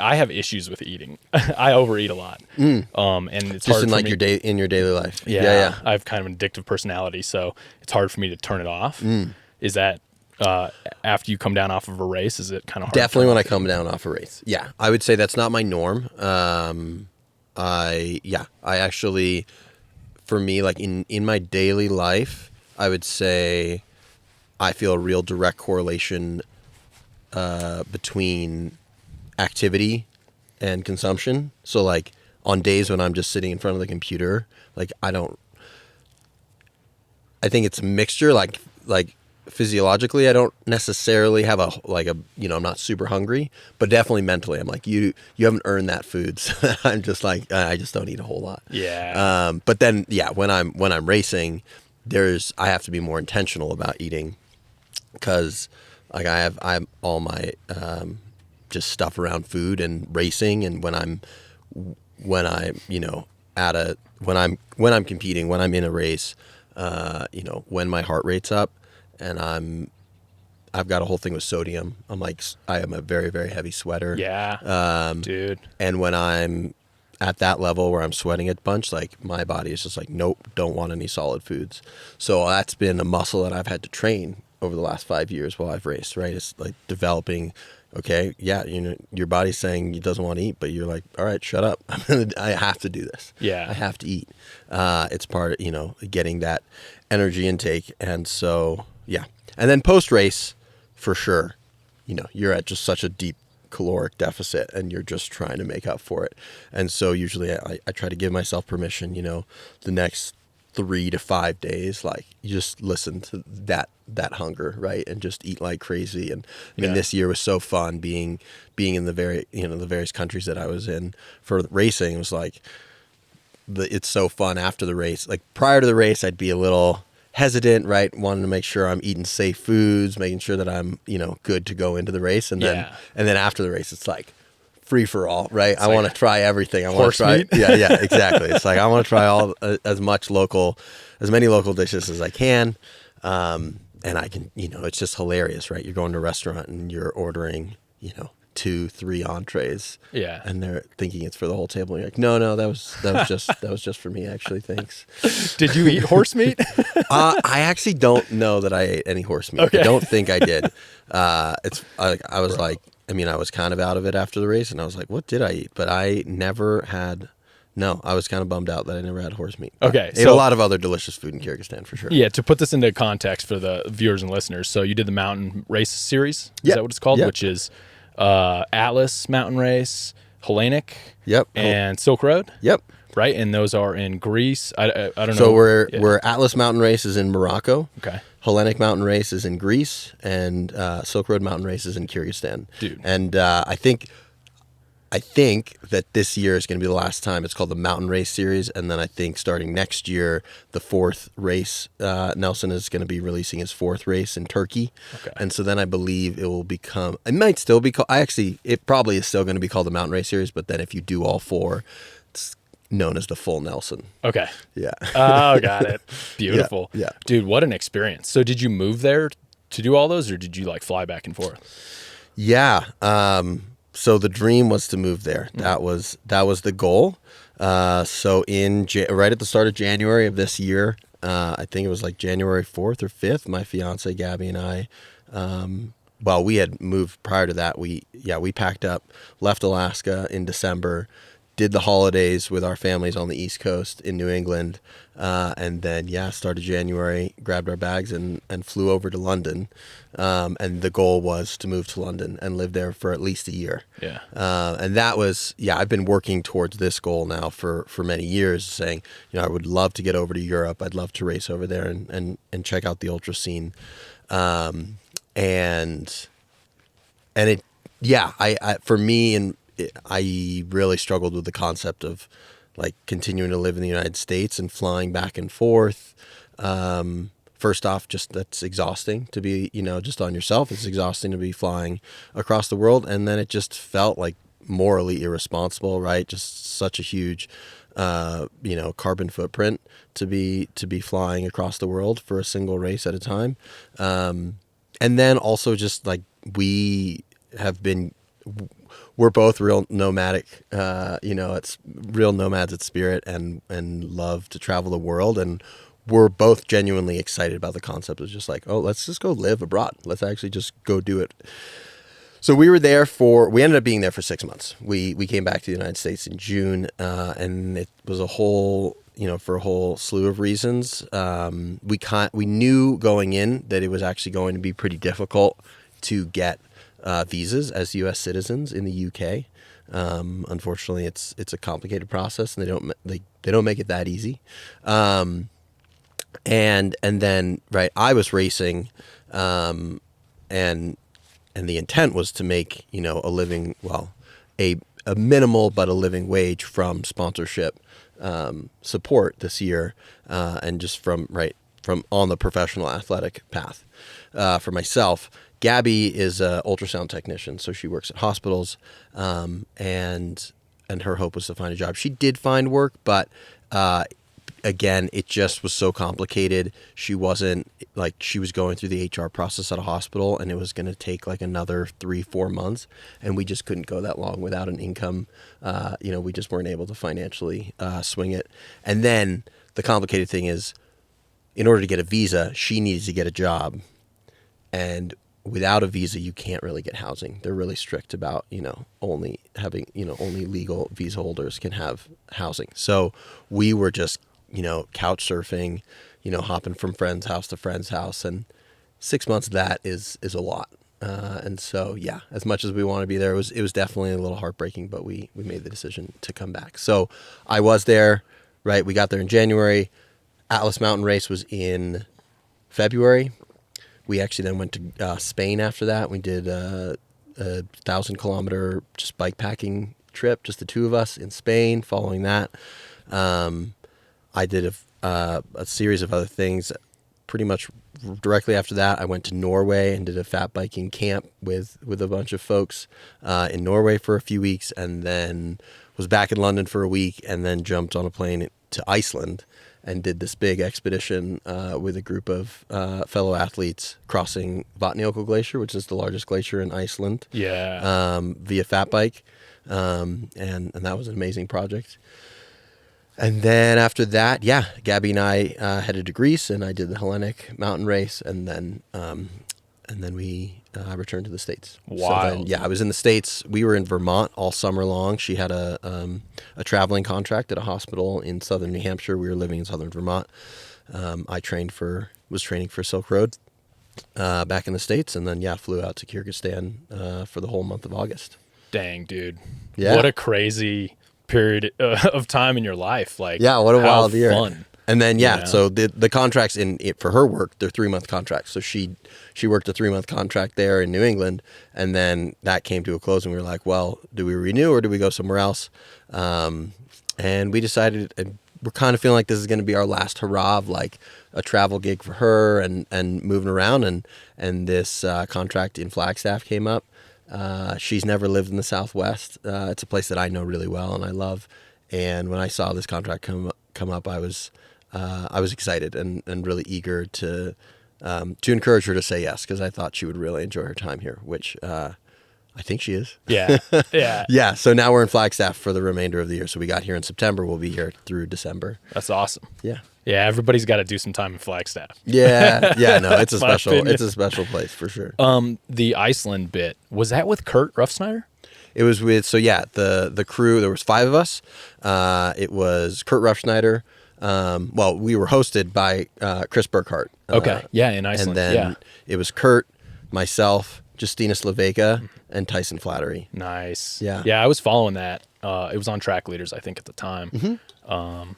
I have issues with eating. I overeat a lot. And it's Just hard in for like me. in your daily life. Yeah. I have kind of an addictive personality, so it's hard for me to turn it off. Is that after you come down off of a race, is it kind of hard? Definitely when I come down off a race. Yeah. I would say that's not my norm. I actually, for me, like in my daily life, I would say I feel a real direct correlation between activity and consumption. So like on days when I'm just sitting in front of the computer, like I think it's a mixture, like physiologically I don't necessarily have I'm not super hungry, but definitely mentally I'm like, you haven't earned that food. So I'm just like, I just don't eat a whole lot. Yeah. But then when I'm racing, I have to be more intentional about eating, because like I'm all my just stuff around food and racing, and when I'm competing, when I'm in a race, when my heart rate's up and I've got a whole thing with sodium. I am a very, very heavy sweater. Yeah. Dude. And when I'm at that level where I'm sweating a bunch, like my body is just like, nope, don't want any solid foods. So that's been a muscle that I've had to train over the last 5 years while I've raced, right? It's like developing, okay, yeah, your body's saying it doesn't want to eat, but you're like, all right, shut up. I have to do this. Yeah. I have to eat. It's part of, getting that energy intake. And so, yeah. And then post-race, for sure, you're at just such a deep caloric deficit and you're just trying to make up for it. And so usually I try to give myself permission, the next 3 to 5 days, like you just listen to that hunger, right? And just eat like crazy. And I mean, this year was so fun being in the the various countries that I was in for racing. It was like, it's so fun after the race. Like prior to the race, I'd be a little hesitant, right? Wanting to make sure I'm eating safe foods, making sure that I'm, good to go into the race. And then after the race, it's like free for all, right? I want to try everything. I want to try. Meat? Yeah, exactly. It's like, I want to try as many local dishes as I can. And I can, it's just hilarious, right? You're going to a restaurant and you're ordering, 2-3 entrees. Yeah. And they're thinking it's for the whole table. And you're like, no, that was just for me, actually. Thanks. Did you eat horse meat? I actually don't know that I ate any horse meat. Okay. I don't think I did. I was kind of out of it after the race, and I was like, what did I eat? But I never had. No, I was kind of bummed out that I never had horse meat. Okay. Ate a lot of other delicious food in Kyrgyzstan, for sure. Yeah, to put this into context for the viewers and listeners, so you did the mountain race series? Is that what it's called? Yep. Which is Atlas Mountain Race, Hellenic, Yep. and Silk Road? Yep. Right? And those are in Greece. I don't know. So we're Atlas Mountain Race is in Morocco. Okay. Hellenic Mountain Race is in Greece, and Silk Road Mountain Race is in Kyrgyzstan. Dude. And I think that this year is going to be the last time. It's called the Mountain Race Series, and then I think starting next year, the 4th race, Nelson is going to be releasing his 4th race in Turkey. Okay. And so then I believe it might still be called, it probably is still going to be called the Mountain Race Series, but then if you do all 4, it's known as the full Nelson. Okay. Yeah. Oh, got it. Beautiful. Yeah. Dude, what an experience. So did you move there to do all those, or did you like fly back and forth? Yeah. So the dream was to move there. That was the goal. So right at the start of January of this year, I think it was like January 4th or 5th, my fiance Gabby and I, we had moved prior to that. We packed up, left Alaska in December, did the holidays with our families on the East Coast in New England, and then started January, grabbed our bags and flew over to London. And the goal was to move to London and live there for at least a year. Yeah. And that was, I've been working towards this goal now for many years, saying, I would love to get over to Europe. I'd love to race over there and check out the ultra scene. And it, for me, I really struggled with the concept of like continuing to live in the United States and flying back and forth. First off, just that's exhausting to be, just on yourself. It's exhausting to be flying across the world. And then it just felt like morally irresponsible, right? Just such a huge, carbon footprint to be flying across the world for a single race at a time. And then also just like we have been we're both real nomadic, it's real nomads at spirit and love to travel the world. And we're both genuinely excited about the concept of just like, oh, let's just go live abroad. Let's actually just go do it. So we ended up being there for 6 months. We came back to the United States in June, and it was for a whole slew of reasons. We knew going in that it was actually going to be pretty difficult to get visas as U.S. citizens in the U.K. Unfortunately, it's a complicated process, and they don't make it that easy. And then I was racing, and the intent was to make a living, a minimal but a living wage from sponsorship support this year, and just from on the professional athletic path. For myself, Gabby is an ultrasound technician, so she works at hospitals, and her hope was to find a job. She did find work, but again, it just was so complicated. She was going through the HR process at a hospital, and it was going to take another 3-4 months, and we just couldn't go that long without an income. We just weren't able to financially swing it. And then the complicated thing is, in order to get a visa, she needs to get a job, and without a visa, you can't really get housing. They're really strict about, only only legal visa holders can have housing. So we were just couch surfing, hopping from friend's house to friend's house, and 6 months of that is a lot. And so, yeah, as much as we want to be there, it was definitely a little heartbreaking, but we made the decision to come back. So I was there, right? We got there in January. Atlas Mountain Race was in February. We actually then went to Spain after that. We did a 1,000-kilometer just bikepacking trip, just the two of us in Spain. Following that, I did a series of other things. Pretty much directly after that, I went to Norway and did a fat biking camp with a bunch of folks in Norway for a few weeks, and then was back in London for a week, and then jumped on a plane to Iceland and did this big expedition with a group of fellow athletes crossing Vatnajökull Glacier, which is the largest glacier in Iceland. Yeah. Via fat bike, and that was an amazing project. And then after that, Gabby and I headed to Greece, and I did the Hellenic mountain race, and then we returned to the States. Wow. So I was in the States. We were in Vermont all summer long. She had a traveling contract at a hospital in southern New Hampshire. We were living in southern Vermont. I was training for Silk Road back in the States, and then flew out to Kyrgyzstan for the whole month of August. Dang, dude. Yeah. What a crazy period of time in your life. What a wild year. Fun. And then so the contracts for her work, they're 3-month contracts. So she worked a 3-month contract there in New England, and then that came to a close, and we were like, well, do we renew or do we go somewhere else? And we decided, and we're kind of feeling like this is going to be our last hurrah of a travel gig for her and moving around, and this contract in Flagstaff came up. She's never lived in the Southwest. It's a place that I know really well and I love. And when I saw this contract come up, I was excited and really eager to encourage her to say yes, because I thought she would really enjoy her time here, which I think she is. Yeah. Yeah. Yeah. So now we're in Flagstaff for the remainder of the year. So we got here in September. We'll be here through December. That's awesome. Yeah. Yeah, everybody's got to do some time in Flagstaff. Yeah. No, it's a special place for sure. The Iceland bit, was that with Kurt Ruffsnyder? It was with, the crew, there was 5 of us. It was Kurt Ruffsnyder. We were hosted by Chris Burkhardt. Okay. In Iceland. And then it was Kurt, myself, Justina Slaveka, and Tyson Flattery. Nice. Yeah. Yeah, I was following that. It was on Track Leaders, I think, at the time. Mm-hmm.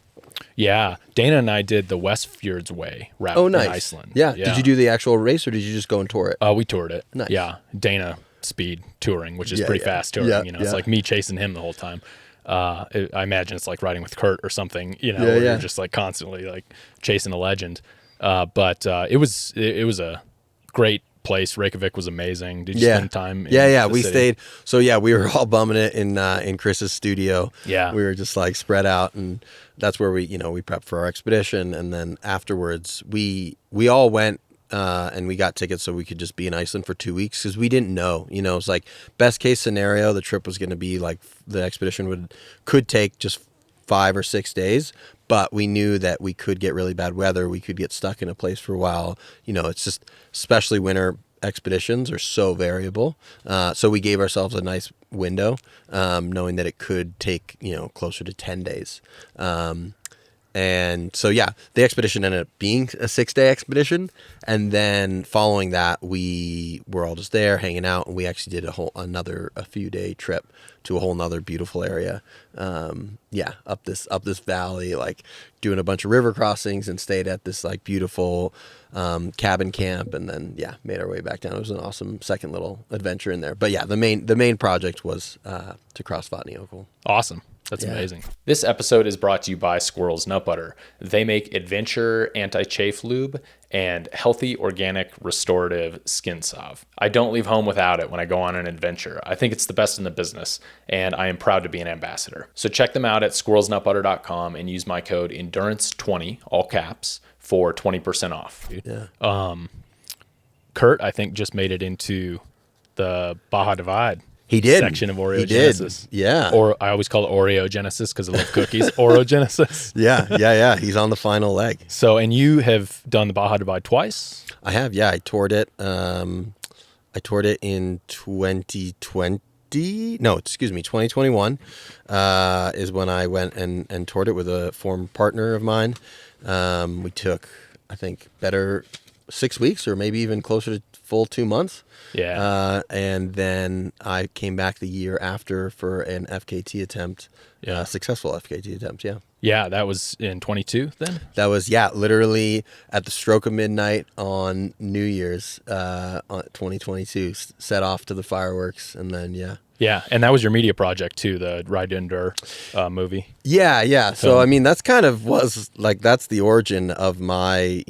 Dana and I did the Westfjords Way route in Iceland. Yeah. Did you do the actual race, or did you just go and tour it? We toured it. Nice. Yeah. Dana speed touring, which is pretty fast touring. It's like me chasing him the whole time. I imagine it's like riding with Kurt or something, where you're just constantly chasing a legend. But it was a great place. Reykjavik was amazing. Did you spend time in the we city? stayed. So we were all bumming it in Chris's studio. Yeah. We were just spread out, and that's where we prepped for our expedition. And then afterwards we all went and we got tickets so we could just be in Iceland for 2 weeks because we didn't know. You know, it's like best case scenario, the trip was going to be like the expedition could take just 5 or 6 days, but we knew that we could get really bad weather. We could get stuck in a place for a while. You know, it's just, especially winter expeditions are so variable. So we gave ourselves a nice window, knowing that it could take, you know, closer to 10 days. And so, yeah, the expedition ended up being a 6-day expedition. And then following that, we were all just there hanging out, and we actually did a few day trip to a whole nother beautiful area. Up this valley, like doing a bunch of river crossings, and stayed at this like beautiful cabin camp, and then made our way back down. It was an awesome second little adventure in there. But yeah, the main project was to cross Vatnajökull. Awesome. That's amazing. This episode is brought to you by Squirrel's Nut Butter. They make adventure anti-chafe lube and healthy, organic, restorative skin salve. I don't leave home without it when I go on an adventure. I think it's the best in the business, and I am proud to be an ambassador. So check them out at squirrelsnutbutter.com and use my code ENDURANCE20, all caps, for 20% off. Yeah. Kurt, I think, just made it into the Baja Divide. He did. Section of Oreogenesis. Yeah. Or I always call it Oreogenesis because I love cookies. Orogenesis. Yeah. He's on the final leg. So, and you have done the Baja Divide twice? I have, yeah. I toured it. I toured it in 2020. No, excuse me, 2021 is when I went and toured it with a former partner of mine. We took, I think, better 6 weeks or maybe even closer to full 2 months. Yeah. And then I came back the year after for an FKT attempt, successful FKT attempt. Yeah. Yeah. That was in 22 then? That was, literally at the stroke of midnight on New Year's, 2022, set off to the fireworks. And then, Yeah, and that was your media project too, the Ride to Endure movie. Yeah. So, I mean, that's that's the origin of my,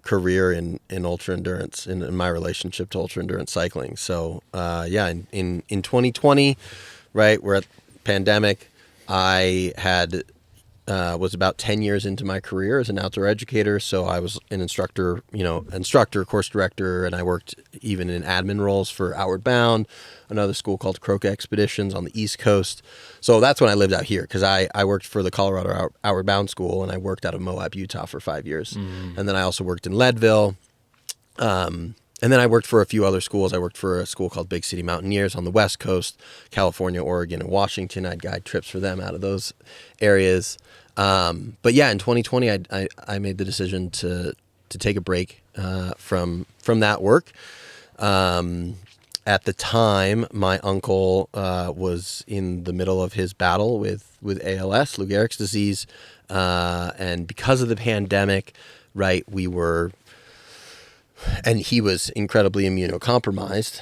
career in ultra endurance, in my relationship to ultra endurance cycling. So in 2020, right, we're at pandemic. I had was about 10 years into my career as an outdoor educator. So I was an instructor, course director, and I worked even in admin roles for Outward Bound, another school called Croca Expeditions on the East Coast. So that's when I lived out here, because I worked for the Colorado Outward Bound School, and I worked out of Moab, Utah for 5 years. And then I also worked in Leadville. And then I worked for a few other schools. I worked for a school called Big City Mountaineers on the West Coast, California, Oregon, and Washington. I'd guide trips for them out of those areas. But yeah, in 2020, I made the decision to take a break from that work. At the time, my uncle was in the middle of his battle with ALS, Lou Gehrig's disease, and because of the pandemic, right, and he was incredibly immunocompromised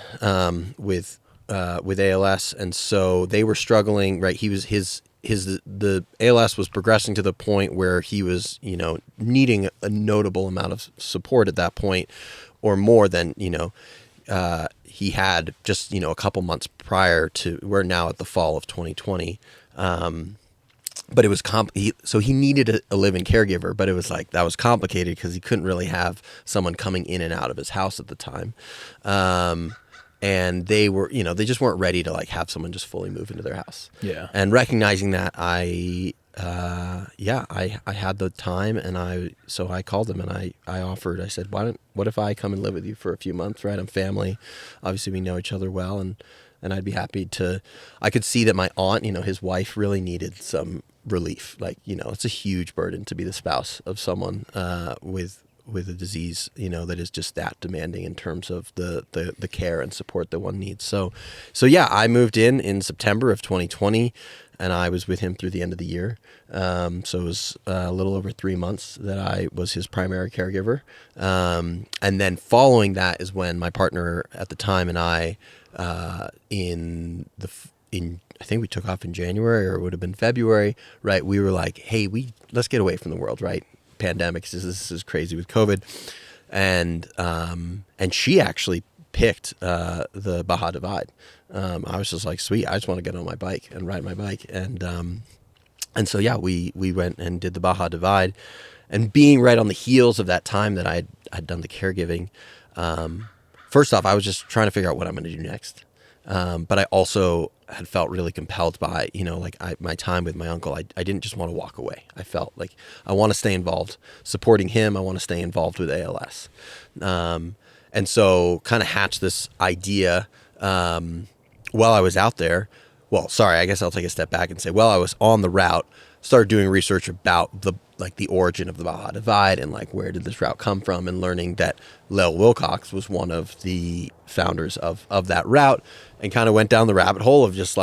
with ALS, and so they were struggling. Right, the ALS was progressing to the point where he was, needing a notable amount of support at that point, or more than he had just a couple months prior to. We're now at the fall of 2020. But it was so he needed a live-in caregiver, but it was like that was complicated because he couldn't really have someone coming in and out of his house at the time. And they were, they just weren't ready to have someone just fully move into their house. Yeah. And recognizing that, I had the time, and so I called them and I offered. I said, what if I come and live with you for a few months? Right, I'm family. Obviously, we know each other well, and I'd be happy to. I could see that my aunt, his wife, really needed some relief. It's a huge burden to be the spouse of someone with a disease, that is just that demanding in terms of the care and support that one needs. So yeah, I moved in September of 2020, and I was with him through the end of the year. So it was a little over 3 months that I was his primary caregiver. And then following that is when my partner at the time and I, I think we took off in January, or it would have been February, right? We were like, hey, let's get away from the world, right? Pandemic, this is crazy with COVID. And she actually picked the Baja Divide. I was just like, sweet, I just want to get on my bike and ride my bike. And so, yeah, we went and did the Baja Divide. and being right on the heels of that time that I'd done the caregiving, first off, I was just trying to figure out what I'm going to do next. But I also had felt really compelled by, my time with my uncle. I didn't just want to walk away. I felt like I want to stay involved, supporting him. I want to stay involved with ALS. And so kind of hatched this idea while I was out there. Well, sorry, I guess I'll take a step back and say, while I was on the route, started doing research about the origin of the Baja Divide and where did this route come from, and learning that Lael Wilcox was one of the founders of that route, and kind of went down the rabbit hole of just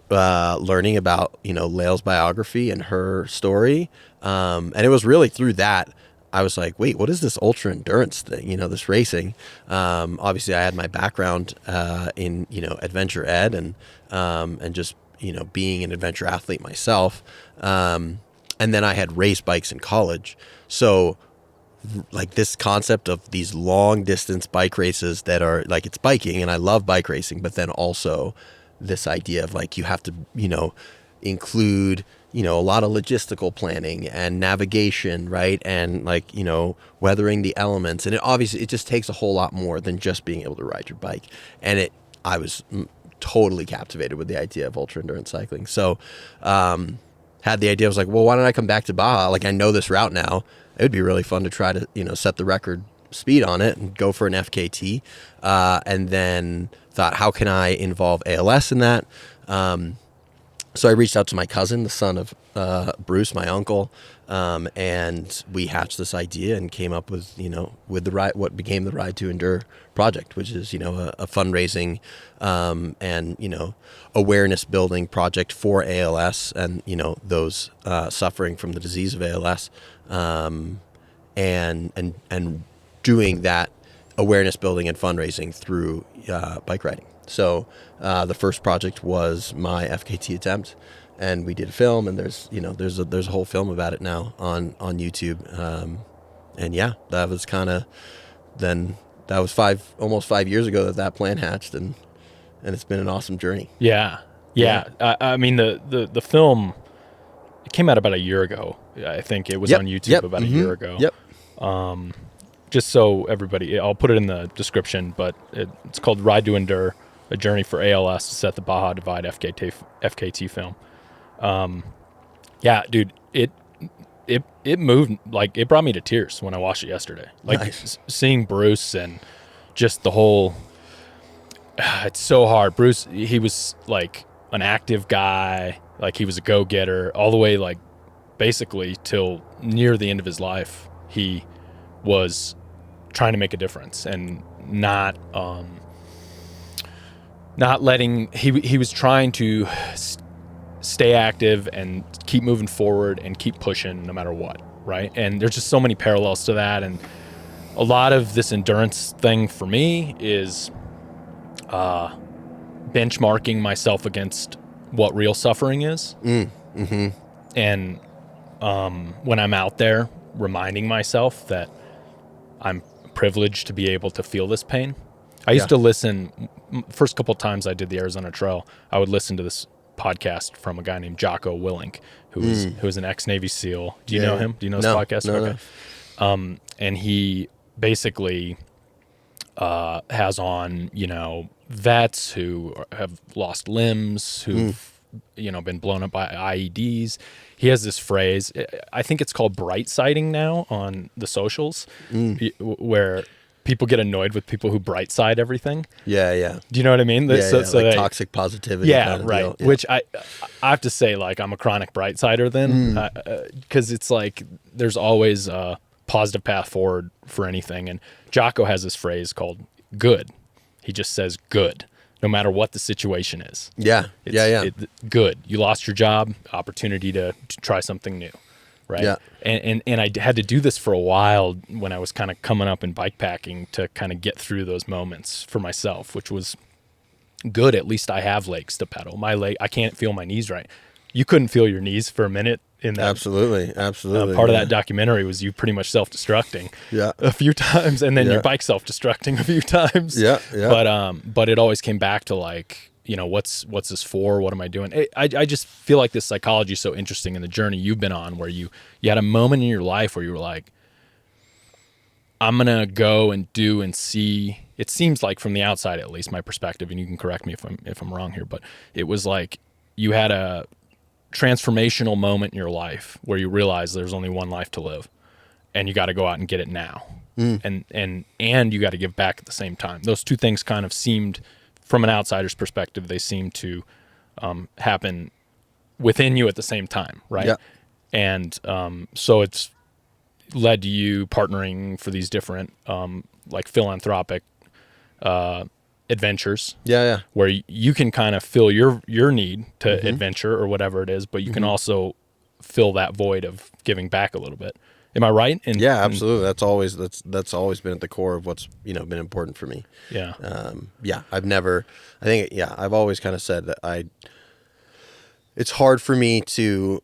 learning about, Lael's biography and her story. And it was really through that I was like, wait, what is this ultra endurance thing? This racing. Obviously I had my background in, adventure ed and just, being an adventure athlete myself. And then I had raced bikes in college. So this concept of these long distance bike races that are it's biking, and I love bike racing, but then also this idea of you have to, include, a lot of logistical planning and navigation, right? And weathering the elements. And it just takes a whole lot more than just being able to ride your bike. And I was totally captivated with the idea of ultra endurance cycling. So, had the idea, I was like, well, why don't I come back to Baja? I know this route now. It would be really fun to try to, set the record speed on it and go for an FKT. And then thought, how can I involve ALS in that? So I reached out to my cousin, the son of Bruce, my uncle, and we hatched this idea and came up with, with the ride, what became the Ride to Endure project, which is, a fundraising and, awareness building project for ALS and, those suffering from the disease of ALS, and doing that awareness building and fundraising through bike riding. So the first project was my FKT attempt, and we did a film, and there's a whole film about it now on YouTube. And yeah, that was almost 5 years ago that plan hatched, and it's been an awesome journey. Yeah. I mean, the film, it came out about a year ago. I think it was on YouTube about a year ago. Yep. Just so everybody, I'll put it in the description, but it's called Ride to Endure, A Journey for ALS to Set the Baja Divide FKT film. Yeah, dude, it moved, it brought me to tears when I watched it yesterday. Nice. Seeing Bruce and just the whole, it's so hard. Bruce, he was an active guy, he was a go-getter all the way, basically till near the end of his life. He was trying to make a difference and not letting, he was trying to stay active and keep moving forward and keep pushing no matter what, right? And there's just so many parallels to that. And a lot of this endurance thing for me is benchmarking myself against what real suffering is. Mm-hmm. And when I'm out there, reminding myself that I'm privileged to be able to feel this pain. I used to listen, first couple of times I did the Arizona Trail, I would listen to this podcast from a guy named Jocko Willink, who was an ex-Navy SEAL. Do you know him? Do you know his podcast? No, okay. No. And he basically has on, vets who have lost limbs, who've, been blown up by IEDs. He has this phrase, I think it's called bright siding now on the socials, where people get annoyed with people who bright side evereverying. Yeah. Do you know what I mean? Toxic positivity. Yeah, right. Yeah. Which I have to say, I'm a chronic bright sider then, because it's there's always a positive path forward for anything. And Jocko has this phrase called good. He just says good, no matter what the situation is. Yeah. Good. You lost your job, opportunity to try something new. Right. Yeah. And I had to do this for a while when I was kind of coming up in bikepacking to kind of get through those moments for myself, which was good. At least I have legs to pedal. I can't feel my knees right. You couldn't feel your knees for a minute in that. Absolutely. Part of that documentary was you pretty much self-destructing a few times, and then your bike self-destructing a few times. Yeah. But it always came back to what's this for? What am I doing? I just feel like this psychology is so interesting in the journey you've been on, where you had a moment in your life where you were like, I'm going to go and do and see. It seems like, from the outside, at least my perspective, and you can correct me if I'm wrong here, but it was like you had a transformational moment in your life where you realize there's only one life to live, and you got to go out and get it now. And you got to give back at the same time. Those two things kind of seemed, from an outsider's perspective, they seem to happen within you at the same time, right? Yeah. And so it's led to you partnering for these different like philanthropic adventures. Yeah. Where you can kind of fill your need to adventure or whatever it is, but you can also fill that void of giving back a little bit. Am I right? Yeah, absolutely. That's always been at the core of what's been important for me. Yeah. I've always kind of said that it's hard for me to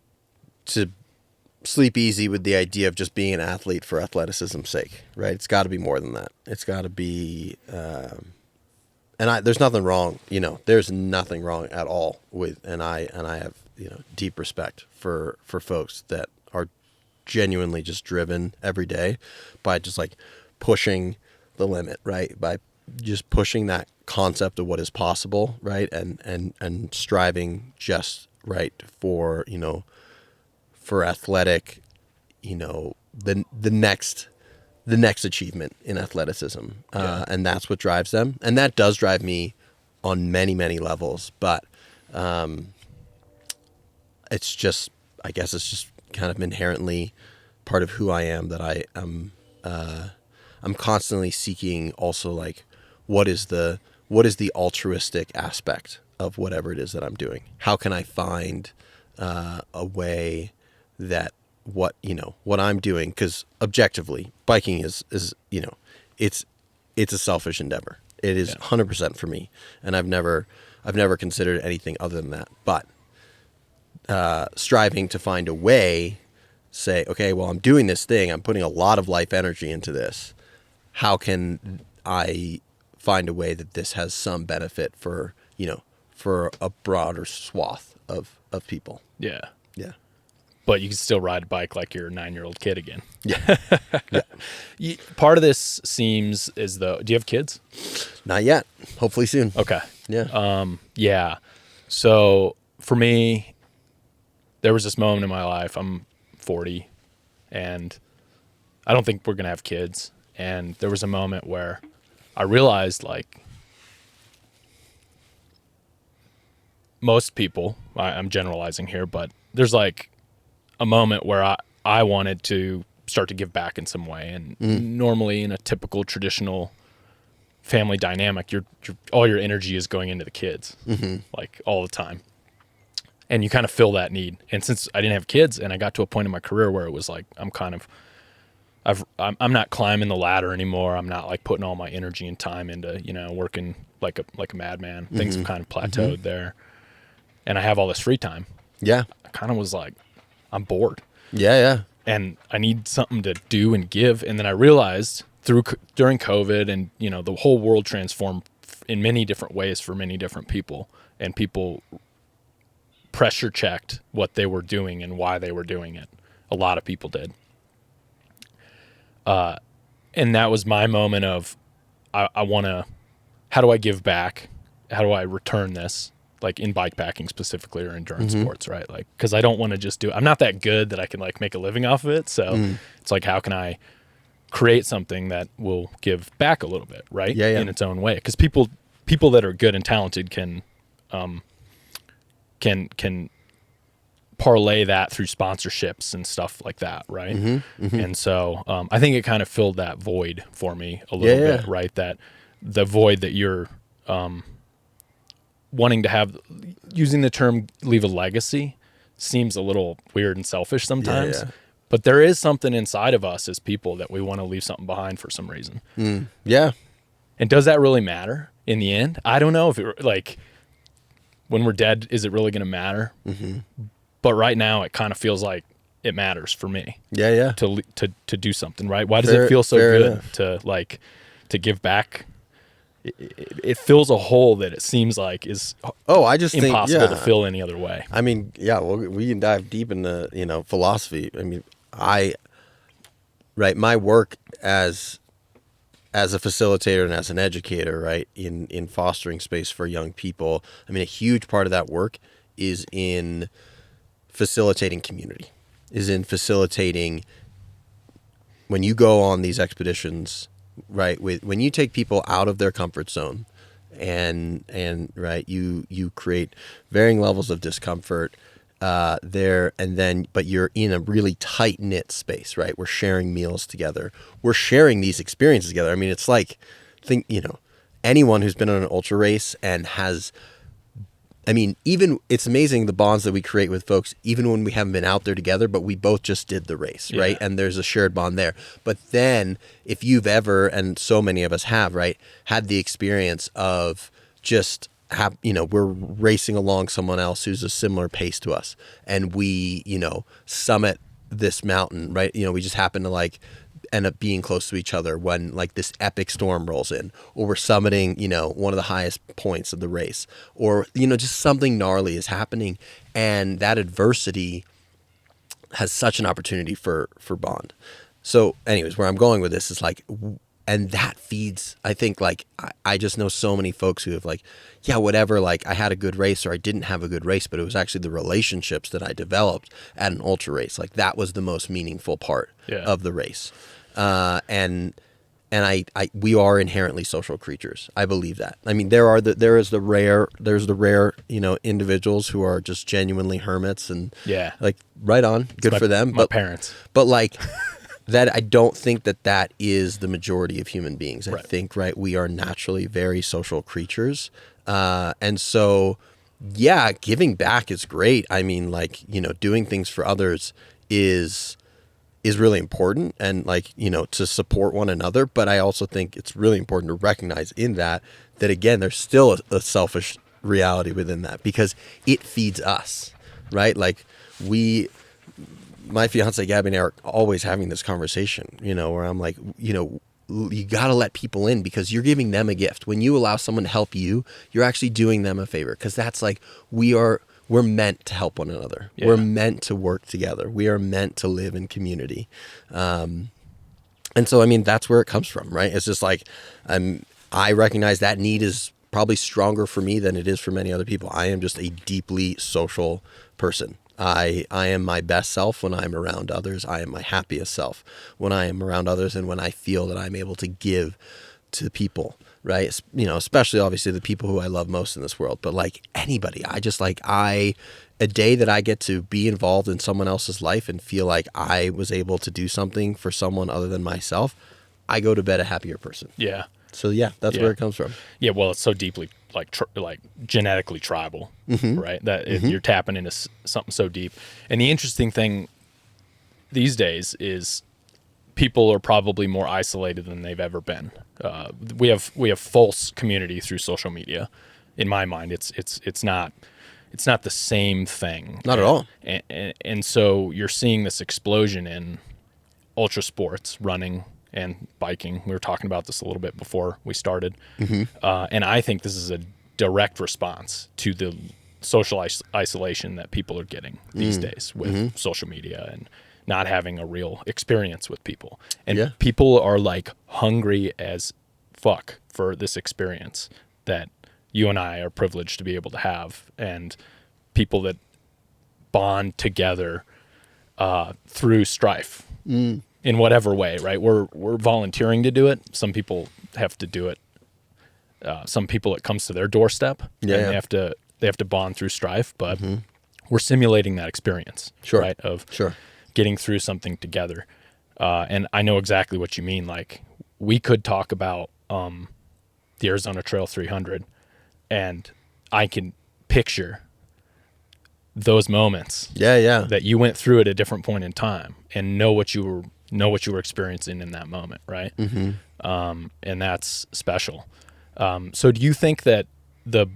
sleep easy with the idea of just being an athlete for athleticism's sake, right? It's got to be more than that. It's got to be, there's nothing wrong, there's nothing wrong at all with, and I have, deep respect for folks that are genuinely just driven every day by just like pushing the limit, right? By just pushing that concept of what is possible, right? And striving just right for, for athletic, the next achievement in athleticism. And that's what drives them. And that does drive me on many, many levels, but it's just, I guess it's just kind of inherently part of who I am, that I'm constantly seeking also like, what is the altruistic aspect of whatever it is that I'm doing? How can I find a way that what I'm doing, because objectively biking is it's a selfish endeavor. It is 100% for me, and I've never considered anything other than that. But striving to find a way, say, okay, well, I'm doing this thing, I'm putting a lot of life energy into this. How can I find a way that this has some benefit for a broader swath of people? Yeah. Yeah. But you can still ride a bike like you're a 9-year-old kid again. Yeah. Yeah. Part of this seems as though, do you have kids? Not yet. Hopefully soon. Okay. Yeah. Yeah. So for me, there was this moment in my life, I'm 40, and I don't think we're going to have kids. And there was a moment where I realized, like, most people, I'm generalizing here, but there's like a moment where I wanted to start to give back in some way. And normally in a typical traditional family dynamic, all your energy is going into the kids, like all the time. And you kind of fill that need. And since I didn't have kids, and I got to a point in my career where it was like, I'm not climbing the ladder anymore. I'm not like putting all my energy and time into, working like a madman. Things have kind of plateaued there. And I have all this free time. Yeah. I kind of was like, I'm bored. Yeah. And I need something to do and give. And then I realized during COVID, and, the whole world transformed in many different ways for many different people, and people pressure checked what they were doing and why they were doing it. A lot of people did. And that was my moment of, I want to, how do I give back? How do I return this? Like in bikepacking specifically, or endurance sports, right? Like, cause I don't want to just I'm not that good that I can like make a living off of it. So it's like, how can I create something that will give back a little bit, right? Yeah. In its own way. Cause people that are good and talented can parlay that through sponsorships and stuff like that, right? And so I think it kind of filled that void for me a little bit, right? That the void that you're wanting to have, using the term leave a legacy seems a little weird and selfish sometimes, but there is something inside of us as people that we want to leave something behind for some reason. Yeah. And does that really matter in the end? I don't know if it, like, when we're dead, is it really going to matter? But right now it kind of feels like it matters for me. Yeah. To do something, right? Why does it feel so good to give back it fills a hole that it seems like is impossible to fill any other way. I mean, yeah, well, we can dive deep into, philosophy. I mean, my work as a facilitator and as an educator, right, in fostering space for young people, I mean, a huge part of that work is in facilitating community, is in facilitating when you go on these expeditions, right, when you take people out of their comfort zone and right, you create varying levels of discomfort there, and then, but you're in a really tight knit space, right? We're sharing meals together. We're sharing these experiences together. I mean, it's like, anyone who's been on an ultra race and has, even it's amazing the bonds that we create with folks, even when we haven't been out there together, but we both just did the race, right? And there's a shared bond there. But then if you've ever, and so many of us have, right, had the experience of just we're racing along someone else who's a similar pace to us, and we, summit this mountain, right? We just happen to end up being close to each other when this epic storm rolls in, or we're summiting, one of the highest points of the race, or, just something gnarly is happening. And that adversity has such an opportunity for bond. So anyways, where I'm going with this is and that feeds, I think, I just know so many folks who have whatever, I had a good race or I didn't have a good race, but it was actually the relationships that I developed at an ultra race. That was the most meaningful part of the race. And we are inherently social creatures. I believe that. I mean, there's the rare, individuals who are just genuinely hermits and right on, good for them. My parents. But that I don't think that is the majority of human beings. I think, we are naturally very social creatures. And so, giving back is great. I mean, doing things for others is really important, and to support one another. But I also think it's really important to recognize in that again, there's still a selfish reality within that, because it feeds us, right? My fiance Gabby and I are always having this conversation, where I'm you got to let people in, because you're giving them a gift. When you allow someone to help you, you're actually doing them a favor, because that's we're meant to help one another. Yeah. We're meant to work together. We are meant to live in community. And so, that's where it comes from, right? It's just I recognize that need is probably stronger for me than it is for many other people. I am just a deeply social person. I am my best self when I'm around others. I am my happiest self when I am around others, and when I feel that I'm able to give to people, right? Especially obviously the people who I love most in this world, but anybody, I just a day that I get to be involved in someone else's life and feel like I was able to do something for someone other than myself, I go to bed a happier person. Yeah. So that's where it comes from. Yeah. Well, it's so deeply genetically tribal, right? That you're tapping into something so deep. And the interesting thing these days is people are probably more isolated than they've ever been. We have false community through social media. In my mind, it's not the same thing. Not at all. And so you're seeing this explosion in ultra sports, running and biking. We were talking about this a little bit before we started. And I think this is a direct response to the social isolation that people are getting these days with social media and not having a real experience with people. And people are hungry as fuck for this experience that you and I are privileged to be able to have, and people that bond together through strife in whatever way, right? We're volunteering to do it. Some people have to do it. Some people, it comes to their doorstep, and they have to bond through strife, but we're simulating that experience, right? Of getting through something together. And I know exactly what you mean. We could talk about the Arizona Trail 300, and I can picture those moments that you went through at a different point in time, and know what you were experiencing in that moment, right? And that's special. So do you think that the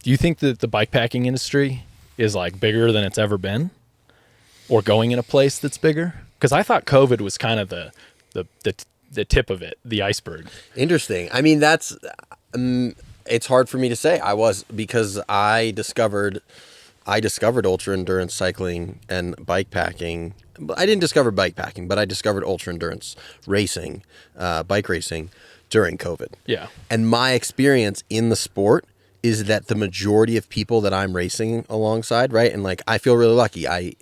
bikepacking industry is bigger than it's ever been, or going in a place that's bigger? Because I thought COVID was kind of the the tip of it, the iceberg. Interesting. I mean, that's it's hard for me to say. Because I discovered ultra endurance cycling and bikepacking. I didn't discover bikepacking, but I discovered ultra endurance racing, bike racing during COVID. Yeah. And my experience in the sport is that the majority of people that I'm racing alongside, right? And like, I feel really lucky. I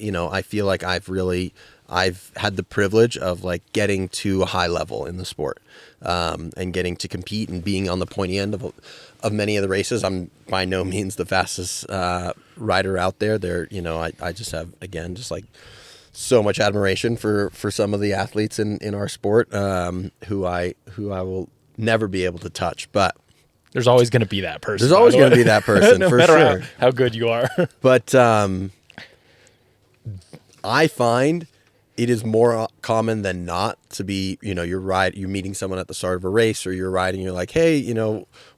feel like I've had the privilege of like getting to a high level in the sport, and getting to compete and being on the pointy end of many of the races. I'm by no means the fastest rider out there. I just have, again, just like so much admiration for some of the athletes in our sport, who I will never be able to touch. But there's always going to be that person. There's always going to be that person, no for matter sure. How good you are. But I find it is more common than not to be, you're meeting someone at the start of a race, or you're riding, you're like, hey,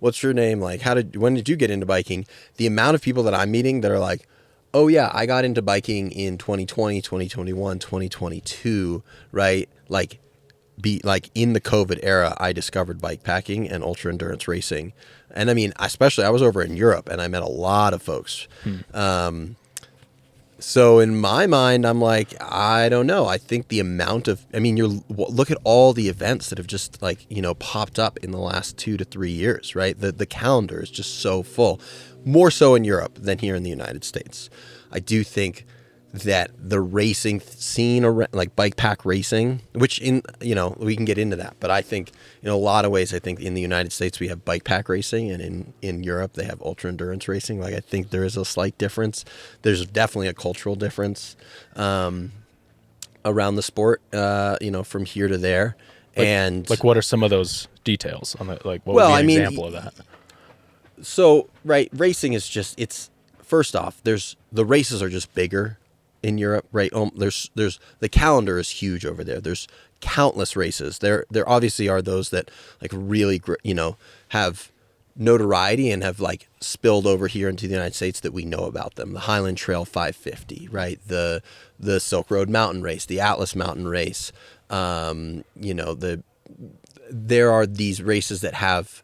what's your name? Like, when did you get into biking? The amount of people that I'm meeting that are like, oh yeah, I got into biking in 2020, 2021, 2022, right? Like, in the COVID era, I discovered bikepacking and ultra endurance racing. And I mean, especially I was over in Europe and I met a lot of folks. So in my mind, I'm like, I don't know. I think the amount of, look at all the events that have just popped up in the last 2 to 3 years, right? The calendar is just so full, more so in Europe than here in the United States. I do think that the racing scene, like bike pack racing, which we can get into that, but I think in a lot of ways, I think in the United States we have bike pack racing, and in Europe they have ultra endurance racing. Like, I think there is a slight difference. There's definitely a cultural difference around the sport, from here to there. And what are some of those details on that? Like, what would be an example of that? So, right, racing is just, first off, the races are just bigger in Europe, right? There's the calendar is huge over there. There's countless races. There obviously are those that like really, have notoriety and have like spilled over here into the United States that we know about them. The Highland Trail 550, right? The Silk Road Mountain Race, the Atlas Mountain Race. There are these races that have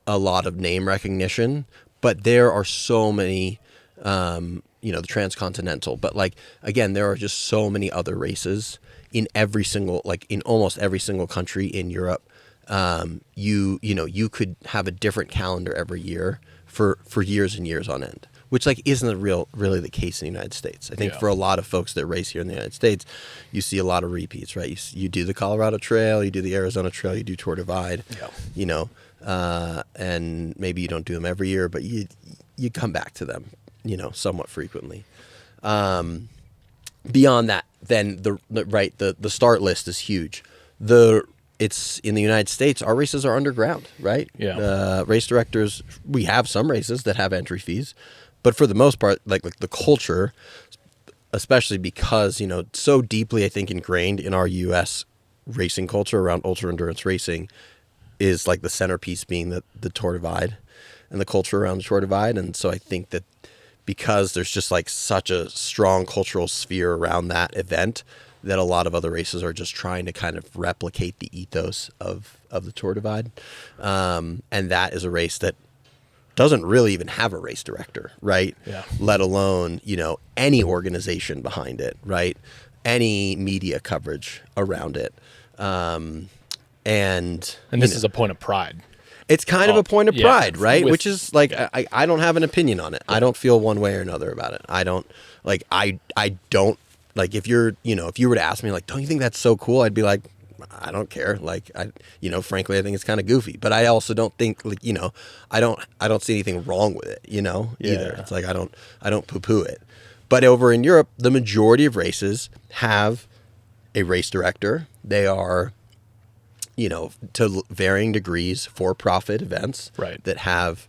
a lot of name recognition, but there are so many, the Transcontinental, but like, again, there are just so many other races in almost every single country in Europe. You could have a different calendar every year for years and years on end, which like isn't really the case in the United States. I think for a lot of folks that race here in the United States, you see a lot of repeats, right? You do the Colorado Trail, you do the Arizona Trail, you do Tour Divide, and maybe you don't do them every year, but you come back to them, somewhat frequently. Beyond that, then the start list is huge. It's in the United States, our races are underground, right? Yeah. Race directors, we have some races that have entry fees, but for the most part, like the culture, especially because, so deeply, I think, ingrained in our U.S. racing culture around ultra endurance racing, is like the centerpiece being the Tour Divide and the culture around the Tour Divide. And so I think that because there's just like such a strong cultural sphere around that event, that a lot of other races are just trying to kind of replicate the ethos of the Tour Divide. And that is a race that doesn't really even have a race director, right? Yeah. Let alone, any organization behind it, right? Any media coverage around it. And this is a point of pride. It's kind of a point of pride, right? Which is like, I don't have an opinion on it. I don't feel one way or another about it. I don't like, I don't like, if you were to ask me like, don't you think that's so cool? I'd be like, I don't care. Like, frankly, I think it's kind of goofy, but I also don't think like, I don't see anything wrong with it, either. It's like, I don't poo-poo it. But over in Europe, the majority of races have a race director. They are, to varying degrees, for-profit events, right, that have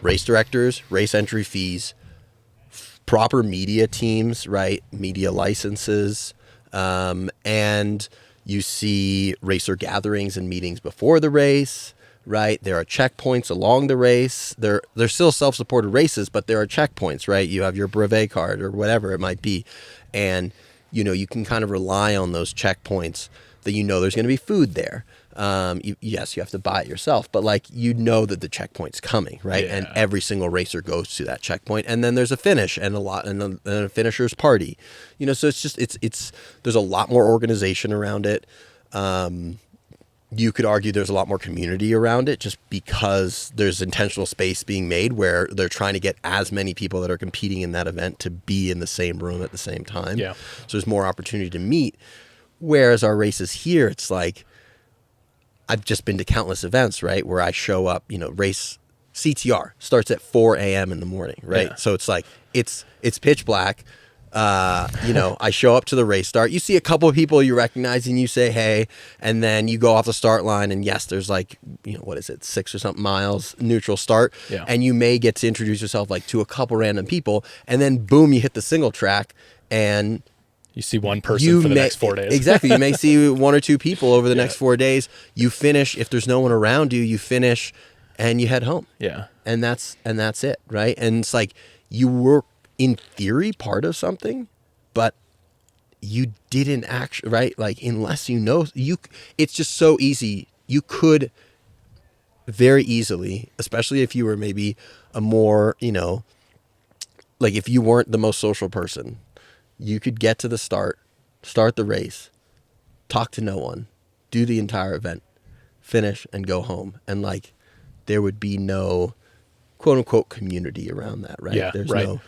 race directors, race entry fees, proper media teams, right, media licenses, and you see racer gatherings and meetings before the race, right? There are checkpoints along the race. They're still self-supported races, but there are checkpoints, right? You have your brevet card or whatever it might be, and you can kind of rely on those checkpoints that you know there's going to be food there. Yes, you have to buy it yourself, but like you know that the checkpoint's coming, right? Yeah. And every single racer goes to that checkpoint, and then there's a finish and a finisher's party. You know, so it's just there's a lot more organization around it. You could argue there's a lot more community around it just because there's intentional space being made where they're trying to get as many people that are competing in that event to be in the same room at the same time. Yeah. So there's more opportunity to meet. Whereas our races here, it's like, I've just been to countless events, right, where I show up, you know, race CTR starts at 4 a.m. in the morning, right? Yeah. So it's like, it's pitch black. You know, I show up to the race start. You see a couple of people you recognize and you say, hey, and then you go off the start line and yes, there's like, you know, what is it, 6 or something miles neutral start. Yeah. And you may get to introduce yourself like to a couple random people and then boom, you hit the single track and you see one person for the next 4 days. Exactly. You may see 1 or 2 people over the next 4 days. You finish. If there's no one around you, you finish and you head home. Yeah. And that's it. Right. And it's like you were in theory part of something, but you didn't actually, right? Like unless you know, it's just so easy. You could very easily, especially if you were maybe a more, you know, like if you weren't the most social person, you could get to the start the race, talk to no one, do the entire event, finish and go home. And like, there would be no quote unquote community around that, right? Yeah, There's right. no,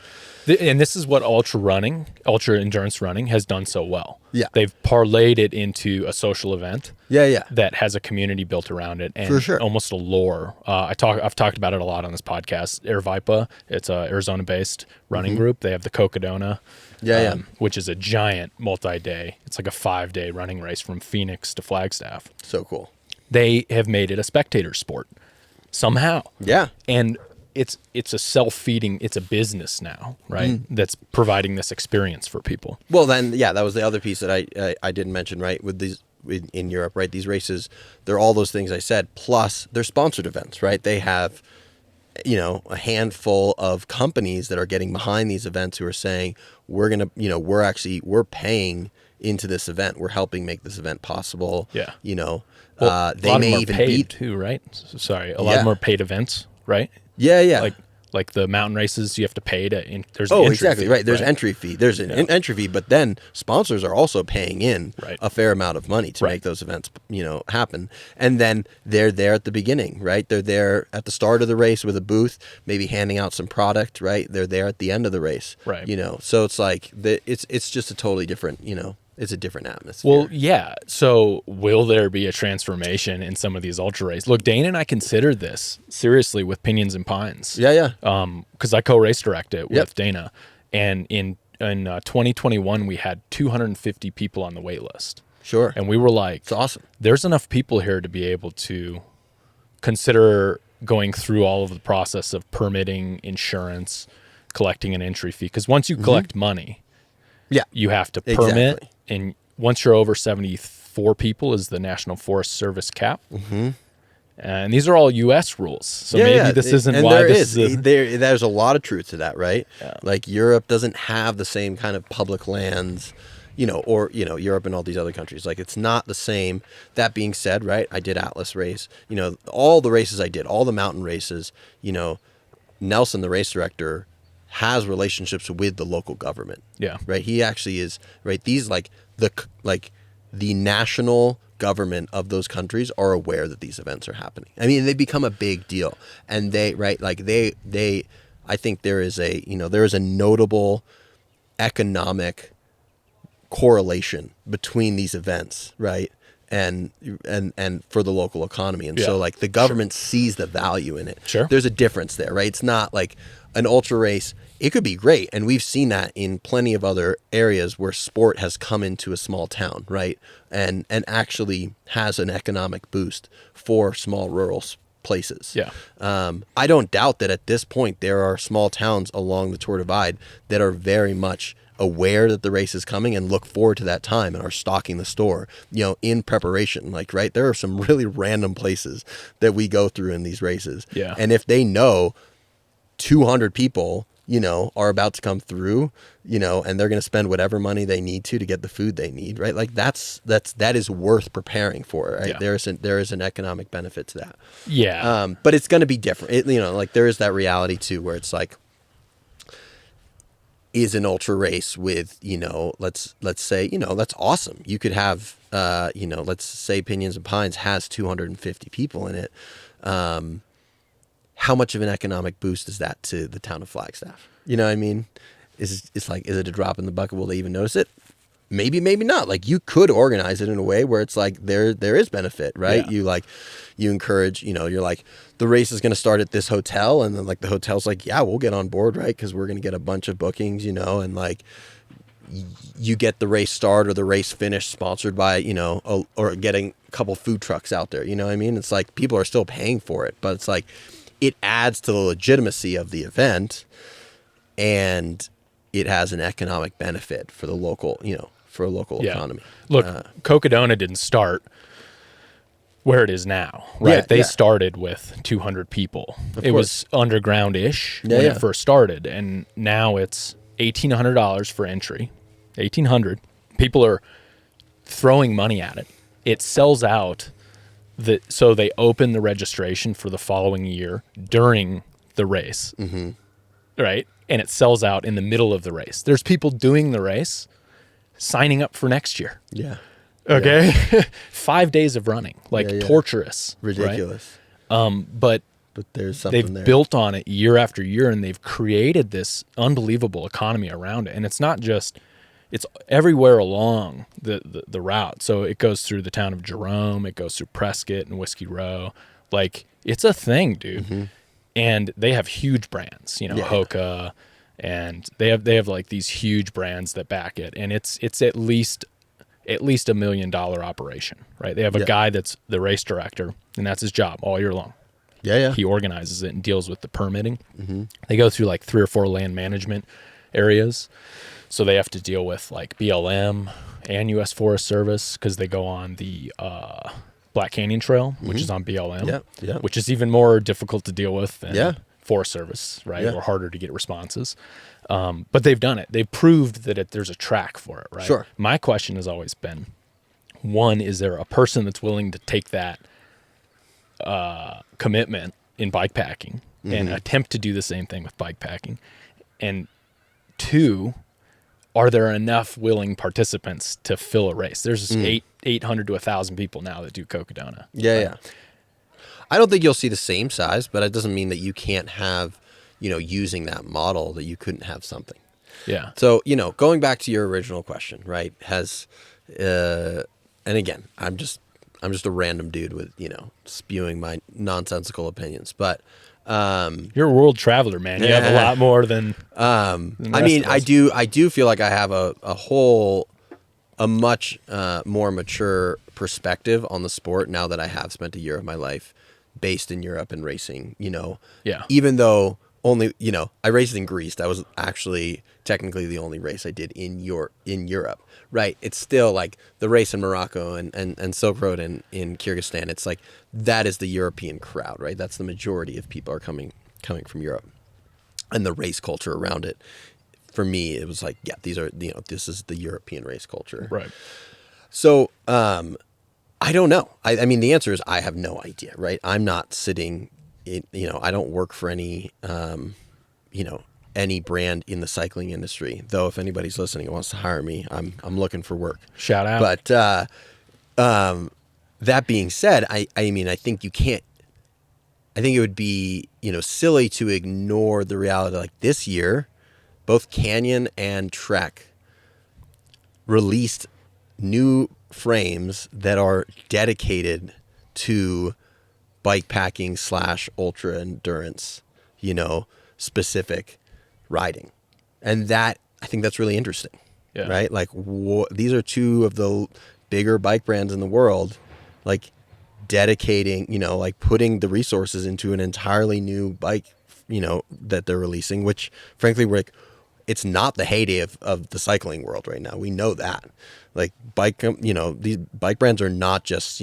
and this is what ultra endurance running has done so well. Yeah. They've parlayed it into a social event. Yeah. That has a community built around it and For sure. almost a lore. I've talked about it a lot on this podcast. Airvipa, it's a Arizona-based running group. They have the Cocodona, which is a giant multi-day. It's like a 5-day running race from Phoenix to Flagstaff. So cool. They have made it a spectator sport somehow. Yeah. And it's a self-feeding, it's a business now, right? That's providing this experience for people. Well, then, yeah, that was the other piece that I didn't mention, right? With these in Europe, right? These races, they're all those things I said, plus they're sponsored events, right? They have, you know, a handful of companies that are getting behind these events who are saying, we're going to, you know, we're paying into this event. We're helping make this event possible. Yeah. You know, Well, they may even paid beat too, right? Sorry. A lot of them are paid events, right? Yeah. Like the mountain races, you have to pay to. There's an Oh, entry exactly fee, right. There's entry fee. There's an entry fee, but then sponsors are also paying in a fair amount of money to make those events, you know, happen. And then they're there at the beginning, right? They're there at the start of the race with a booth, maybe handing out some product, right? They're there at the end of the race, right? You know, so it's like it's just a totally different, you know. It's a different atmosphere. Well, yeah. So will there be a transformation in some of these ultra races? Look, Dana and I considered this seriously with Pinions and Pines. Yeah. Because I co-race direct it with Dana. And in 2021, we had 250 people on the wait list. Sure. And we were like, it's awesome. There's enough people here to be able to consider going through all of the process of permitting, insurance, collecting an entry fee. Because once you collect money, you have to permit. Exactly. And once you're over 74 people is the National Forest Service cap. And these are all U.S. rules. So maybe this isn't why this is. There's a lot of truth to that, right? Yeah. Like Europe doesn't have the same kind of public lands, you know, or, you know, Europe and all these other countries. Like it's not the same. That being said, right, I did Atlas race. You know, all the races I did, all the mountain races, you know, Nelson, the race director, has relationships with the local government. Yeah. Right. He actually is right. These the national government of those countries are aware that these events are happening. I mean, they become a big deal, and they I think there is a notable economic correlation between these events, right? And for the local economy. And so like the government sees the value in it. Sure. There's a difference there, right? It's not like an ultra race. It could be great. And we've seen that in plenty of other areas where sport has come into a small town, right? And actually has an economic boost for small rural places. Yeah. I don't doubt that at this point there are small towns along the Tour Divide that are very much aware that the race is coming and look forward to that time and are stocking the store, you know, in preparation. Like, right, there are some really random places that we go through in these races. Yeah. And if they know 200 people are about to come through, and they're going to spend whatever money they need to get the food they need, right? Like that is worth preparing for, right? Yeah. There is an economic benefit to that. Yeah. But it's going to be different. Like there is that reality too, where it's like, is an ultra race with, let's say, that's awesome. You could have, let's say Pinions and Pines has 250 people in it. How much of an economic boost is that to the town of Flagstaff? You know what I mean? Is it a drop in the bucket? Will they even notice it? Maybe not. Like you could organize it in a way where it's like there is benefit, right? Yeah. You encourage, you're like, the race is going to start at this hotel, and then like the hotel's like, yeah, we'll get on board, right? Because we're going to get a bunch of bookings, and like you get the race start or the race finish sponsored by, or getting a couple food trucks out there. You know what I mean? It's like people are still paying for it, but it's like it adds to the legitimacy of the event, and it has an economic benefit for the local, for a local economy. Look, Cocodona didn't start where it is now, right? They started with 200 people. It was underground-ish when it first started, and now it's $1,800 for entry. $1,800. People are throwing money at it. It sells out. So they open the registration for the following year during the race, right? And it sells out in the middle of the race. There's people doing the race, signing up for next year. Yeah. Okay. Yeah. 5 days of running, torturous. Ridiculous. Right? But there's something they've built on it year after year, and they've created this unbelievable economy around it. And it's not just, it's everywhere along the route. So it goes through the town of Jerome, it goes through Prescott and Whiskey Row. Like it's a thing, dude. And they have huge brands, Hoka, and they have like these huge brands that back it. And it's at least $1 million operation, right? They have a guy that's the race director, and that's his job all year long. Yeah. He organizes it and deals with the permitting. They go through like 3 or 4 land management areas. So they have to deal with like BLM and U.S. Forest Service because they go on the Black Canyon Trail, which is on BLM, which is even more difficult to deal with than Forest Service, right? Or harder to get responses. But they've done it. They've proved that there's a track for it, right? Sure. My question has always been, one, is there a person that's willing to take that commitment in bikepacking and attempt to do the same thing with bikepacking? And 2, are there enough willing participants to fill a race? There's 800 to 1,000 people now that do Cocodona. Yeah. I don't think you'll see the same size, but it doesn't mean that you can't have, using that model, that you couldn't have something. Yeah. So, going back to your original question, right? And again, I'm just a random dude with, spewing my nonsensical opinions, but you're a world traveler, man. You have a lot more than I do feel like I have a much more mature perspective on the sport now that I have spent a year of my life based in Europe and racing, even though only, I raced in Greece. That was actually technically the only race I did in Europe, right? It's still like the race in Morocco and Silk Road in Kyrgyzstan. It's like, that is the European crowd, right? That's the majority of people are coming from Europe, and the race culture around it. For me, it was like, this is the European race culture. Right. So, I don't know. I mean, the answer is I have no idea, right? I'm not sitting in, I don't work for any, any brand in the cycling industry. Though if anybody's listening and wants to hire me, I'm looking for work. Shout out. But that being said, I think you can't. I think it would be silly to ignore the reality. Like this year, both Canyon and Trek released new frames that are dedicated to bikepacking / ultra endurance, specific riding. And that, I think that's really interesting, right? Like these are 2 of the bigger bike brands in the world, like dedicating, like putting the resources into an entirely new bike, that they're releasing, which frankly, it's not the heyday of the cycling world right now. We know that. Like these bike brands are not just,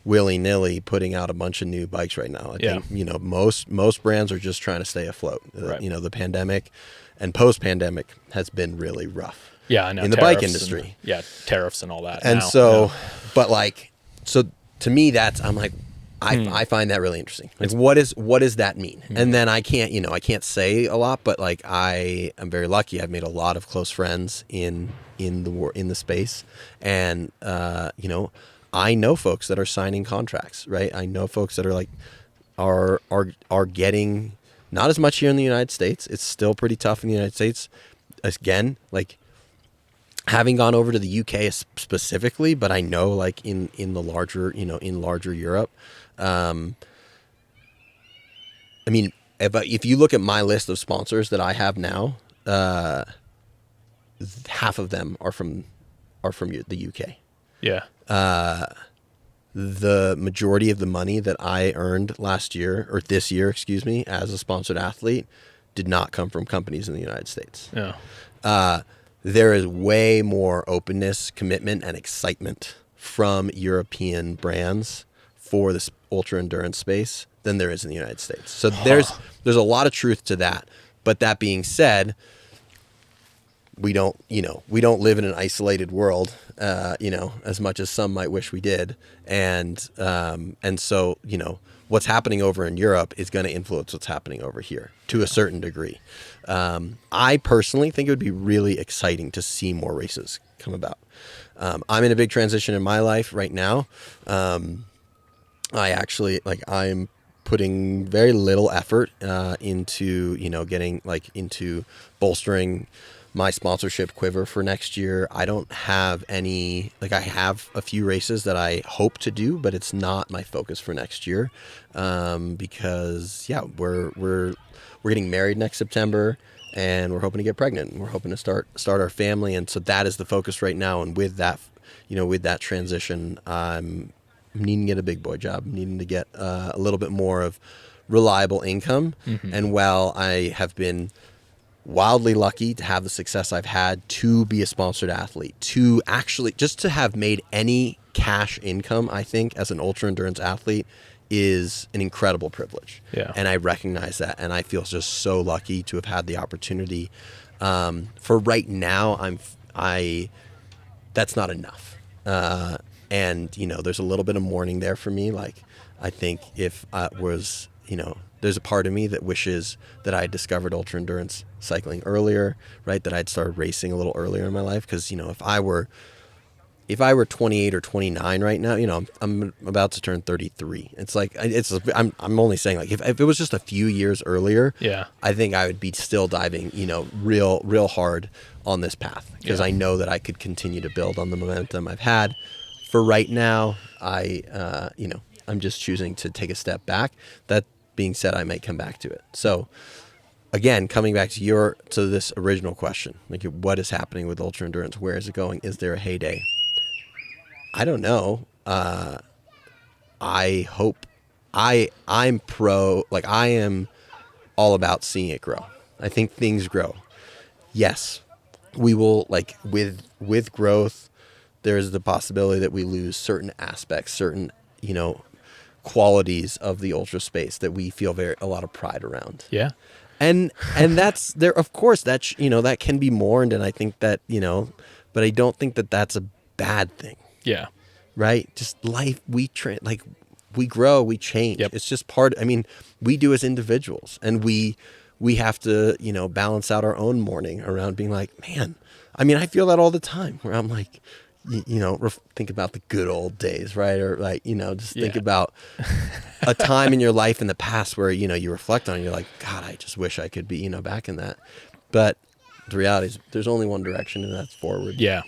willy-nilly putting out a bunch of new bikes right now. I think, you know, most brands are just trying to stay afloat. Right. You know, the pandemic and post-pandemic has been really rough. Yeah, I know. In the bike industry. Tariffs and all that. And but like, so to me, I'm like, I find that really interesting. Like, what does that mean? And then I can't say a lot, but like I am very lucky. I've made a lot of close friends in the space, and you know, I know folks that are signing contracts, right? I know folks that are like are getting not as much here in the United States. It's still pretty tough in the United States. Again, like having gone over to the UK specifically, but I know like in the larger, you know, in larger Europe. I mean, if you look at my list of sponsors that I have now, half of them are from the UK. Yeah. The majority of the money that I earned this year, as a sponsored athlete did not come from companies in the United States. Yeah. There is way more openness, commitment, and excitement from European brands for this ultra endurance space than there is in the United States. So there's a lot of truth to that. But that being said, we don't live in an isolated world, you know, as much as some might wish we did. And so, you know, what's happening over in Europe is going to influence what's happening over here to a certain degree. I personally think it would be really exciting to see more races come about. I'm in a big transition in my life right now. I'm putting very little effort into, you know, getting into bolstering my sponsorship quiver for next year. I don't have any, I have a few races that I hope to do, but it's not my focus for next year. Because we're getting married next September and we're hoping to get pregnant. We're hoping to start our family. And so that is the focus right now. And with that, you know, with that transition, I'm needing to get a big boy job, needing to get a little bit more of reliable income. Mm-hmm. And while I have been wildly lucky to have the success I've had to be a sponsored athlete, to actually just to have made any cash income, I think as an ultra endurance athlete is an incredible privilege. Yeah. And I recognize that. And I feel just so lucky to have had the opportunity. For right now, that's not enough. And, you know, there's a little bit of mourning there for me. Like, I think if I was, you know, there's a part of me that wishes that I had discovered ultra endurance cycling earlier, right? That I'd started racing a little earlier in my life. Cause, you know, if I were 28 or 29 right now, you know, I'm about to turn 33. It's like, I'm only saying, like, if it was just a few years earlier, yeah, I think I would be still diving, you know, real hard on this path. Cause I know that I could continue to build on the momentum I've had. For right now, you know, I'm just choosing to take a step back. That being said, I may come back to it. So again, coming back to this original question, like, what is happening with ultra endurance? Where is it going? Is there a heyday? I don't know. I hope I'm pro, like, I am all about seeing it grow. I think things grow. Yes, we will, like, with growth, there's the possibility that we lose certain aspects, certain, you know, qualities of the ultra space that we feel a lot of pride around. Yeah. And that's there, of course, that, you know, that can be mourned. And I think that, you know, but I don't think that that's a bad thing. Yeah. Right. Just life. We grow, we change. Yep. It's just I mean, we do as individuals, and we have to, you know, balance out our own mourning around being like, man, I mean, I feel that all the time where I'm like, you know, think about the good old days, right? Or, like, you know, just think about a time in your life in the past where, you know, you reflect on it, you're like, God, I just wish I could be, you know, back in that. But the reality is there's only one direction, and that's forward. Yeah.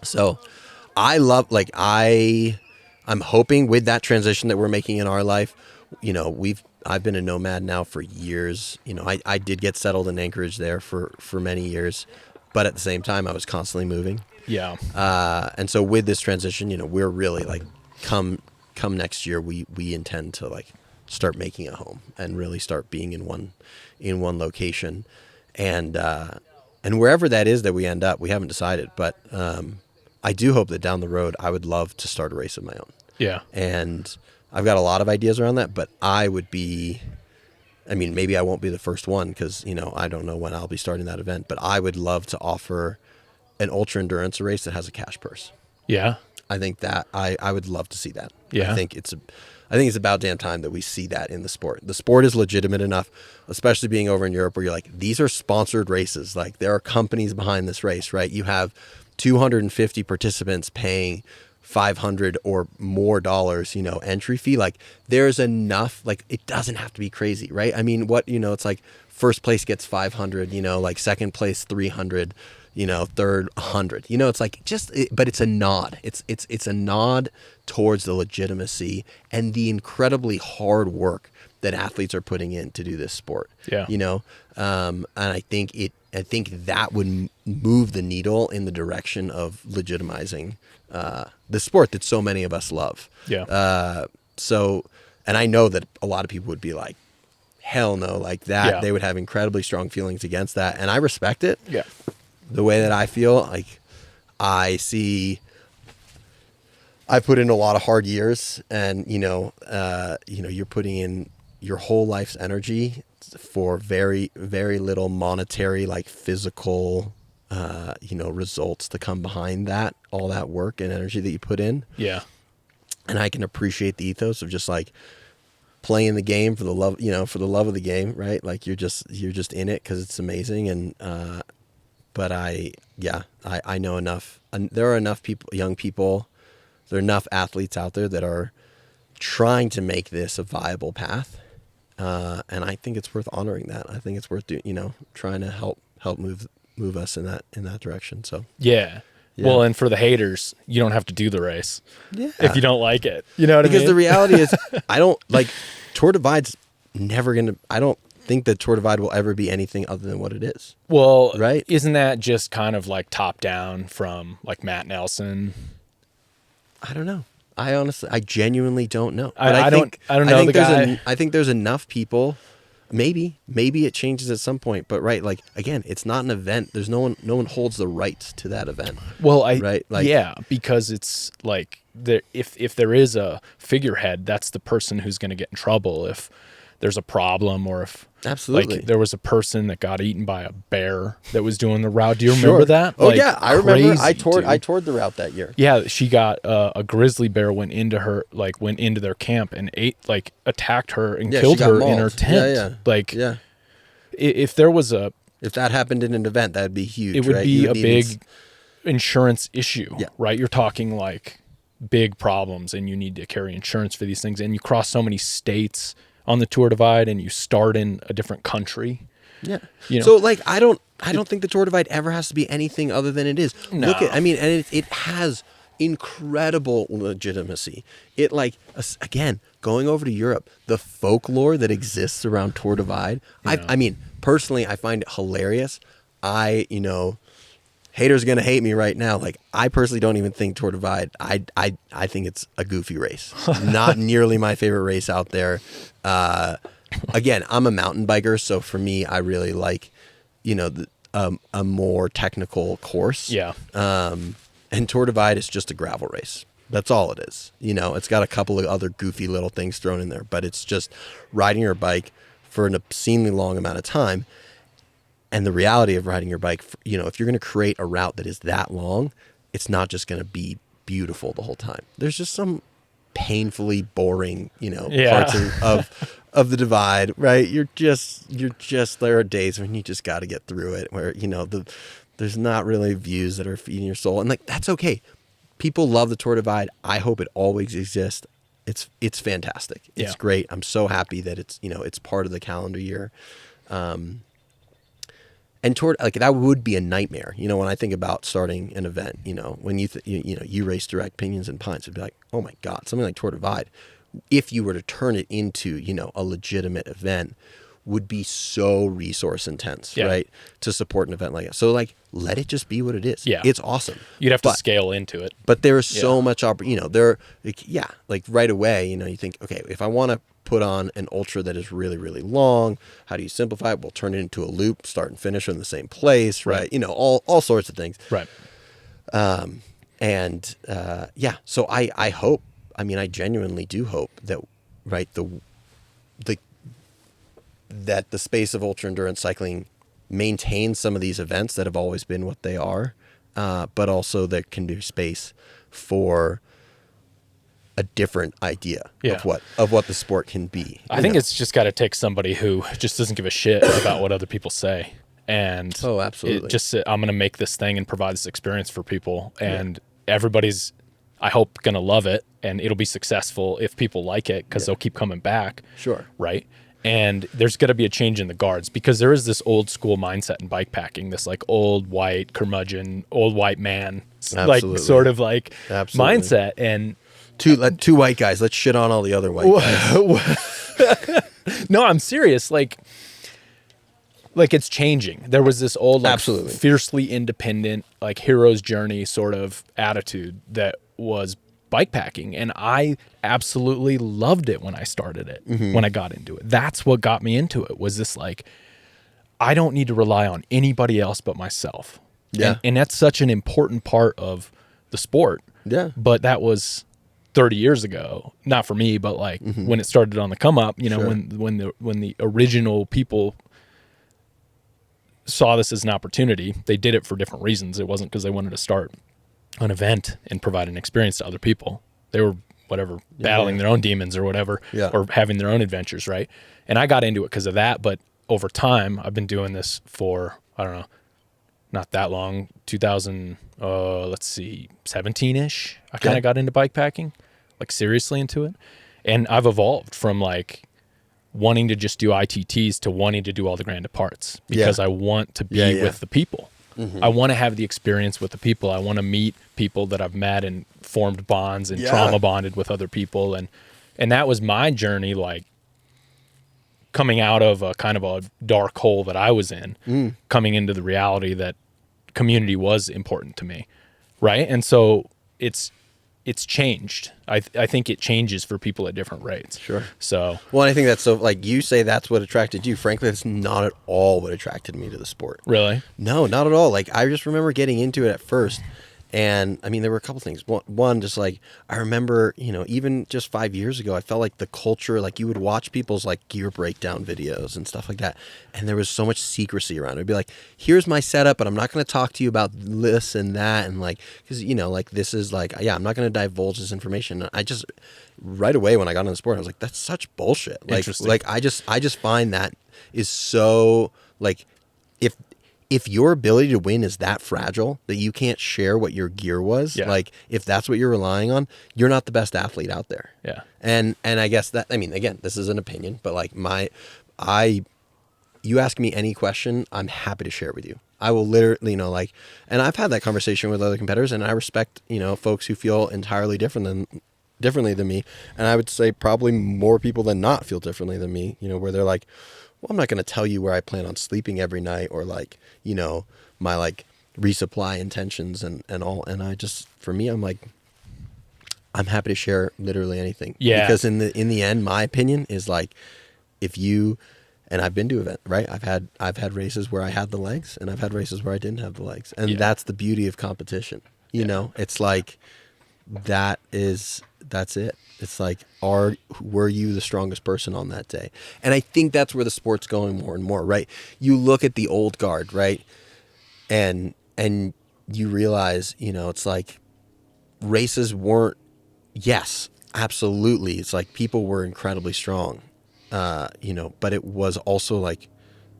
So I love, like, I'm hoping with that transition that we're making in our life, you know, I've been a nomad now for years. You know, I did get settled in Anchorage there for many years, but at the same time I was constantly moving. Yeah. And so with this transition, you know, we're really like, come next year, we intend to, like, start making a home and really start being in one location. And wherever that is that we end up, we haven't decided, but I do hope that down the road, I would love to start a race of my own. Yeah. And I've got a lot of ideas around that, but maybe I won't be the first one because, I don't know when I'll be starting that event, but I would love to offer an ultra endurance race that has a cash purse. Yeah. I think that I would love to see that. Yeah. I think it's about damn time that we see that in the sport. The sport is legitimate enough, especially being over in Europe, where you're like, these are sponsored races. Like, there are companies behind this race, right? You have 250 participants paying $500 or more dollars, entry fee. Like, there's enough, like, it doesn't have to be crazy, right? I mean, it's like first place gets 500, like second place 300, third 100, it's like but it's a nod. It's a nod towards the legitimacy and the incredibly hard work that athletes are putting in to do this sport. Yeah. And I think that would move the needle in the direction of legitimizing the sport that so many of us love. Yeah. And I know that a lot of people would be like, hell no, like that. Yeah. They would have incredibly strong feelings against that. And I respect it. Yeah. The way that I feel, like, I put in a lot of hard years, and you're putting in your whole life's energy for very, very little monetary, like, physical, results to come behind that, all that work and energy that you put in. Yeah. And I can appreciate the ethos of just, like, playing the game for the love, for the love of the game, right? Like, you're just in it because it's amazing. And, but I know enough, and there are enough young people, there are enough athletes out there that are trying to make this a viable path. And I think it's worth honoring that. I think it's worth trying to help move us in that direction. So, yeah. Well, and for the haters, you don't have to do the race. Yeah. If you don't like it, you know what I mean? Because the reality is, I don't like Tour Divide's never going to, I don't think that Tour Divide will ever be anything other than what it is. Well, right? Isn't that just kind of like top down from like Matt Nelson? I don't know. I genuinely don't know. But I don't know the guy. I think there's enough people. Maybe it changes at some point, but right, like, again, it's not an event. There's no one holds the rights to that event. Well, right, like, yeah, because it's like if there is a figurehead, that's the person who's going to get in trouble if there's a problem, or if absolutely, like, there was a person that got eaten by a bear that was doing the route. Do you remember that? Oh, like, yeah, I remember. I crazy, toured the route that year. Yeah, she got a grizzly bear went into their camp and attacked her and killed her in her tent. If there was if that happened in an event, that'd be huge. It would be a big insurance issue, right? You're talking like big problems, and you need to carry insurance for these things, and you cross so many states on the Tour Divide, and you start in a different country. Yeah. So, like, I don't think the Tour Divide ever has to be anything other than it is. No. Look at, and it has incredible legitimacy. It, like, again, going over to Europe, the folklore that exists around Tour Divide. Yeah. I mean, personally, I find it hilarious. Haters are going to hate me right now. Like, I personally don't even think Tour Divide, I think it's a goofy race. Not nearly my favorite race out there. Again, I'm a mountain biker, so for me, I really like, a more technical course. Yeah. And Tour Divide is just a gravel race. That's all it is. It's got a couple of other goofy little things thrown in there, but it's just riding your bike for an obscenely long amount of time. And the reality of riding your bike, if you're going to create a route that is that long, it's not just going to be beautiful the whole time. There's just some painfully boring, parts of the divide, right? You're just there are days when you just got to get through it, where there's not really views that are feeding your soul, and like, that's okay. People love the Tour Divide. I hope it always exists. It's fantastic. It's great. I'm so happy that it's part of the calendar year. And that would be a nightmare, when I think about starting an event, when you race direct pinions and pines, it'd be like, oh my God, something like Tour Divide, if you were to turn it into, a legitimate event, would be so resource intense, right? To support an event like that. So, like, let it just be what it is. Yeah. It's awesome. You'd have to scale into it. But there is so much like right away, you think, okay, if I want to put on an ultra that is really, really long, how do you simplify it? We'll turn it into a loop, start and finish in the same place, right? All sorts of things. Right. So I hope I mean, I genuinely do hope that, right, that the space of ultra endurance cycling maintains some of these events that have always been what they are, but also there can be space for a different idea of what the sport can be. I think it's just got to take somebody who just doesn't give a shit about what other people say. And absolutely. I'm going to make this thing and provide this experience for people. And everybody's, I hope, going to love it. And it'll be successful if people like it, because they'll keep coming back. Sure. Right. And there's got to be a change in the guards, because there is this old school mindset in bikepacking, this like old white curmudgeon, old white man, like sort of like mindset. And two white guys, let's shit on all the other white guys. No, I'm serious. Like it's changing. There was this old, like, fiercely independent, like hero's journey sort of attitude that was bikepacking, and I absolutely loved it when I started it. When I got into it, that's what got me into it, was this like, I don't need to rely on anybody else but myself. And that's such an important part of the sport. But that was 30 years ago, not for me, but like when it started on the come up, you know, when the original people saw this as an opportunity, they did it for different reasons. It wasn't because they wanted to start an event and provide an experience to other people. They were battling their own demons or whatever, or having their own adventures, right? And I got into it because of that. But over time, I've been doing this for, I don't know, not that long, 17-ish. I kind of got into bikepacking, like seriously into it. And I've evolved from like wanting to just do ITTs to wanting to do all the grand departs, because I want to be with the people. I want to have the experience with the people. I want to meet people that I've met and formed bonds and trauma bonded with other people. And that was my journey, like coming out of a kind of a dark hole that I was in, coming into the reality that community was important to me. Right. And so it's changed. I think it changes for people at different rates. Sure. So, well, I think that's so, like you say, that's what attracted you. Frankly, that's not at all what attracted me to the sport. Really? No, not at all. Like, I just remember getting into it at first. And I mean, there were a couple things. One, just like, I remember, you know, even just 5 years ago, I felt like the culture, like you would watch people's like gear breakdown videos and stuff like that. And there was so much secrecy around it. It'd be like, here's my setup, but I'm not going to talk to you about this and that. And like, cause you know, like this is like, I'm not going to divulge this information. I just, right away when I got into the sport, I was like, that's such bullshit. Like I just find that is so like, if your ability to win is that fragile that you can't share what your gear was, like if that's what you're relying on, you're not the best athlete out there. Yeah. And I guess that, I mean, again, this is an opinion, but like you ask me any question, I'm happy to share with you. I will literally, you know, like, and I've had that conversation with other competitors, and I respect, you know, folks who feel entirely differently than me. And I would say probably more people than not feel differently than me, you know, where they're like, well, I'm not going to tell you where I plan on sleeping every night, or like, you know, my like resupply intentions and all. And I just, for me, I'm like, I'm happy to share literally anything. Yeah. Because in the end, my opinion is like, if you, and I've been to event, right? I've had races where I had the legs, and I've had races where I didn't have the legs. And that's the beauty of competition. You know, it's like, that's it. It's like, were you the strongest person on that day? And I think that's where the sport's going more and more, right? You look at the old guard, right? And you realize, you know, it's like races weren't, yes, absolutely. It's like people were incredibly strong, you know, but it was also like,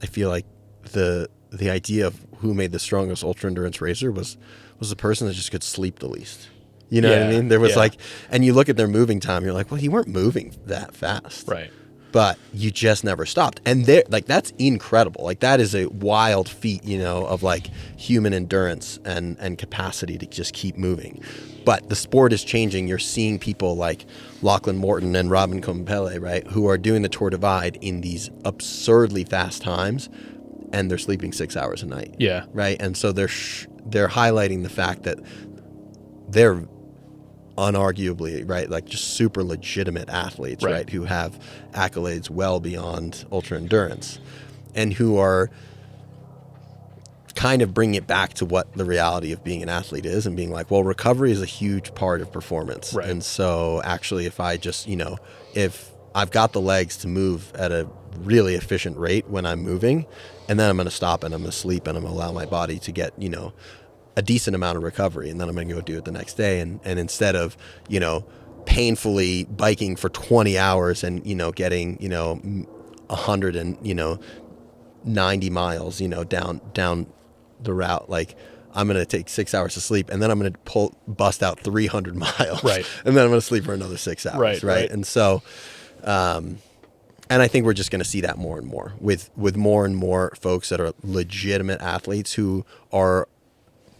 I feel like the idea of who made the strongest ultra endurance racer was the person that just could sleep the least. You know what I mean? There was like, and you look at their moving time, you're like, well, you weren't moving that fast. Right. But you just never stopped. And like, that's incredible. Like, that is a wild feat, you know, of like human endurance and capacity to just keep moving. But the sport is changing. You're seeing people like Lachlan Morton and Robin Compelle, right, who are doing the Tour Divide in these absurdly fast times, and they're sleeping 6 hours a night. Yeah. Right. And so they're highlighting the fact that they're unarguably, right, like just super legitimate athletes, right, who have accolades well beyond ultra endurance, and who are kind of bring it back to what the reality of being an athlete is, and being like, well, recovery is a huge part of performance. Right. And so actually, if I just, if I've got the legs to move at a really efficient rate when I'm moving, and then I'm going to stop and I'm going to sleep and I'm going to allow my body to get, a decent amount of recovery, and then I'm going to go do it the next day. And instead of, painfully biking for 20 hours and, getting, 190 miles, down the route, like, I'm going to take 6 hours to sleep, and then I'm going to bust out 300 miles. Right. And then I'm going to sleep for another 6 hours. Right. And so, and I think we're just going to see that more and more with more and more folks that are legitimate athletes who are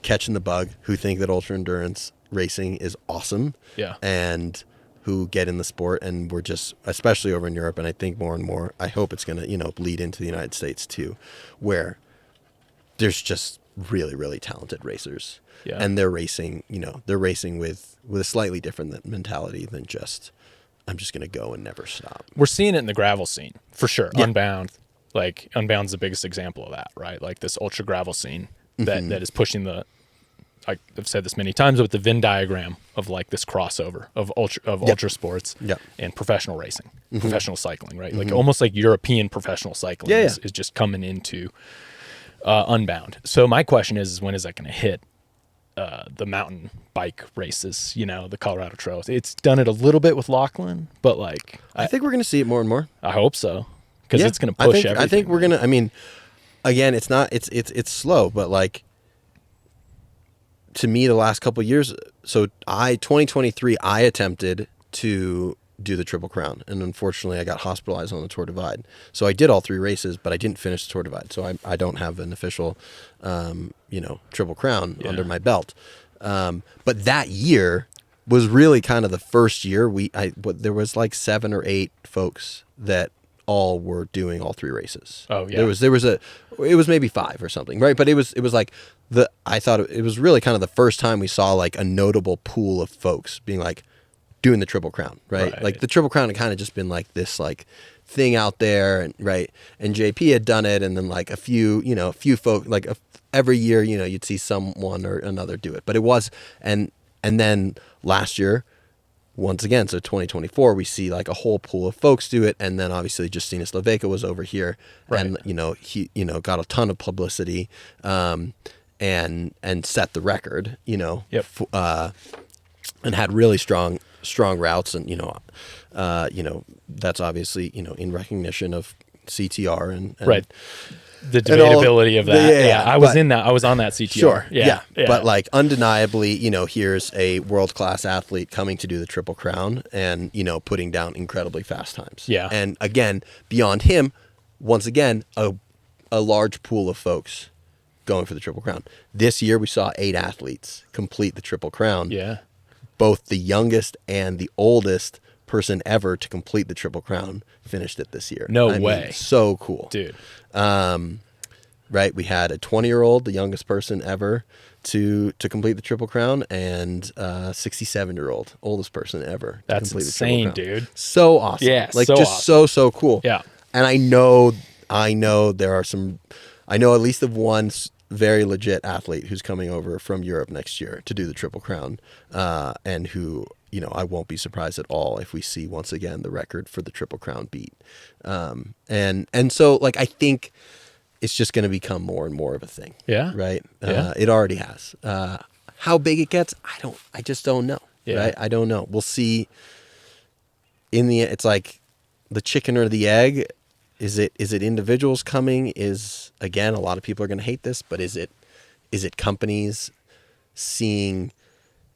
catching the bug, who think that ultra endurance racing is awesome. Yeah. And who get in the sport. And we're just, especially over in Europe, and I think more and more, I hope it's going to, bleed into the United States too, where there's just really, really talented racers. Yeah. And they're racing, they're racing with a slightly different mentality than just, I'm just going to go and never stop. We're seeing it in the gravel scene for sure. Yeah. Unbound, like Unbound's the biggest example of that, right? Like this ultra gravel scene that is pushing I've said this many times, with the Venn diagram of like this crossover of ultra sports and professional racing, professional cycling, right? Like almost like European professional cycling is just coming into Unbound. So my question is when is that going to hit the mountain bike races, the Colorado Trails? It's done it a little bit with Lachlan, but like I think we're going to see it more and more. I hope so, because it's going to push everything. I think we're going to, again, it's not, it's slow, but like, to me, the last couple of years, so 2023, I attempted to do the Triple Crown, and unfortunately I got hospitalized on the Tour Divide. So I did all 3 races, but I didn't finish the Tour Divide. So I don't have an official, Triple Crown under my belt. But that year was really kind of the first year there was like 7 or 8 folks that all were doing all 3 races. Oh yeah. It was maybe 5 or something, right? But it was like I thought it was really kind of the first time we saw like a notable pool of folks being like doing the Triple Crown, right? Like the Triple Crown had kind of just been like this like thing out there, and right. And JP had done it, and then like a few folk, like every year, you'd see someone or another do it. But it was, and then last year, once again, so 2024, we see like a whole pool of folks do it, and then obviously Justina Slovakia was over here, and he got a ton of publicity, and set the record, and had really strong routes, and that's obviously in recognition of CTR and right. The debatability of that. I was on that CTR. Sure. Yeah. But like undeniably, here's a world-class athlete coming to do the Triple Crown and, putting down incredibly fast times. Yeah. And again, beyond him, once again, a large pool of folks going for the Triple Crown. This year we saw 8 athletes complete the Triple Crown. Yeah. Both the youngest and the oldest person ever to complete the Triple Crown finished it this year. No way. So cool. Dude. Right, we had a 20-year-old, the youngest person ever to complete the Triple Crown, and 67-year-old, oldest person ever to complete the Triple Crown. Dude. So awesome. Yeah, like so just awesome. so cool. Yeah. And I know there are I know at least of one very legit athlete who's coming over from Europe next year to do the Triple Crown, and who, I won't be surprised at all if we see once again the record for the Triple Crown beat. And so like I think it's just going to become more and more of a thing. Yeah. Right. It already has. How big it gets, I just don't know. Yeah. Right. I don't know. We'll see. It's like the chicken or the egg. Is it individuals coming? Again, a lot of people are going to hate this, but is it companies seeing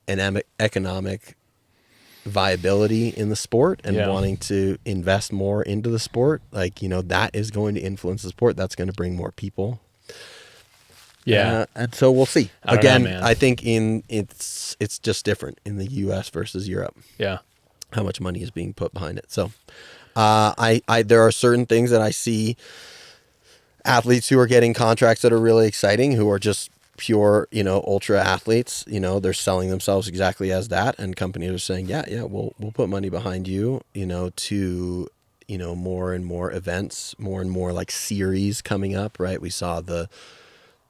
an economic viability in the sport and wanting to invest more into the sport? Like, that is going to influence the sport. That's going to bring more people. Yeah. And so we'll see. I think it's just different in the US versus Europe. Yeah. How much money is being put behind it. So there are certain things that I see athletes who are getting contracts that are really exciting, who are just pure, ultra athletes. They're selling themselves exactly as that, and companies are saying, we'll put money behind you, to, more and more events, more and more like series coming up, right? We saw the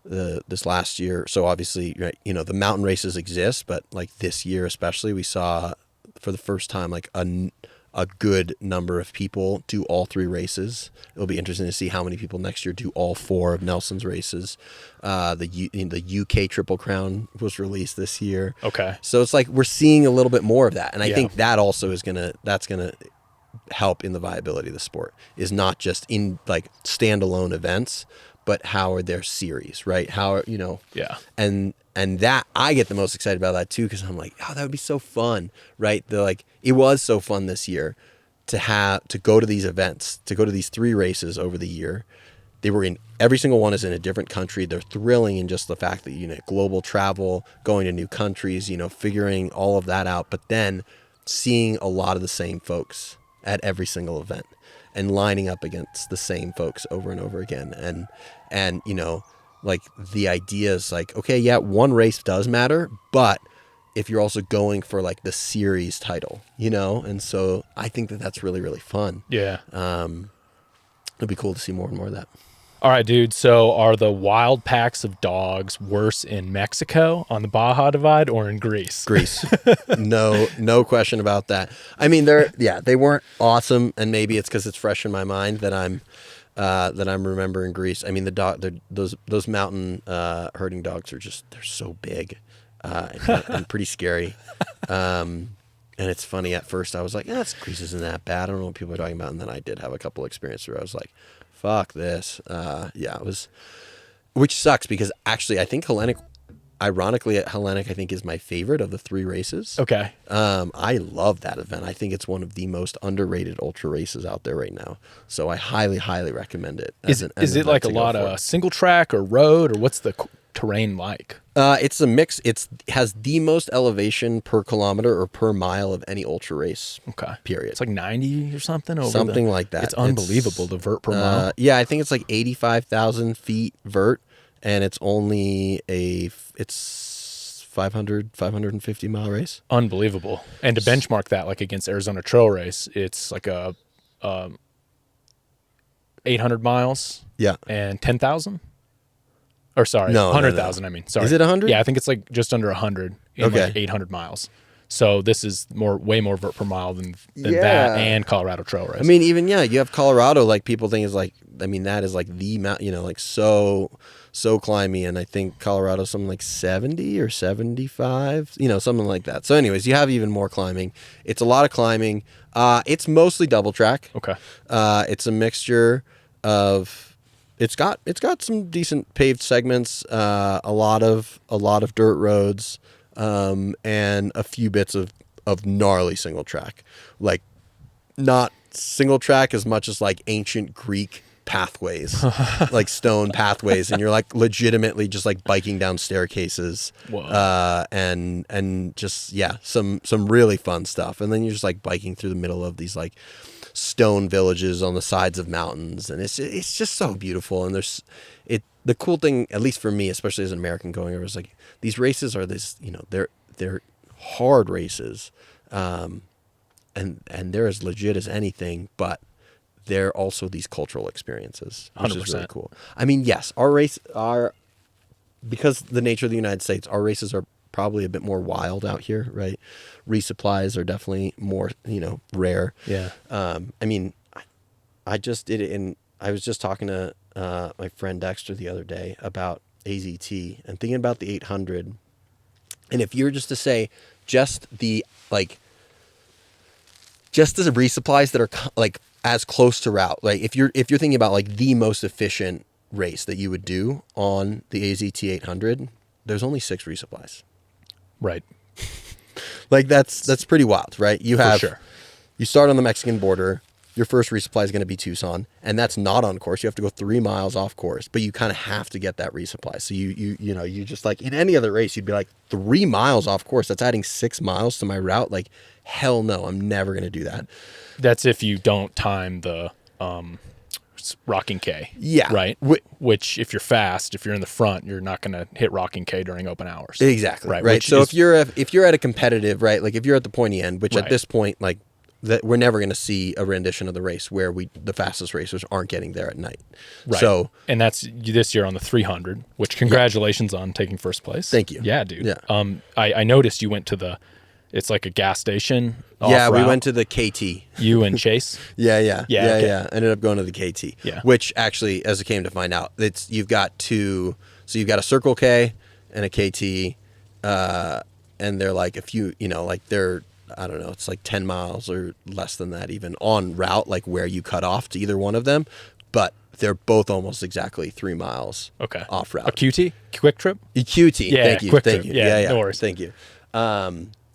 this last year. So obviously, right, you know, the mountain races exist, but like this year especially, we saw for the first time like a good number of people do all 3 races. It'll be interesting to see how many people next year do all 4 of Nelson's races. The UK Triple Crown was released this year. Okay. So it's like we're seeing a little bit more of that, and I think that also is gonna help in the viability of the sport. Is not just in like standalone events, but how are their series, right? How are, you know? Yeah. And that I get the most excited about that too, because I'm like, oh, that would be so fun, right? It was so fun this year to go to these events, to go to these 3 races over the year. They were in, every single one is in a different country. They're thrilling in just the fact that, you know, global travel, going to new countries, you know, figuring all of that out, but then seeing a lot of the same folks at every single event and lining up against the same folks over and over again. And you know, like the idea is like, okay, yeah, one race does matter, but if you're also going for like the series title, you know? And so I think that that's really, really fun. Yeah. It'd be cool to see more and more of that. All right, dude. So are the wild packs of dogs worse in Mexico on the Baja Divide or in Greece? Greece. No question about that. I mean, they weren't awesome, and maybe it's because it's fresh in my mind that I'm remembering Greece. I mean, those mountain herding dogs they're so big and pretty scary. And it's funny, at first I was like, Greece isn't that bad. I don't know what people are talking about. And then I did have a couple experiences where I was like, fuck this. It was, which sucks because actually I think Hellenic, ironically, Hellenic I think is my favorite of the 3 races. Okay. I love that event. I think it's one of the most underrated ultra races out there right now. So I highly, highly recommend it. Is it like a lot of single track or road, or what's the terrain like? It's a mix. It has the most elevation per kilometer or per mile of any ultra race. Okay. Period. It's like 90 or something. Something like that. It's unbelievable, the vert per mile. Yeah, I think it's like 85,000 feet vert, and it's only it's 550 mile race. Unbelievable. And to benchmark that like against Arizona Trail Race, it's like a 800 miles. Yeah. And 10,000. Or sorry, 100,000. No. I mean, sorry. Is it 100? Yeah, I think it's like just under 100 in like 800 miles. So this is way more vert per mile than that and Colorado Trail Race. I mean, even you have Colorado. Like people think is like, I mean, that is like the mountain, you know, like so climby, and I think Colorado's something like 70 or 75, you know, something like that. So, anyways, you have even more climbing. It's a lot of climbing. It's mostly double track. Okay. It's a mixture of. It's got some decent paved segments, a lot of dirt roads, and a few bits of gnarly single track, like not single track as much as like ancient Greek pathways, like stone pathways, and you're like legitimately just like biking down staircases. Whoa. And just some really fun stuff, and then you're just like biking through the middle of these like stone villages on the sides of mountains, and it's just so beautiful. And the cool thing, at least for me, especially as an American going over, is like these races are this, you know, they're hard races, and they're as legit as anything, but they're also these cultural experiences, which 100%. is really cool. I mean, yes, because the nature of the United States, our races are probably a bit more wild out here, right? Resupplies are definitely more, you know, rare. Yeah. I mean, I just did it I was just talking to my friend Dexter the other day about AZT and thinking about the 800. And if you were just to say just the resupplies that are like as close to route, like if you're thinking about like the most efficient race that you would do on the AZT 800, there's only 6 resupplies. Right. Like that's pretty wild, right? You have, For sure. You start on the Mexican border. Your first resupply is going to be Tucson, and that's not on course. You have to go 3 miles off course, but you kind of have to get that resupply. So you just like in any other race, you'd be like 3 miles off course. That's adding 6 miles to my route. Like, hell no, I'm never going to do that. That's if you don't time the rocking K. Yeah. Right. Which if you're fast, if you're in the front, you're not going to hit rocking K during open hours. Exactly. Right. So if you're at a competitive, right, like if you're at the pointy end, which at this point, like that we're never going to see a rendition of the race where the fastest racers aren't getting there at night. Right. So, and that's this year on the 300, which congratulations on taking first place. Thank you. Yeah, dude. Yeah. I noticed you went to it's like a gas station. Yeah, we went to the KT. You and Chase? Yeah. Okay. Ended up going to the KT. Yeah. Which actually, as it came to find out, you've got a Circle K and a KT, and they're like they're, I don't know, it's like 10 miles or less than that even on route, like where you cut off to either one of them, but they're both almost exactly 3 miles off route. A QT? Quick Trip? A QT. Yeah, thank you. Quick Thank Trip. you. Yeah, Yeah. no worries. Thank you.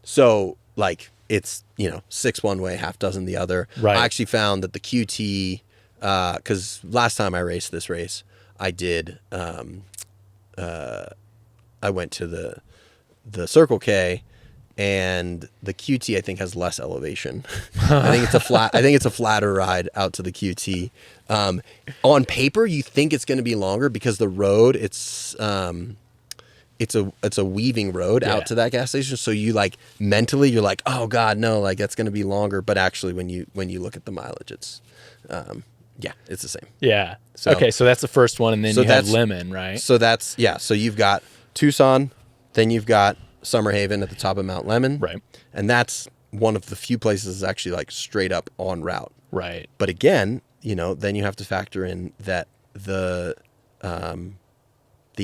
So like it's, 6 one way, half dozen the other. Right. I actually found that the QT, because last time I raced this race, I did, I went to the Circle K, and the QT I think has less elevation. I think it's a flatter ride out to the QT. On paper, you think it's going to be longer because the road it's a weaving road out to that gas station. So you like mentally you're like, oh God, no, like that's going to be longer. But actually, when you look at the mileage, it's it's the same. Yeah. So that's the first one, and then you have Lemon, right? So so you've got Tucson, then you've got Summerhaven at the top of Mount Lemon. Right. And that's one of the few places that's actually like straight up on route. Right. But again, then you have to factor in that the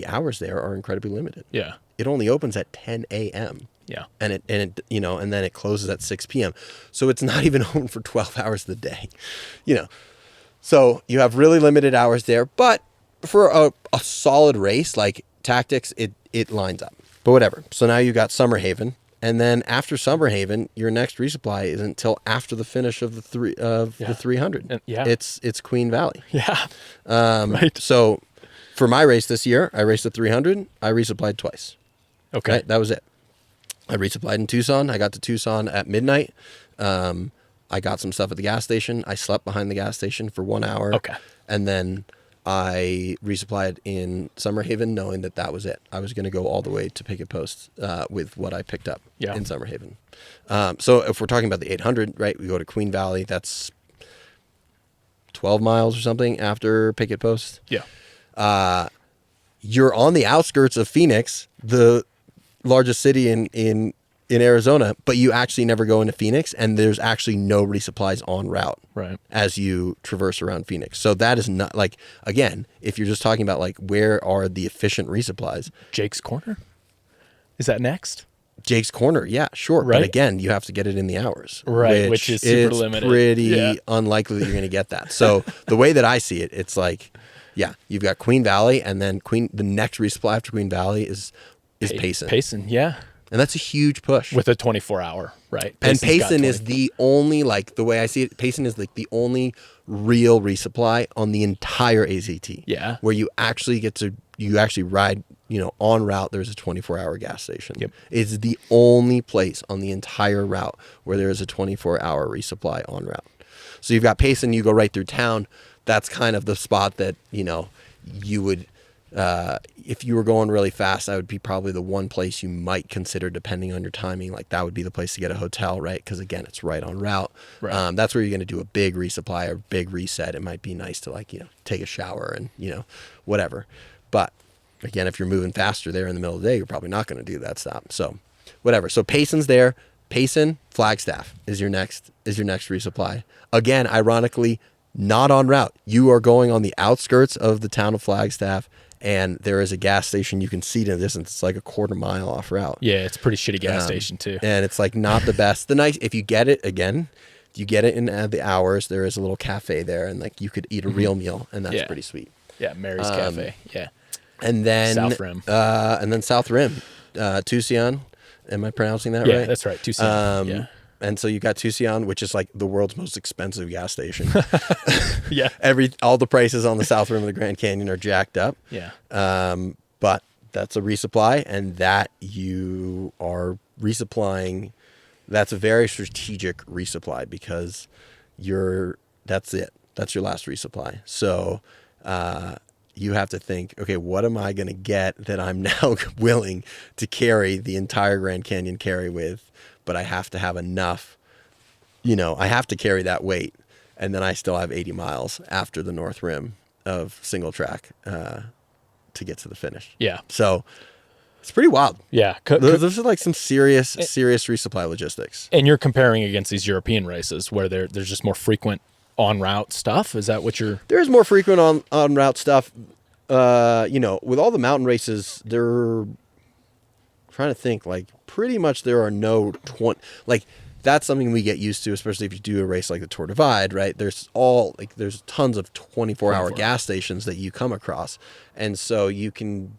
hours there are incredibly limited. Yeah. It only opens at 10 a.m. Yeah. And it and then it closes at 6 p.m. So it's not even open for 12 hours of the day. So you have really limited hours there, but for a solid race like Tactics, it lines up. But whatever. So now you got Summerhaven, and then after Summerhaven, your next resupply isn't until after the finish of the 300. It's Queen Valley. Yeah. Right. So for my race this year, I raced the 300. I resupplied twice. Okay. Right? That was it. I resupplied in Tucson. I got to Tucson at midnight. I got some stuff at the gas station. I slept behind the gas station for 1 hour. Okay. And then I resupplied in Summerhaven, knowing that was it. I was going to go all the way to Picket Post with what I picked up in Summerhaven. So if we're talking about the 800, right, we go to Queen Valley. That's 12 miles or something after Picket Post. Yeah. You're on the outskirts of Phoenix, the largest city in Arizona, but you actually never go into Phoenix, and there's actually no resupplies en route as you traverse around Phoenix. So that is not, like, again, if you're just talking about like where are the efficient resupplies. Jake's Corner? Is that next? Jake's Corner, yeah, sure. Right. But again, you have to get it in the hours. Right, which is super limited. It's pretty unlikely that you're going to get that. So the way that I see it, it's like, you've got Queen Valley, and then the next resupply after Queen Valley is Payson. Payson, yeah. And that's a huge push. With a 24-hour, right? And Payson is the only, like, the way I see it, Payson is like the only real resupply on the entire AZT. Yeah. Where you actually ride, en route, there's a 24-hour gas station. Yep. It's the only place on the entire route where there is a 24-hour resupply en route. So you've got Payson, you go right through town. That's kind of the spot that, you would, if you were going really fast, that would be probably the one place you might consider, depending on your timing. Like, that would be the place to get a hotel, right? Because again, it's right on route. Right. That's where you're going to do a big resupply or big reset. It might be nice to, like, take a shower and, whatever. But again, if you're moving faster there in the middle of the day, you're probably not going to do that stop. So whatever. So Payson's there. Payson, Flagstaff is your next resupply. Again, ironically, not on route. You are going on the outskirts of the town of Flagstaff, and there is a gas station you can see in the distance. It's like a quarter mile off route. Yeah, it's a pretty shitty gas station too. And it's like not the best. If you get it in the hours, there is a little cafe there, and like you could eat a real meal, and that's pretty sweet. Yeah, Mary's Cafe. Yeah. And then South Rim. South Rim, Tucson. Am I pronouncing that right? Yeah, that's right. Tucson. Yeah. And so you got Tucson, which is like the world's most expensive gas station. Yeah. All the prices on the south rim of the Grand Canyon are jacked up. Yeah. But that's a resupply, and that you are resupplying. That's a very strategic resupply because that's it. That's your last resupply. So you have to think, okay, what am I going to get that I'm now willing to carry the entire Grand Canyon carry with? But I have to have enough, I have to carry that weight, and then I still have 80 miles after the North Rim of single track to get to the finish. Yeah. So it's pretty wild. Yeah. Those are like some serious resupply logistics. And you're comparing against these European races where there's just more frequent en route stuff. Is that what you're? There's more frequent on route stuff. With all the mountain races, trying to think, like, pretty much there are no 20, like, that's something we get used to, especially if you do a race like the Tour Divide, right? There's tons of 24-hour gas stations that you come across. And so you can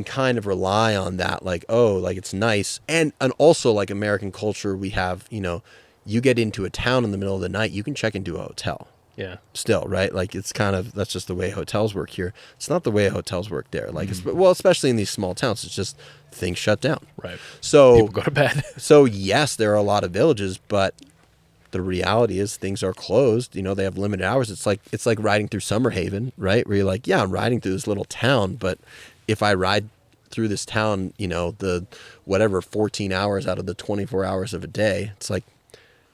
kind of rely on that, like, oh, like, it's nice. And also, like, American culture, we have, you get into a town in the middle of the night, you can check into a hotel. Yeah. Still, right? Like, it's kind of, that's just the way hotels work here. It's not the way hotels work there. Like, especially in these small towns, it's just things shut down. Right. So people go to bed. So yes, there are a lot of villages, but the reality is things are closed. They have limited hours. It's like riding through Summerhaven, right? Where you're like, yeah, I'm riding through this little town, but if I ride through this town, the 14 hours out of the 24 hours of a day, it's like,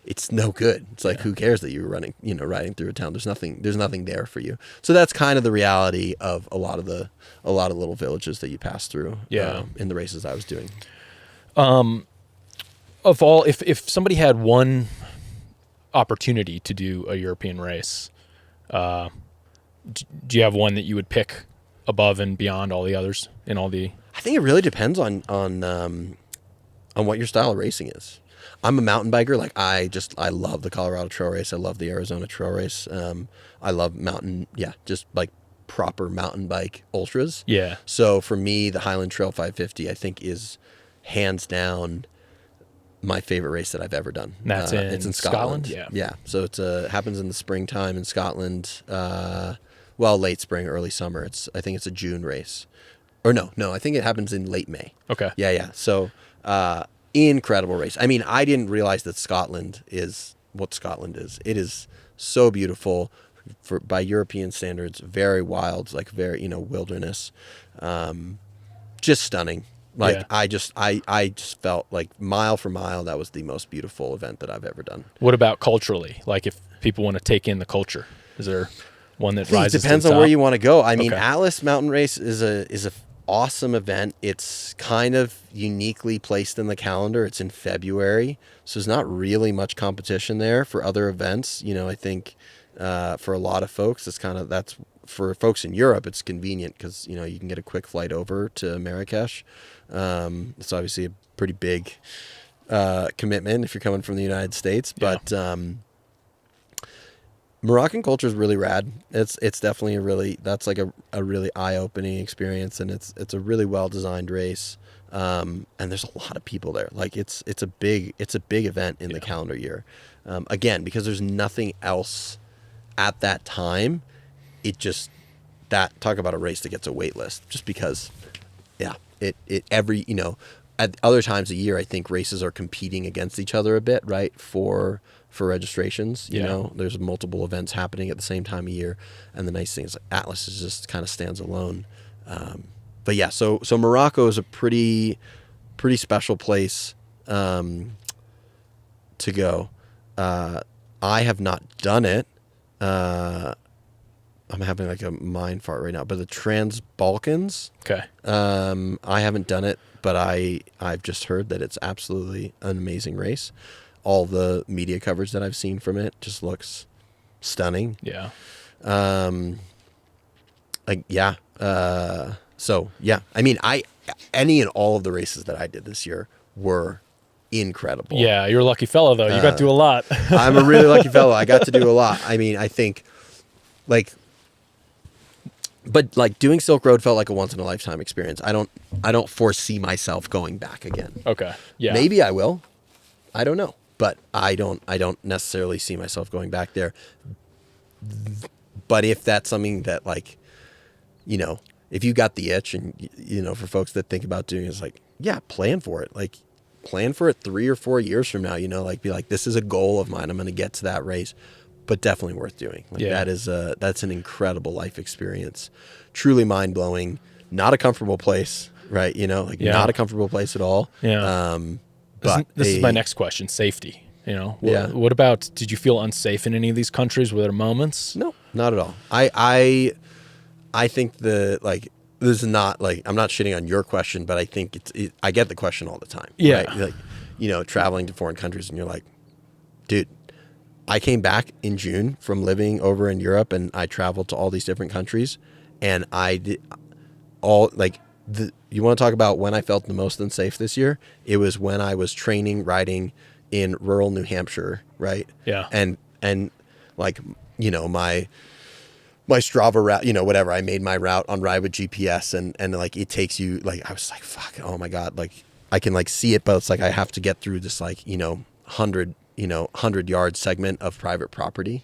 it's no good. It's like, who cares that you're riding through a town? There's nothing there for you. So that's kind of the reality of a lot of little villages that you pass through. In the races I was doing. If somebody had one opportunity to do a European race, do you have one that you would pick above and beyond all the others in all the? I think it really depends on what your style of racing is. I'm a mountain biker. Like, I love the Colorado Trail Race. I love the Arizona Trail Race. I love just like proper mountain bike ultras. Yeah. So for me, the Highland Trail 550, I think, is hands down my favorite race that I've ever done. That's it's in Scotland. Yeah. So it happens in the springtime in Scotland. Late spring, early summer. I think it's a June race. Or no, I think it happens in late May. Okay. Yeah. So, incredible race. I mean, I didn't realize that Scotland is what Scotland is. It is so beautiful by European standards, very wild, like very, wilderness, just stunning. Like, I just felt like mile for mile, that was the most beautiful event that I've ever done. What about culturally? Like, if people want to take in the culture, is there one that rises? It depends on where you want to go. I mean, Atlas Mountain Race is a awesome event. It's kind of uniquely placed in the calendar. It's in February, so there's not really much competition there for other events. I think for a lot of folks, that's for folks in Europe, it's convenient because you can get a quick flight over to Marrakesh. It's obviously a pretty big commitment if you're coming from the United States, but Moroccan culture is really rad. It's definitely that's like a really eye-opening experience, and it's a really well-designed race. And there's a lot of people there. Like, it's a big event in the calendar year. Again, because there's nothing else at that time. Talk about a race that gets a wait list, just because at other times of year, I think races are competing against each other a bit, right? For registrations, there's multiple events happening at the same time of year. And the nice thing is, like, Atlas just kind of stands alone. But yeah, so Morocco is a pretty special place to go. I have not done it. I'm having like a mind fart right now, but the Trans-Balkans. Okay. I haven't done it, but I've just heard that it's absolutely an amazing race. All the media coverage that I've seen from it just looks stunning. Yeah. So yeah, I mean, any and all of the races that I did this year were incredible. Yeah, you're a lucky fellow though. You got to do a lot. I'm a really lucky fellow. I got to do a lot. I mean, I think but doing Silk Road felt like a once in a lifetime experience. I don't foresee myself going back again. Okay. Yeah. Maybe I will. I don't know. But I don't necessarily see myself going back there. But if that's something that, if you got the itch, and, for folks that think about doing it, it's like, yeah, plan for it. Like, plan for it 3 or 4 years from now, be like, this is a goal of mine. I'm going to get to that race, but definitely worth doing. That's an incredible life experience. Truly mind blowing. Not a comfortable place, right? Not a comfortable place at all. Yeah. But this is my next question: safety. You know, what about, did you feel unsafe in any of these countries? Were there moments? No, not at all. I think this is not like, I'm not shitting on your question, but I think I get the question all the time. Yeah. Right? Like, you know, traveling to foreign countries and you're like, dude, I came back in June from living over in Europe and I traveled to all these different countries and I did you want to talk about when I felt the most unsafe this year? It was when I was riding in rural New Hampshire, right? Yeah. And like, you know, my Strava route, you know, whatever, I made my route on Ride with GPS and like it takes you, like, I was like, fuck, oh my God, like I can like see it, but it's like I have to get through this like, 100-yard segment of private property.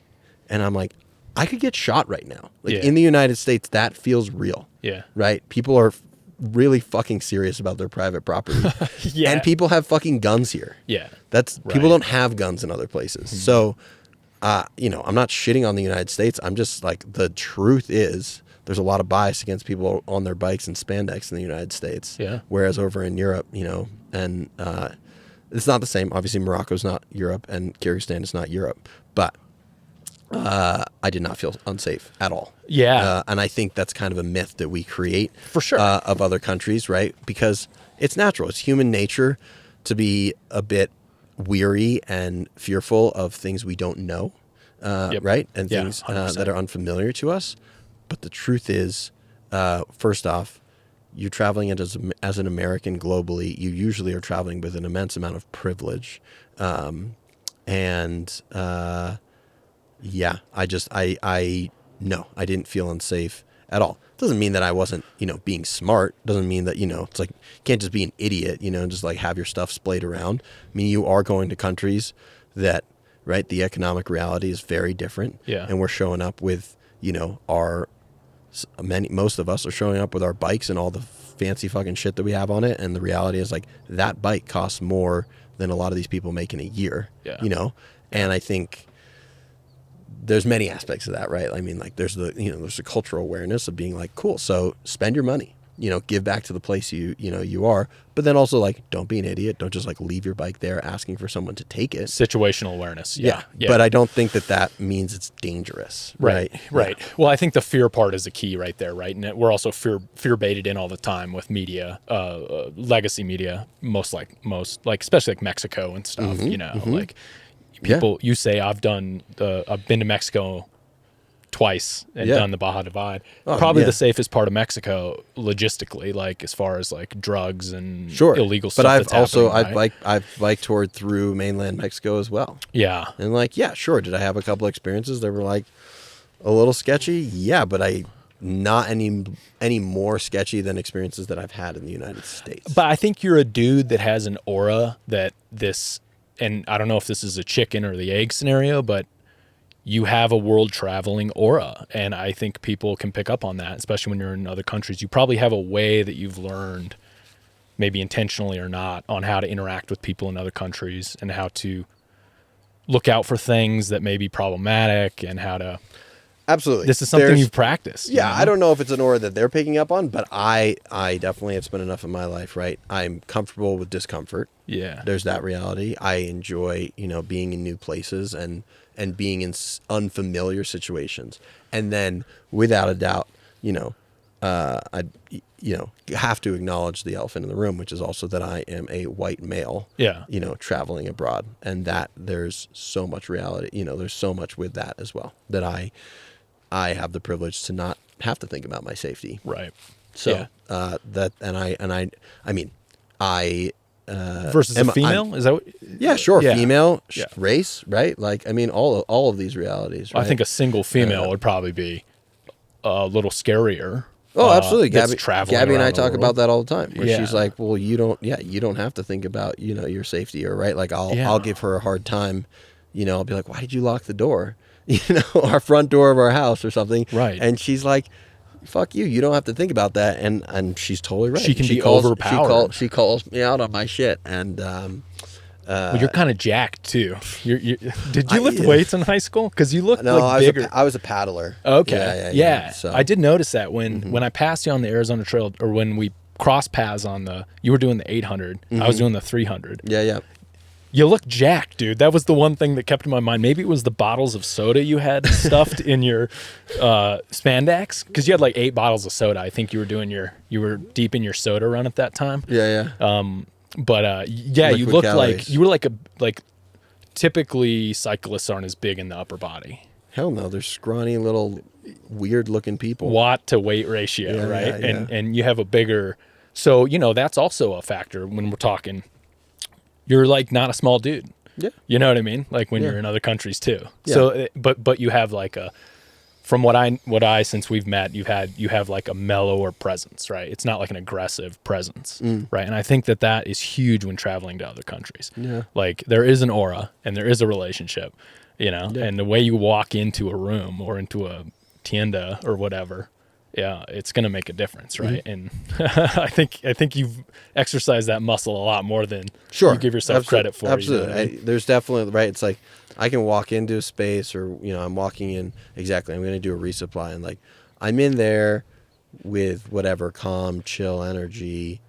And I'm like, I could get shot right now. Like in the United States, that feels real. Yeah. Right? People are really fucking serious about their private property. And people have fucking guns here. Yeah. People don't have guns in other places. Mm-hmm. So, I'm not shitting on the United States. I'm just like, the truth is there's a lot of bias against people on their bikes and spandex in the United States. Yeah. Whereas over in Europe, and it's not the same. Obviously, Morocco's not Europe and Kyrgyzstan is not Europe. But I did not feel unsafe at all. Yeah. And I think that's kind of a myth that we create for sure of other countries, right? Because it's natural. It's human nature to be a bit weary and fearful of things we don't know, right? And things that are unfamiliar to us. But the truth is, first off, you're traveling as an American globally. You usually are traveling with an immense amount of privilege. I didn't feel unsafe at all. Doesn't mean that I wasn't, being smart. Doesn't mean that, it's like, you can't just be an idiot, and just like have your stuff splayed around. I mean, you are going to countries that, right, the economic reality is very different. Yeah. And we're showing up with, most of us are showing up with our bikes and all the fancy fucking shit that we have on it. And the reality is like that bike costs more than a lot of these people make in a year, And I think there's many aspects of that, right? I mean, like there's there's a cultural awareness of being like, cool, so spend your money, give back to the place you are, but then also like, don't be an idiot. Don't just like leave your bike there asking for someone to take it. Situational awareness. Yeah. But I don't think that means it's dangerous. Right. Yeah. Well, I think the fear part is the key right there. Right. And we're also fear baited in all the time with media, legacy media, most especially like Mexico and stuff, like, people, you say I've been to Mexico twice and done the Baja Divide. Probably the safest part of Mexico logistically, like as far as like drugs and illegal stuff. But I've bike toured through mainland Mexico as well. Yeah. And like, did I have a couple experiences that were like a little sketchy? Yeah, but not any more sketchy than experiences that I've had in the United States. But I think you're a dude that has an aura that and I don't know if this is a chicken or the egg scenario, but you have a world traveling aura. And I think people can pick up on that, especially when you're in other countries. You probably have a way that you've learned, maybe intentionally or not, on how to interact with people in other countries and how to look out for things that may be problematic and how to... Absolutely. This is something you've practiced. Yeah, I don't know if it's an aura that they're picking up on, but I definitely have spent enough of my life, right? I'm comfortable with discomfort. Yeah. There's that reality. I enjoy, being in new places and being in unfamiliar situations. And then without a doubt, I have to acknowledge the elephant in the room, which is also that I am a white male, traveling abroad, and that there's so much reality, there's so much with that as well, that I have the privilege to not have to think about my safety. Right. So, versus a female? Is that what? Yeah, sure. Yeah. Female, race, right? Like, I mean, all of these realities, right? I think a single female would probably be a little scarier. Oh, absolutely. Gabby and I talk about that all the time. Where she's like, well, you don't have to think about, your safety, or right. Like I'll give her a hard time. I'll be like, why did you lock the door? Our front door of our house or something. Right. And she's like, fuck you. You don't have to think about that. And she's totally right. She can be overpowered. She calls me out on my shit. And, well, you're kind of jacked too. Did you lift weights in high school? Because you look bigger. I was a paddler. Okay. Yeah. So. I did notice that when I passed you on the Arizona Trail, or when we crossed paths on you were doing the 800. I was doing the 300. Yeah. You look jacked, dude. That was the one thing that kept in my mind. Maybe it was the bottles of soda you had stuffed in your spandex, because you had like 8 bottles of soda. I think you were deep in your soda run at that time. Yeah. But you looked like you were like typically cyclists aren't as big in the upper body. Hell no, they're scrawny little weird looking people. Watt to weight ratio, right? Yeah. And you have a bigger, so that's also a factor when we're talking. You're like not a small dude. Yeah. You know what I mean? Like when you're in other countries too. Yeah. So, but you have like from what I since we've met, you have like a mellower presence, right? It's not like an aggressive presence, right? And I think that is huge when traveling to other countries. Yeah. Like there is an aura and there is a relationship, and the way you walk into a room or into a tienda or whatever, it's going to make a difference, right? And I think you've exercised that muscle a lot more than you give yourself credit for. Absolutely. There's definitely, right, it's like I can walk into a space or, I'm walking in, exactly, I'm going to do a resupply, and like I'm in there with whatever calm, chill energy,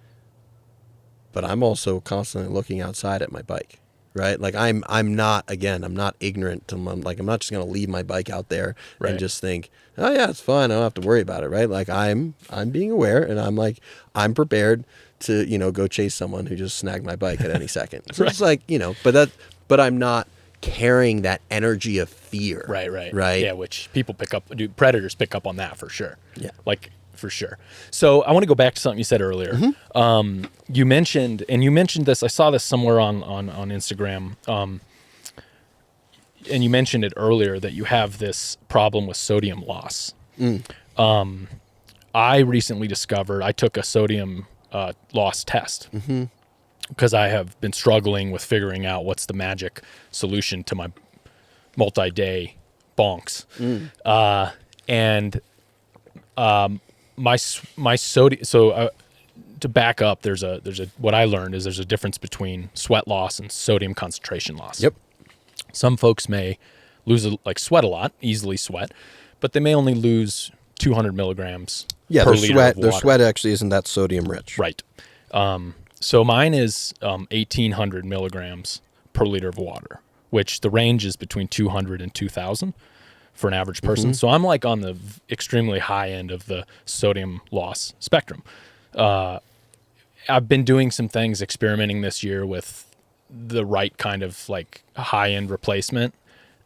but I'm also constantly looking outside at my bike. Right, like I'm not ignorant to I'm not just gonna leave my bike out there and just think, oh yeah, it's fine, I don't have to worry about it, right? Like I'm being aware, and I'm prepared to go chase someone who just snagged my bike at any second. So it's like but I'm not carrying that energy of fear. Right. Yeah, which predators pick up on that for sure. Yeah, like. For sure. So I want to go back to something you said earlier. You mentioned this. I saw this somewhere on Instagram. And you mentioned it earlier that you have this problem with sodium loss. I recently discovered I took a sodium loss test because I have been struggling with figuring out what's the magic solution to my multi-day bonks. My sodium. So to back up, there's a what I learned is there's a difference between sweat loss and sodium concentration loss. Yep. Some folks may sweat a lot, easily sweat, but they may only lose 200 milligrams per liter of water. Their sweat actually isn't that sodium rich. Right. So mine is 1,800 milligrams per liter of water, which the range is between 200 and 2,000. For an average person. So I'm like on the extremely high end of the sodium loss spectrum. I've been doing some things experimenting this year with the right kind of like high end replacement.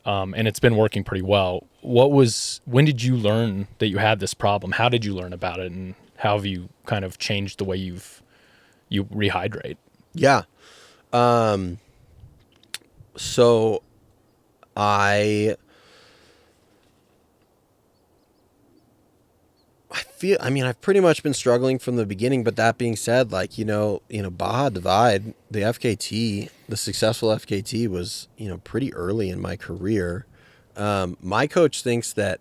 And it's been working pretty well. When did you learn that you had this problem? How did you learn about it? And how have you kind of changed the way you rehydrate? Yeah. So I've pretty much been struggling from the beginning, but that being said, like, Baja Divide, the FKT, the successful FKT was, pretty early in my career. My coach thinks that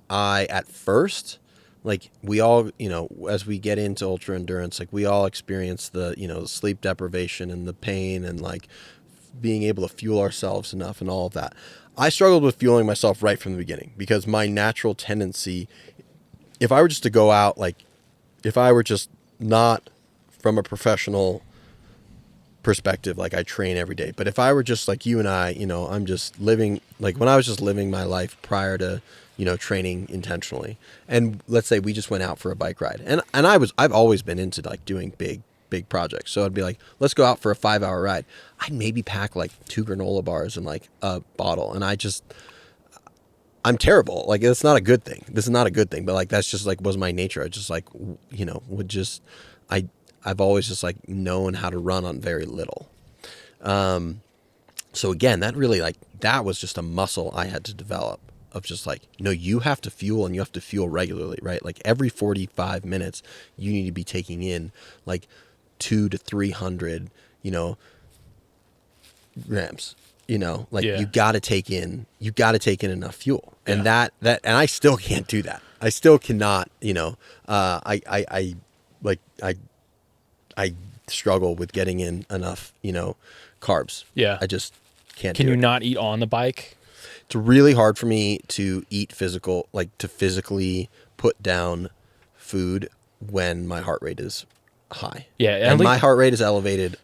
at first, like we all, as we get into ultra endurance, like we all experience the, the sleep deprivation and the pain and like being able to fuel ourselves enough and all of that. I struggled with fueling myself right from the beginning because my natural tendency, if I were just to go out, like if I were just not from a professional perspective, like I train every day, but if I were just like you and I, I'm just living, like when I was just living my life prior to, training intentionally. And let's say we just went out for a bike ride. And I've always been into like doing big projects. So I'd be like, let's go out for a 5-hour ride. I'd maybe pack like 2 granola bars and like a bottle. And I'm terrible. Like, it's not a good thing. This is not a good thing, but like, that's just like, was my nature. I just like, I've always just like known how to run on very little. So again, that really that was just a muscle I had to develop of just like, you have to fuel and you have to fuel regularly, right? Like every 45 minutes, you need to be taking in like 200 to 300, grams. You got to take in enough fuel, and that, and I still can't do that. I still cannot, I struggle with getting in enough, carbs. Yeah. I just can't. Can you not eat on the bike? It's really hard for me to eat physical, like to physically put down food when my heart rate is high. Yeah. And my heart rate is elevated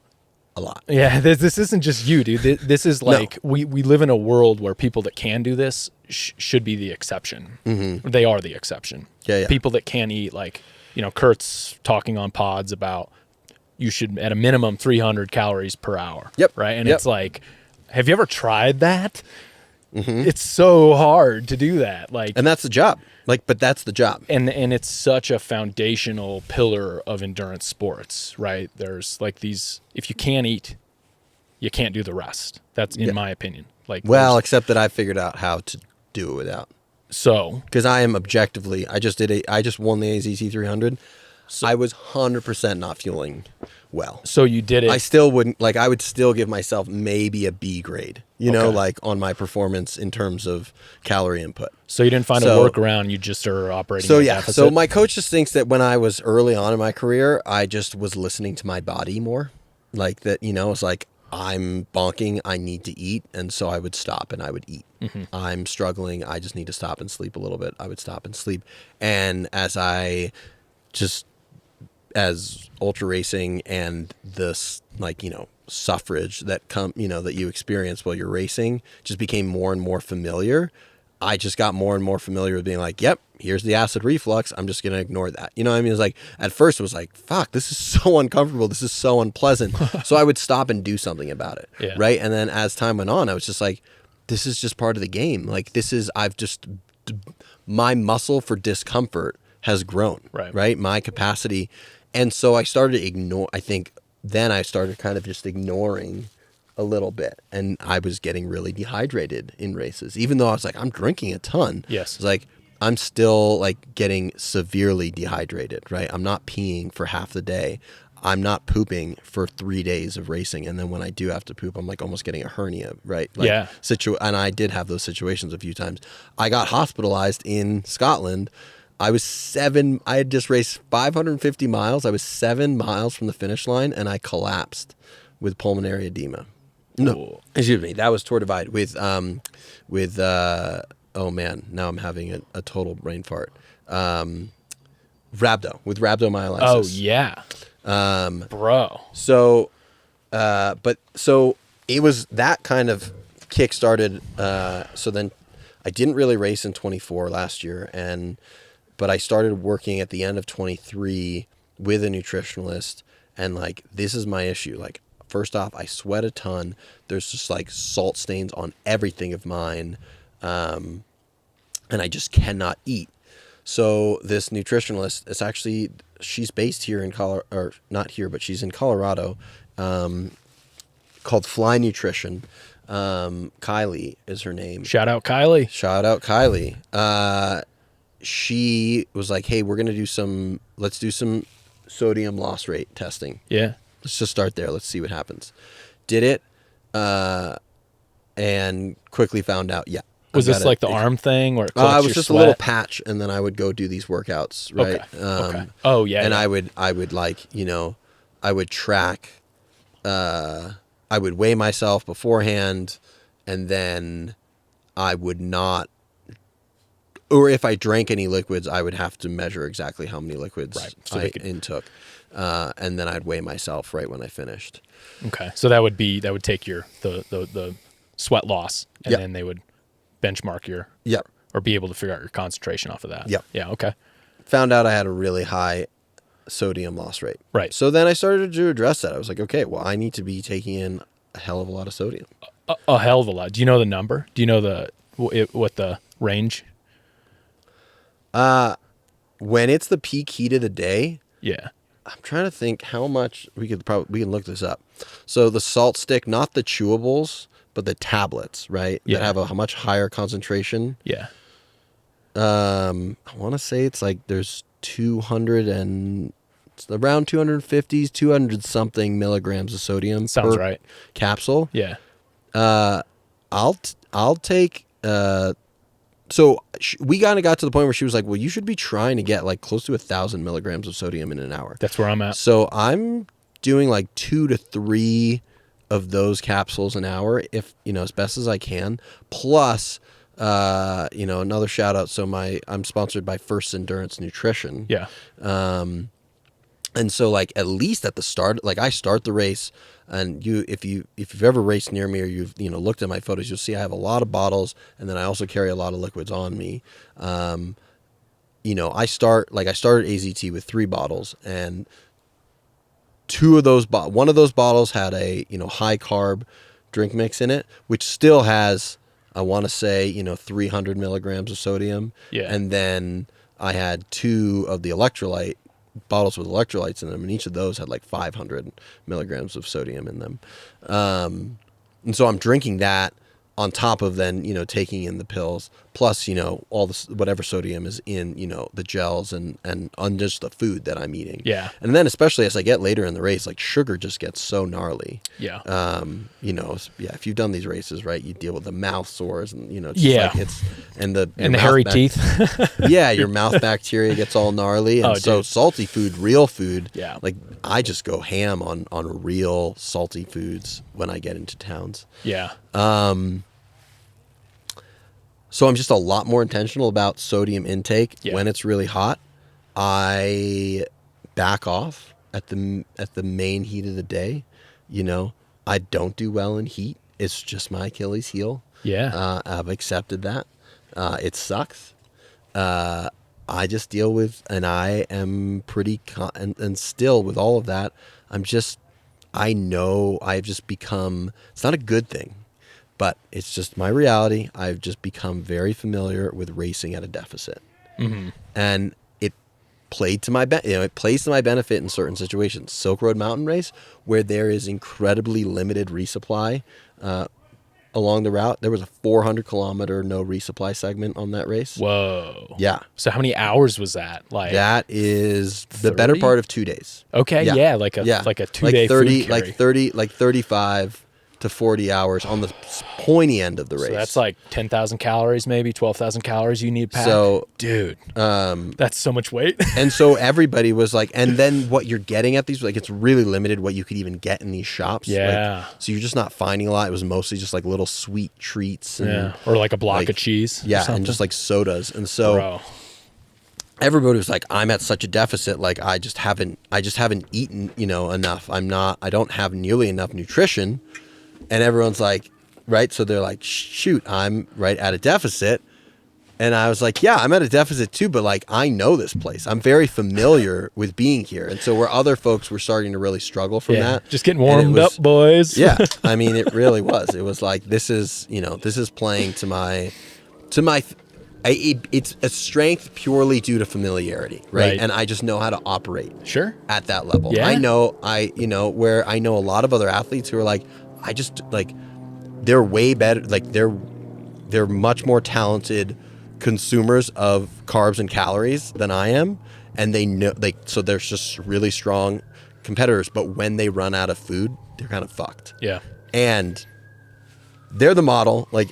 a lot. Yeah, this isn't just you, dude. This is like, we live in a world where people that can do this should be the exception. Mm-hmm. They are the exception. Yeah. People that can eat, like, Kurt's talking on pods about you should, at a minimum, 300 calories per hour. Yep. Right? And it's like, have you ever tried that? Mm-hmm. It's so hard to do that. And that's the job. But that's the job. And it's such a foundational pillar of endurance sports, right? There's these, if you can't eat, you can't do the rest. That's in my opinion. Except that I figured out how to do it without. So, because I am objectively, I just won the AZT300. So, I was 100% not fueling well. So you did it. I still wouldn't, I would still give myself maybe a B grade, on my performance in terms of calorie input. So you didn't find a workaround, you just are operating at a deficit? So my coach just thinks that when I was early on in my career, I just was listening to my body more. It's like, I'm bonking, I need to eat, and so I would stop and I would eat. Mm-hmm. I'm struggling, I just need to stop and sleep a little bit. I would stop and sleep. And as ultra racing and this suffrage that that you experience while you're racing just became more and more familiar, I just got more and more familiar with being like, yep, here's the acid reflux, I'm just gonna ignore that. What I mean? It's like, at first it was like, fuck, this is so uncomfortable, this is so unpleasant. So I would stop and do something about it. Yeah. Right. And then as time went on, I was just like, this is just part of the game. My muscle for discomfort has grown. Right. My capacity. And so I started to ignore, then I started kind of just ignoring a little bit. And I was getting really dehydrated in races, even though I was like, I'm drinking a ton. Yes. It's like, I'm still getting severely dehydrated, right? I'm not peeing for half the day. I'm not pooping for 3 days of racing. And then when I do have to poop, I'm almost getting a hernia, right? And I did have those situations a few times. I got hospitalized in Scotland. I had just raced 550 miles. I was 7 miles from the finish line, and I collapsed with pulmonary edema. No, excuse me. That was Tour Divide with oh man, now I'm having a total brain fart. Rhabdomyolysis. Oh yeah. Bro. So it was that kind of kick-started. So then I didn't really race in 24 last year, but I started working at the end of 23 with a nutritionalist, and this is my issue. First off, I sweat a ton. There's just salt stains on everything of mine. And I just cannot eat. So this nutritionalist, she's based here in Colorado, or not here, but she's in Colorado, called Fly Nutrition. Kylie is her name. Shout out Kylie. She was like, hey, let's do some sodium loss rate testing. Yeah. Let's just start there. Let's see what happens. Did it, and quickly found out, yeah. Was this the arm thing where it was just sweat? A little patch, and then I would go do these workouts, right? Okay. Oh yeah. And yeah. I would I would track, I would weigh myself beforehand, and then I would not, or if I drank any liquids, I would have to measure exactly how many liquids I intook. And then I'd weigh myself right when I finished. Okay. So that would take your, the sweat loss, and then they would benchmark your, or be able to figure out your concentration off of that. Yep. Yeah. Okay. Found out I had a really high sodium loss rate. Right. So then I started to address that. I was like, okay, well, I need to be taking in a hell of a lot of sodium. A hell of a lot. Do you know the number? Do you know what the range? When it's the peak heat of the day. Yeah. I'm trying to think how much we can look this up. So the salt stick, not the chewables, but the tablets, right? Yeah. That have a much higher concentration. Yeah. I want to say it's there's 200 and around 250s, 200 something milligrams of sodium. Sounds per right. Capsule. Yeah. I'll take. So we kind of got to the point where she was like, well, you should be trying to get close to 1,000 milligrams of sodium in an hour. That's where I'm at. So I'm doing 2 to 3 of those capsules an hour, if, as best as I can. Plus, another shout out. So I'm sponsored by First Endurance Nutrition. Yeah. And so like at least at the start, like I start the race, and if you've ever raced near me or you've looked at my photos, you'll see I have a lot of bottles, and then I also carry a lot of liquids on me. I started AZT with 3 bottles, and one of those bottles had a high carb drink mix in it, which still has, I want to say 300 milligrams of sodium. Yeah. And then I had 2 of the electrolyte bottles with electrolytes in them, and each of those had like 500 milligrams of sodium in them. And so I'm drinking that on top of then, taking in the pills, plus, all this, whatever sodium is in, the gels and on just the food that I'm eating. Yeah. And then especially as I get later in the race, like sugar just gets so gnarly. Yeah. If you've done these races, right, you deal with the mouth sores and, and the hairy teeth. Yeah. Your mouth bacteria gets all gnarly. And so salty food, real food. Yeah. Like I just go ham on real salty foods when I get into towns. Yeah. So I'm just a lot more intentional about sodium intake. When it's really hot. I back off at the main heat of the day. I don't do well in heat. It's just my Achilles heel. Yeah. I've accepted that. It sucks. I just deal with, and I am pretty, and still with all of that, I know I've just become, it's not a good thing, but it's just my reality. I've just become very familiar with racing at a deficit. Mm-hmm. And it plays to my benefit in certain situations. Silk Road Mountain Race, where there is incredibly limited resupply along the route. There was a 400-kilometer no resupply segment on that race. Whoa. Yeah. So how many hours was that? Like that is 30? The better part of 2 days. Okay. Yeah. Like a 2-day 30, food carry. 35 to 40 hours on the pointy end of the race. So that's like 10,000 calories, maybe 12,000 calories you need to pack. So, dude, that's so much weight. And so everybody was like, and then what you're getting at these, like, it's really limited what you could even get in these shops. Yeah. So you're just not finding a lot. It was mostly just like little sweet treats. And or like a block of cheese. Yeah. And just like sodas. And so everybody was like, I'm at such a deficit. Like I just haven't eaten, enough. I don't have nearly enough nutrition. And everyone's like, right? So they're like, shoot, I'm right at a deficit. And I was like, yeah, I'm at a deficit too, but like, I know this place. I'm very familiar with being here. And so where other folks were starting to really struggle from that. Just getting warmed up, boys. Yeah. I mean, it really was. It was like, this is playing to my, it's a strength purely due to familiarity, right? And I just know how to operate at that level. Yeah. I know where I know a lot of other athletes who are like, I just like, they're way better. Like they're much more talented consumers of carbs and calories than I am. And they know, so they're just really strong competitors. But when they run out of food, they're kind of fucked. Yeah. And they're the model. Like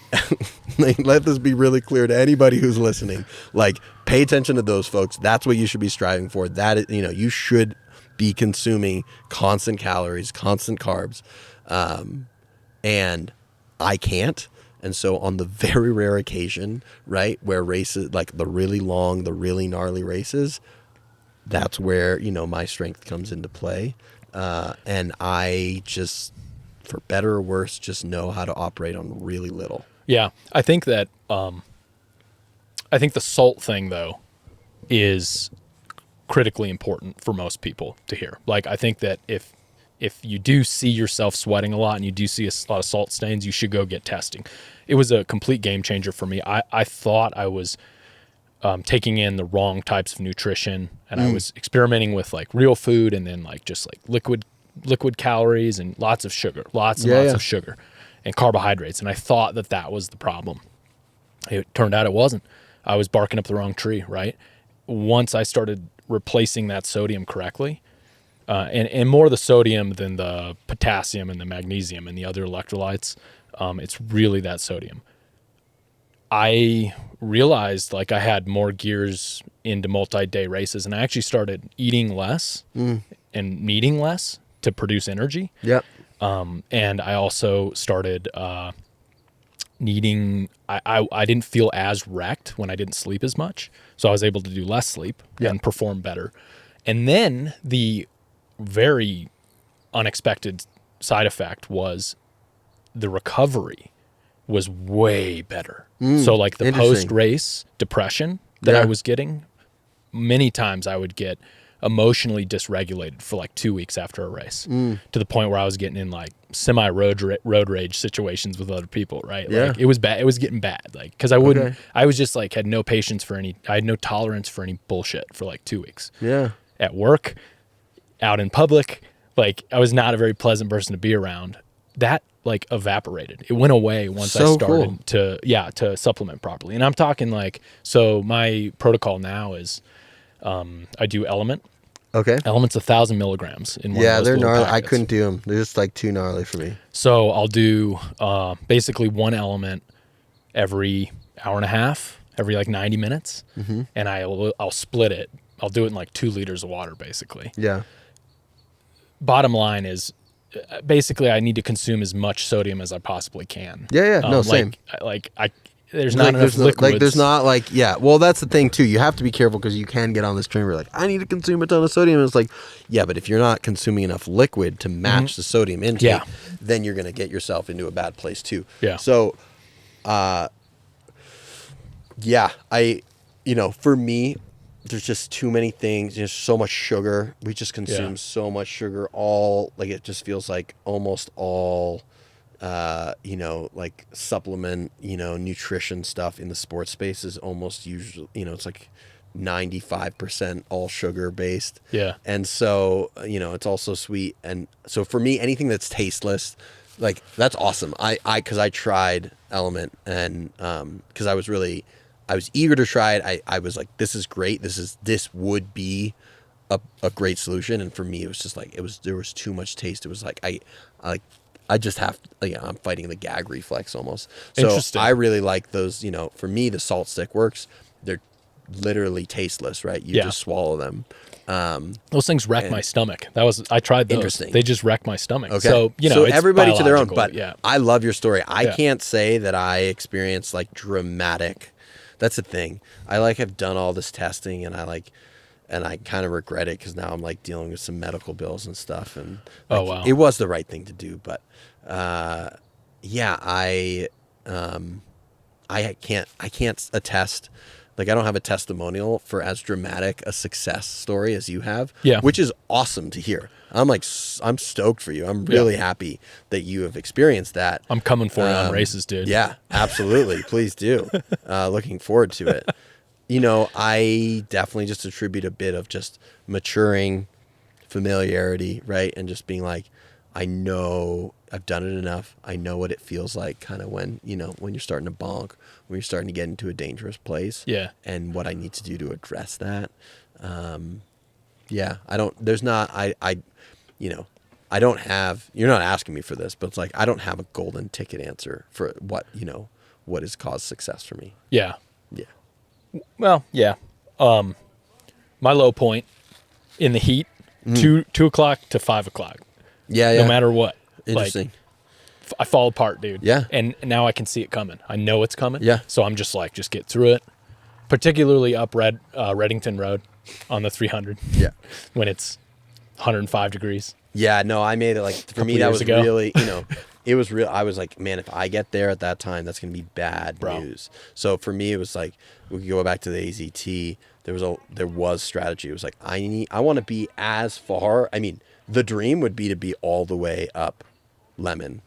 let this be really clear to anybody who's listening. Like, pay attention to those folks. That's what you should be striving for. That is, you should be consuming constant calories, constant carbs. And I can't. And so on the very rare occasion, right, where races, like the really long, the really gnarly races, that's where, my strength comes into play. And I just, for better or worse, just know how to operate on really little. Yeah. I think that, I think the salt thing though is critically important for most people to hear. Like, I think that if you do see yourself sweating a lot and you do see a lot of salt stains, you should go get testing. It was a complete game changer for me. I thought I was taking in the wrong types of nutrition, and I was experimenting with like real food and then like just like liquid calories and lots of sugar, lots of sugar and carbohydrates. And I thought that was the problem. It turned out it wasn't. I was barking up the wrong tree, right? Once I started replacing that sodium correctly, and more the sodium than the potassium and the magnesium and the other electrolytes. It's really that sodium. I realized like I had more gears into multi-day races, and I actually started eating less and needing less to produce energy. Yep. And I also started needing, I didn't feel as wrecked when I didn't sleep as much. So I was able to do less sleep and perform better. And then the very unexpected side effect was the recovery was way better. So like the post-race depression that I was getting, many times I would get emotionally dysregulated for like 2 weeks after a race, to the point where I was getting in like semi road rage situations with other people, right? Like it was bad. It was getting bad. Like, cause I was just like, had no patience for I had no tolerance for any bullshit for like 2 weeks. Yeah. At work, out in public, like I was not a very pleasant person to be around. That like evaporated. It went away once I started to supplement properly. And I'm talking like, so my protocol now is, I do Element. Okay. Element's 1,000 milligrams in one of those they're little gnarly. packets. I couldn't do them. They're just like too gnarly for me. So I'll do basically one Element every hour and a half, every like 90 minutes, and I'll split it. I'll do it in like 2 liters of water, basically. Yeah. Bottom line is, basically, I need to consume as much sodium as I possibly can. Yeah. No, same. There's not enough liquids. Like, there's not like, well, that's the thing too. You have to be careful because you can get on this train where like, I need to consume a ton of sodium. And it's like, yeah, but if you're not consuming enough liquid to match the sodium intake, then you're going to get yourself into a bad place too. Yeah. So, for me, there's just too many things. There's so much sugar. We just consume so much sugar. It just feels like almost all, like supplement, nutrition stuff in the sports space is almost usually, it's like 95% all sugar based. Yeah. And so, it's also sweet. And so for me, anything that's tasteless, like that's awesome. Cause I tried Element and, cause I was eager to try it. I was like, this is great. This would be a great solution. And for me, it was just like, there was too much taste. It was like, I just have, I'm fighting the gag reflex almost. So I really like those, for me, the salt stick works. They're literally tasteless, right? You just swallow them. Those things wreck my stomach. I tried those. Interesting. They just wreck my stomach. Okay. So, so it's everybody to their own, but yeah. I love your story. I can't say that I experienced like dramatic. That's the thing. I have done all this testing and I kind of regret it because now I'm like dealing with some medical bills and stuff. And it was the right thing to do. But I can't attest. Like I don't have a testimonial for as dramatic a success story as you have, which is awesome to hear. I'm stoked for you. I'm really happy that you have experienced that. I'm coming for you on races, dude. Yeah, absolutely. Please do. Looking forward to it. I definitely just attribute a bit of just maturing, familiarity, right? And just being like, I know I've done it enough. I know what it feels like kind of when you're starting to bonk, when you're starting to get into a dangerous place. Yeah. And what I need to do to address that. I don't have, you're not asking me for this, but it's like, I don't have a golden ticket answer for what has caused success for me. Yeah. Yeah. Well, yeah. My low point in the heat, 2 o'clock to 5 o'clock. Yeah. No matter what. Interesting. I fall apart, dude. Yeah. And now I can see it coming. I know it's coming. Yeah. So I'm just like, just get through it. Particularly up Reddington Road on the 300. Yeah. When it's 105 degrees. Yeah, no, I made it like, for me, that was really, it was real. I was like, man, if I get there at that time, that's going to be bad news. So for me, it was like, we could go back to the AZT. There was strategy. It was like, I want to be as far. I mean, the dream would be to be all the way up Lemon,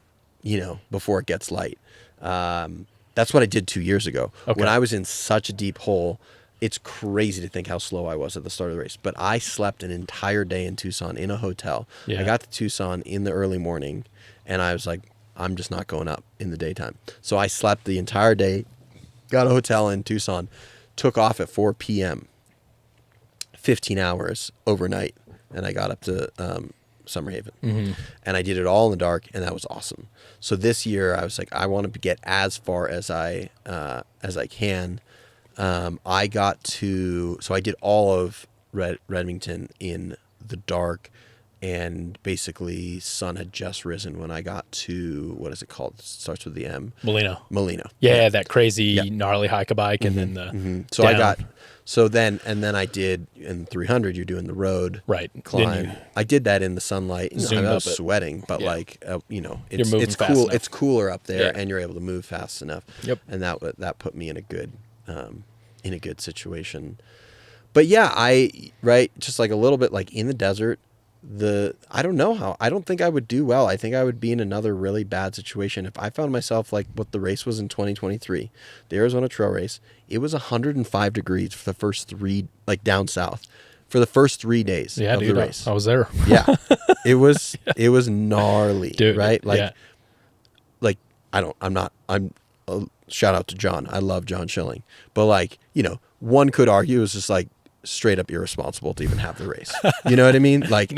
before it gets light. That's what I did 2 years ago. Okay. When I was in such a deep hole, it's crazy to think how slow I was at the start of the race. But I slept an entire day in Tucson in a hotel. Yeah. I got to Tucson in the early morning, and I was like, I'm just not going up in the daytime. So I slept the entire day, got a hotel in Tucson, took off at 4 p.m., 15 hours overnight, and I got up to Summerhaven. Mm-hmm. And I did it all in the dark, and that was awesome. So this year, I was like, I want to get as far as I can. I got to, so I did all of Redmington in the dark, and basically sun had just risen when I got to, what is it called? It starts with the M. Molino. Yeah, Yeah, that crazy gnarly hike a bike, and then the So down. I got and then I did in 300. You're doing the road climb. I did that in the sunlight. I was sweating, but it's cool. Enough. It's cooler up there, and you're able to move fast enough. Yep. And that put me in a good situation. But yeah, just like a little bit like in the desert. I don't think I would do well. I think I would be in another really bad situation if I found myself like what the race was in 2023, the Arizona Trail race. It was 105 degrees for the first 3, like down south, for the first 3 days of the race. I was there. Yeah, it was gnarly, dude, right? Like, I'm shout out to John. I love John Schilling, but like, one could argue it's just like straight up irresponsible to even have the race. You know what I mean? Like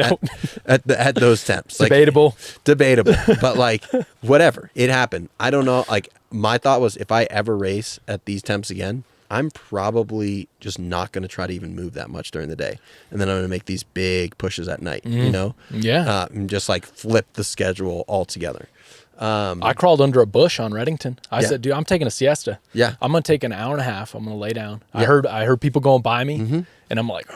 at those temps, like, debatable, but like whatever, it happened. I don't know. Like my thought was, if I ever race at these temps again, I'm probably just not going to try to even move that much during the day, and then I'm going to make these big pushes at night. And just like flip the schedule altogether. I crawled under a bush on Reddington. I said, dude, I'm taking a siesta. Yeah. I'm going to take an hour and a half. I'm going to lay down. Yeah. I heard people going by me, and I'm like,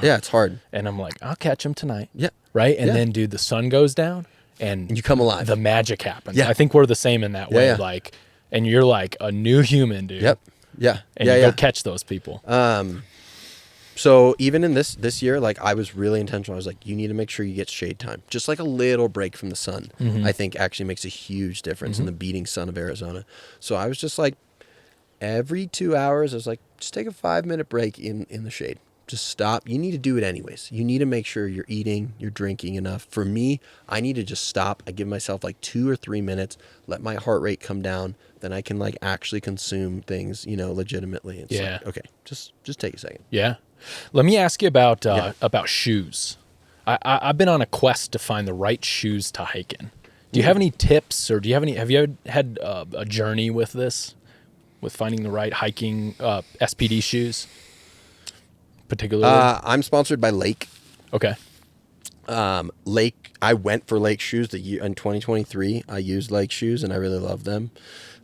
yeah, it's hard. And I'm like, I'll catch them tonight. Yeah. Right. And then, dude, the sun goes down and you come alive. The magic happens. Yeah. I think we're the same in that way. Yeah. Like, and you're like a new human, dude. Yep. Yeah. And you go catch those people. So even in this year, like I was really intentional. I was like, you need to make sure you get shade time. Just like a little break from the sun, I think actually makes a huge difference in the beating sun of Arizona. So I was just like, every 2 hours, I was like, just take a 5-minute break in the shade. Just stop. You need to do it anyways. You need to make sure you're eating, you're drinking enough. For me, I need to just stop. I give myself like 2 or 3 minutes, let my heart rate come down. Then I can like actually consume things, legitimately. It's like, okay, just take a second. Yeah. Let me ask you about shoes. I've been on a quest to find the right shoes to hike in. Do you have any tips, or have you had a journey with this, with finding the right hiking SPD shoes, particularly? I'm sponsored by Lake. Okay. Lake. I went for Lake shoes in 2023. I used Lake shoes and I really loved them.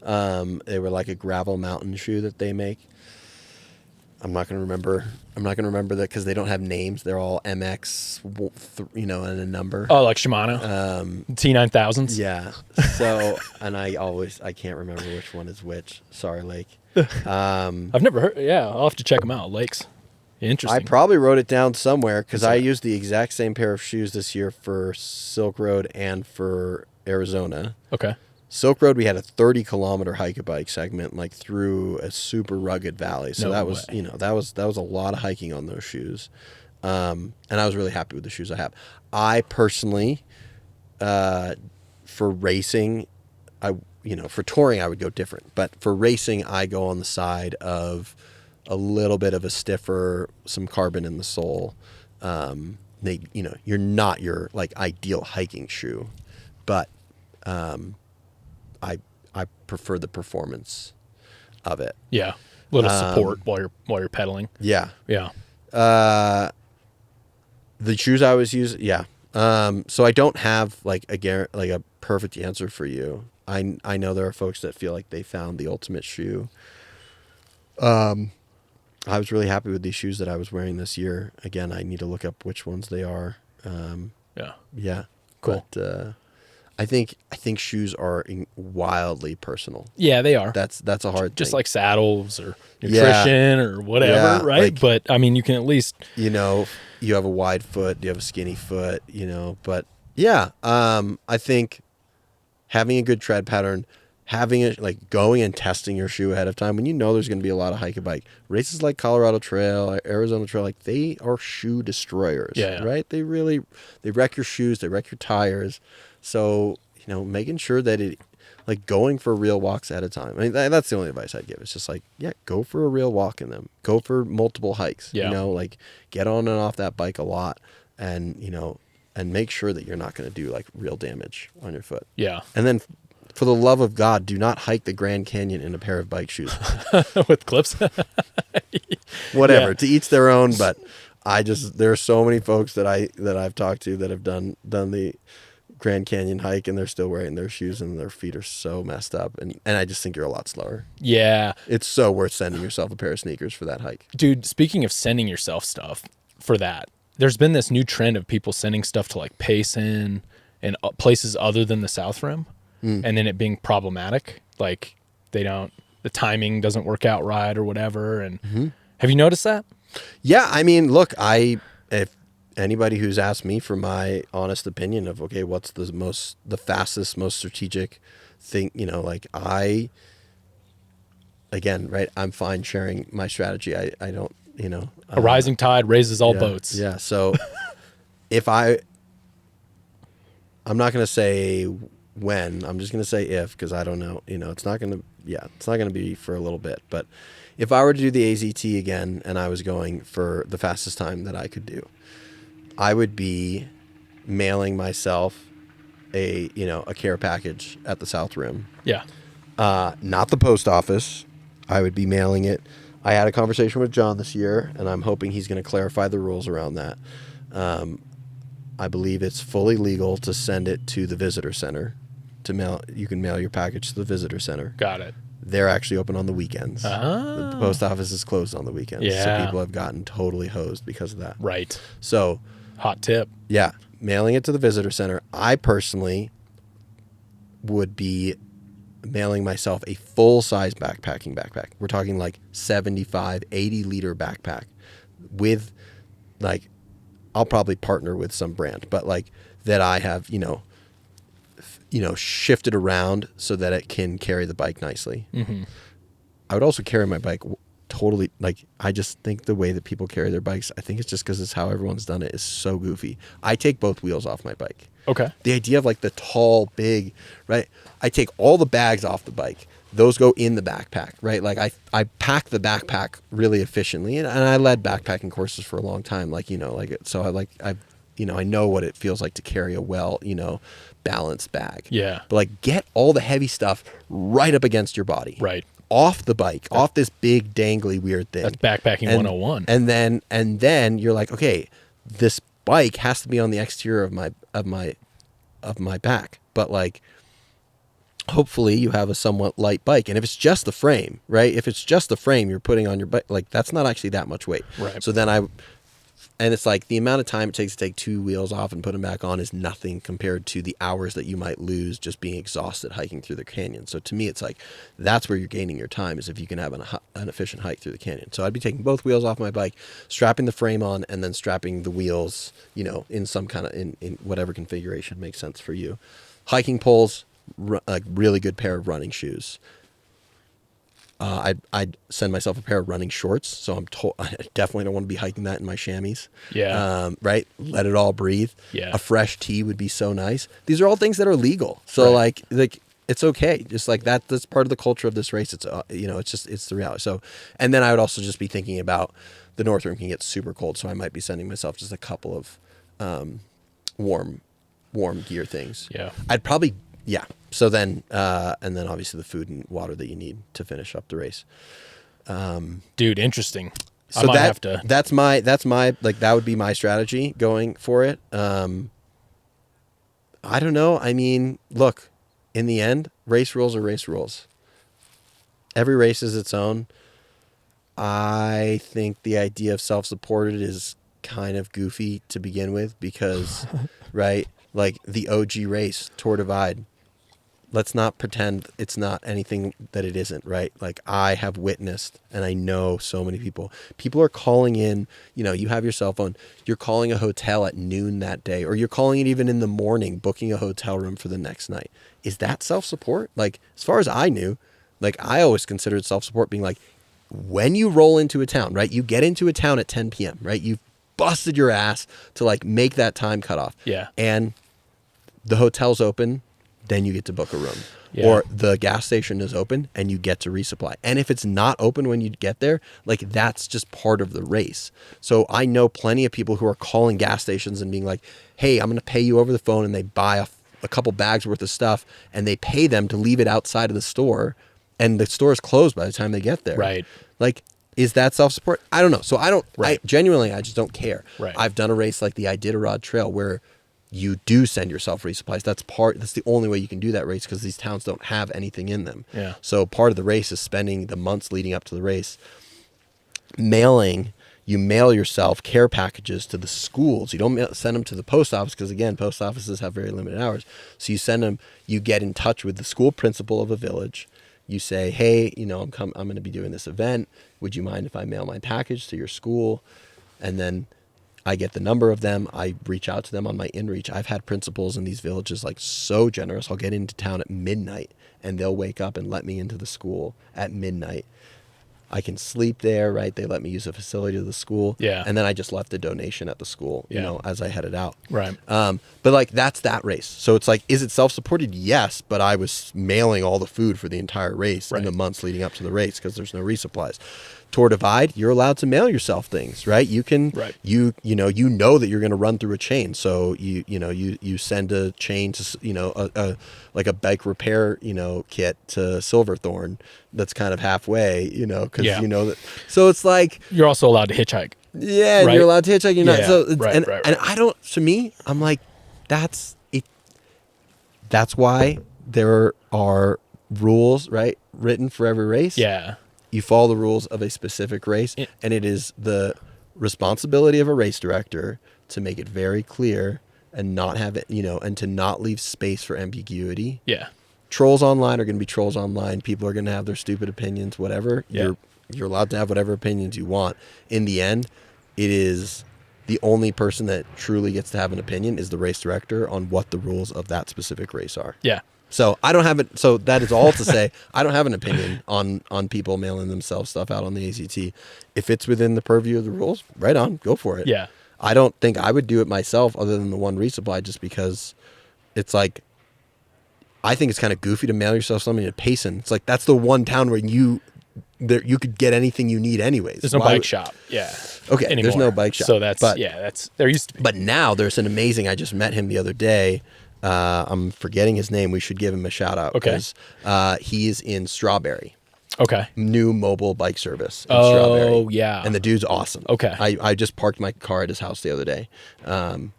They were like a gravel mountain shoe that they make. I'm not going to remember that because they don't have names. They're all MX, and a number. Oh, like Shimano? T9000s? Yeah. So, and I can't remember which one is which. Sorry, Lake. I've never heard. Yeah, I'll have to check them out. Lakes. Interesting. I probably wrote it down somewhere because I used the exact same pair of shoes this year for Silk Road and for Arizona. Okay. Silk Road, we had a 30-kilometer hike-a-bike segment, like through a super rugged valley. So that was a lot of hiking on those shoes, and I was really happy with the shoes I have. I personally, for racing, for touring I would go different, but for racing I go on the side of a little bit of a stiffer, some carbon in the sole. You're not your like ideal hiking shoe, but I prefer the performance of it. Yeah, a little support while you're pedaling. Yeah, yeah. The shoes I was using, yeah. So I don't have like a perfect answer for you. I know there are folks that feel like they found the ultimate shoe. I was really happy with these shoes that I was wearing this year. Again, I need to look up which ones they are. Yeah. Cool. But, I think shoes are wildly personal. Yeah, they are. That's a hard thing. Just like saddles or nutrition or whatever, right? Like, but I mean, you can at least, you have a wide foot, you have a skinny foot, but yeah, I think having a good tread pattern, going and testing your shoe ahead of time when there's going to be a lot of hike-a-bike. Races like Colorado Trail, Arizona Trail, like they are shoe destroyers, right? They wreck your shoes, they wreck your tires. So, making sure that going for real walks at a time. I mean, that's the only advice I'd give. It's just go for a real walk in them. Go for multiple hikes, get on and off that bike a lot and make sure that you're not going to do real damage on your foot. Yeah. And then for the love of God, do not hike the Grand Canyon in a pair of bike shoes. With clips? Whatever, to each their own, but there are so many folks that I've talked to that have done the Grand Canyon hike, and they're still wearing their shoes and their feet are so messed up. And I just think you're a lot slower. Yeah. It's so worth sending yourself a pair of sneakers for that hike. Dude, speaking of sending yourself stuff for that, there's been this new trend of people sending stuff to like Payson and places other than the South Rim, and then it being problematic. Like the timing doesn't work out right or whatever. And have you noticed that? Yeah. I mean, look, if anybody who's asked me for my honest opinion of, okay, what's the fastest, most strategic thing, like again, right, I'm fine sharing my strategy. I don't, a rising tide raises all boats. Yeah. So I'm not going to say when, I'm just going to say if, because I don't know, it's not going to be for a little bit. But if I were to do the AZT again and I was going for the fastest time that I could do, I would be mailing myself a care package at the South Rim. Yeah. Not the post office. I would be mailing it. I had a conversation with John this year, and I'm hoping he's going to clarify the rules around that. I believe it's fully legal to send it to the visitor center. You can mail your package to the visitor center. Got it. They're actually open on the weekends. Ah. The post office is closed on the weekends. Yeah. So people have gotten totally hosed because of that. Right. So, hot tip. Yeah, mailing it to the visitor center. I personally would be mailing myself a full-size backpack. We're talking like 75, 80-liter backpack with like, I'll probably partner with some brand, but like that I have, shifted around so that it can carry the bike nicely. Mm-hmm. I would also carry my bike totally, like, I just think the way that people carry their bikes, I think it's just because it's how everyone's done it, is so goofy. I take both wheels off my bike. Okay. The idea of like the tall, big, right? I take all the bags off the bike. Those go in the backpack, right? Like I pack the backpack really efficiently, and I led backpacking courses for a long time. So I know what it feels like to carry a balanced bag. Yeah. But like, get all the heavy stuff right up against your body. Right. Off the bike, off this big dangly weird thing. That's backpacking 101. And then you're like, okay, this bike has to be on the exterior of my back, but like, hopefully you have a somewhat light bike. And if it's just the frame, right? If it's just the frame you're putting on your bike, like, that's not actually that much weight. Right. So then and it's like the amount of time it takes to take two wheels off and put them back on is nothing compared to the hours that you might lose just being exhausted hiking through the canyon. So to me, it's like, that's where you're gaining your time, is if you can have an efficient hike through the canyon. So I'd be taking both wheels off my bike, strapping the frame on, and then strapping the wheels, in some kind of, in whatever configuration makes sense for you. Hiking poles, a really good pair of running shoes. I'd send myself a pair of running shorts, so I definitely don't want to be hiking that in my chamois. Yeah. Right? Let it all breathe. Yeah. A fresh tee would be so nice. These are all things that are legal. So right. like it's okay. Just like that's part of the culture of this race. It's it's the reality. So, and then I would also just be thinking about the North Rim can get super cold, so I might be sending myself just a couple of warm gear things. Yeah. I'd probably So then, and then obviously the food and water that you need to finish up the race. Dude, interesting. So I might have to. That's my like, that would be my strategy going for it. I don't know. I mean, look, in the end, race rules are race rules. Every race is its own. I think the idea of self-supported is kind of goofy to begin with because, right? Like the OG race, Tour Divide. Let's not pretend it's not anything that it isn't, right? Like, I have witnessed, and I know so many people. People are calling in, you have your cell phone, you're calling a hotel at noon that day, or you're calling it even in the morning, booking a hotel room for the next night. Is that self-support? Like, as far as I knew, like, I always considered self-support being like, when you roll into a town, right? You get into a town at 10 p.m., right? You've busted your ass to like make that time cutoff. Yeah. And the hotel's open, then you get to book a room. Yeah. Or the gas station is open and you get to resupply. And if it's not open when you get there, like, that's just part of the race. So I know plenty of people who are calling gas stations and being like, hey, I'm going to pay you over the phone, and they buy a couple bags worth of stuff and they pay them to leave it outside of the store, and the store is closed by the time they get there. Right. Like, Is that self-support? I don't know. So Right. I just don't care. Right. I've done a race like the Iditarod Trail where you do send yourself resupplies. That's the only way you can do that race because these towns don't have anything in them. Yeah. So part of the race is spending the months leading up to the race you mail yourself care packages to the schools. You don't send them to the post office because, again, post offices have very limited hours. So you send them, you get in touch with the school principal of a village. You say, hey, I'm going to be doing this event. Would you mind if I mail my package to your school? And then I get the number of them. I reach out to them on my InReach. I've had principals in these villages like so generous. I'll get into town at midnight and they'll wake up and let me into the school at midnight. I can sleep there, right? They let me use a facility of the school. Yeah. And then I just left a donation at the school, as I headed out. Right. But like, that's that race. So it's like, is it self-supported? Yes. But I was mailing all the food for the entire race in the months leading up to the race because there's no resupplies. Tour Divide, you're allowed to mail yourself things, right? You can, you know that you're going to run through a chain. So you send a chain to, like a bike repair, kit to Silverthorne that's kind of halfway, because you know that. So it's like, you're also allowed to hitchhike. Yeah. Right? You're allowed to hitchhike. You're not. So, and I don't, to me, I'm like, that's it. That's why there are rules, right? Written for every race. Yeah. You follow the rules of a specific race, and it is the responsibility of a race director to make it very clear and not have it, and to not leave space for ambiguity. Yeah. Trolls online are going to be trolls online. People are going to have their stupid opinions, whatever. Yeah. You're allowed to have whatever opinions you want. In the end, it is the only person that truly gets to have an opinion is the race director on what the rules of that specific race are. Yeah. So I don't have it. So that is all to say, I don't have an opinion on people mailing themselves stuff out on the AZT. If it's within the purview of the rules, right on, go for it. Yeah. I don't think I would do it myself other than the one resupply just because it's like, I think it's kind of goofy to mail yourself something to Payson. It's like, that's the one town where you could get anything you need anyways. There's no bike shop. Yeah. Okay. Anymore. There's no bike shop. So there used to be. But now there's an amazing, I just met him the other day. I'm forgetting his name. We should give him a shout out. Okay. Because he is in Strawberry. Okay. New mobile bike service in Strawberry. Oh, yeah. And the dude's awesome. Okay. I just parked my car at his house the other day.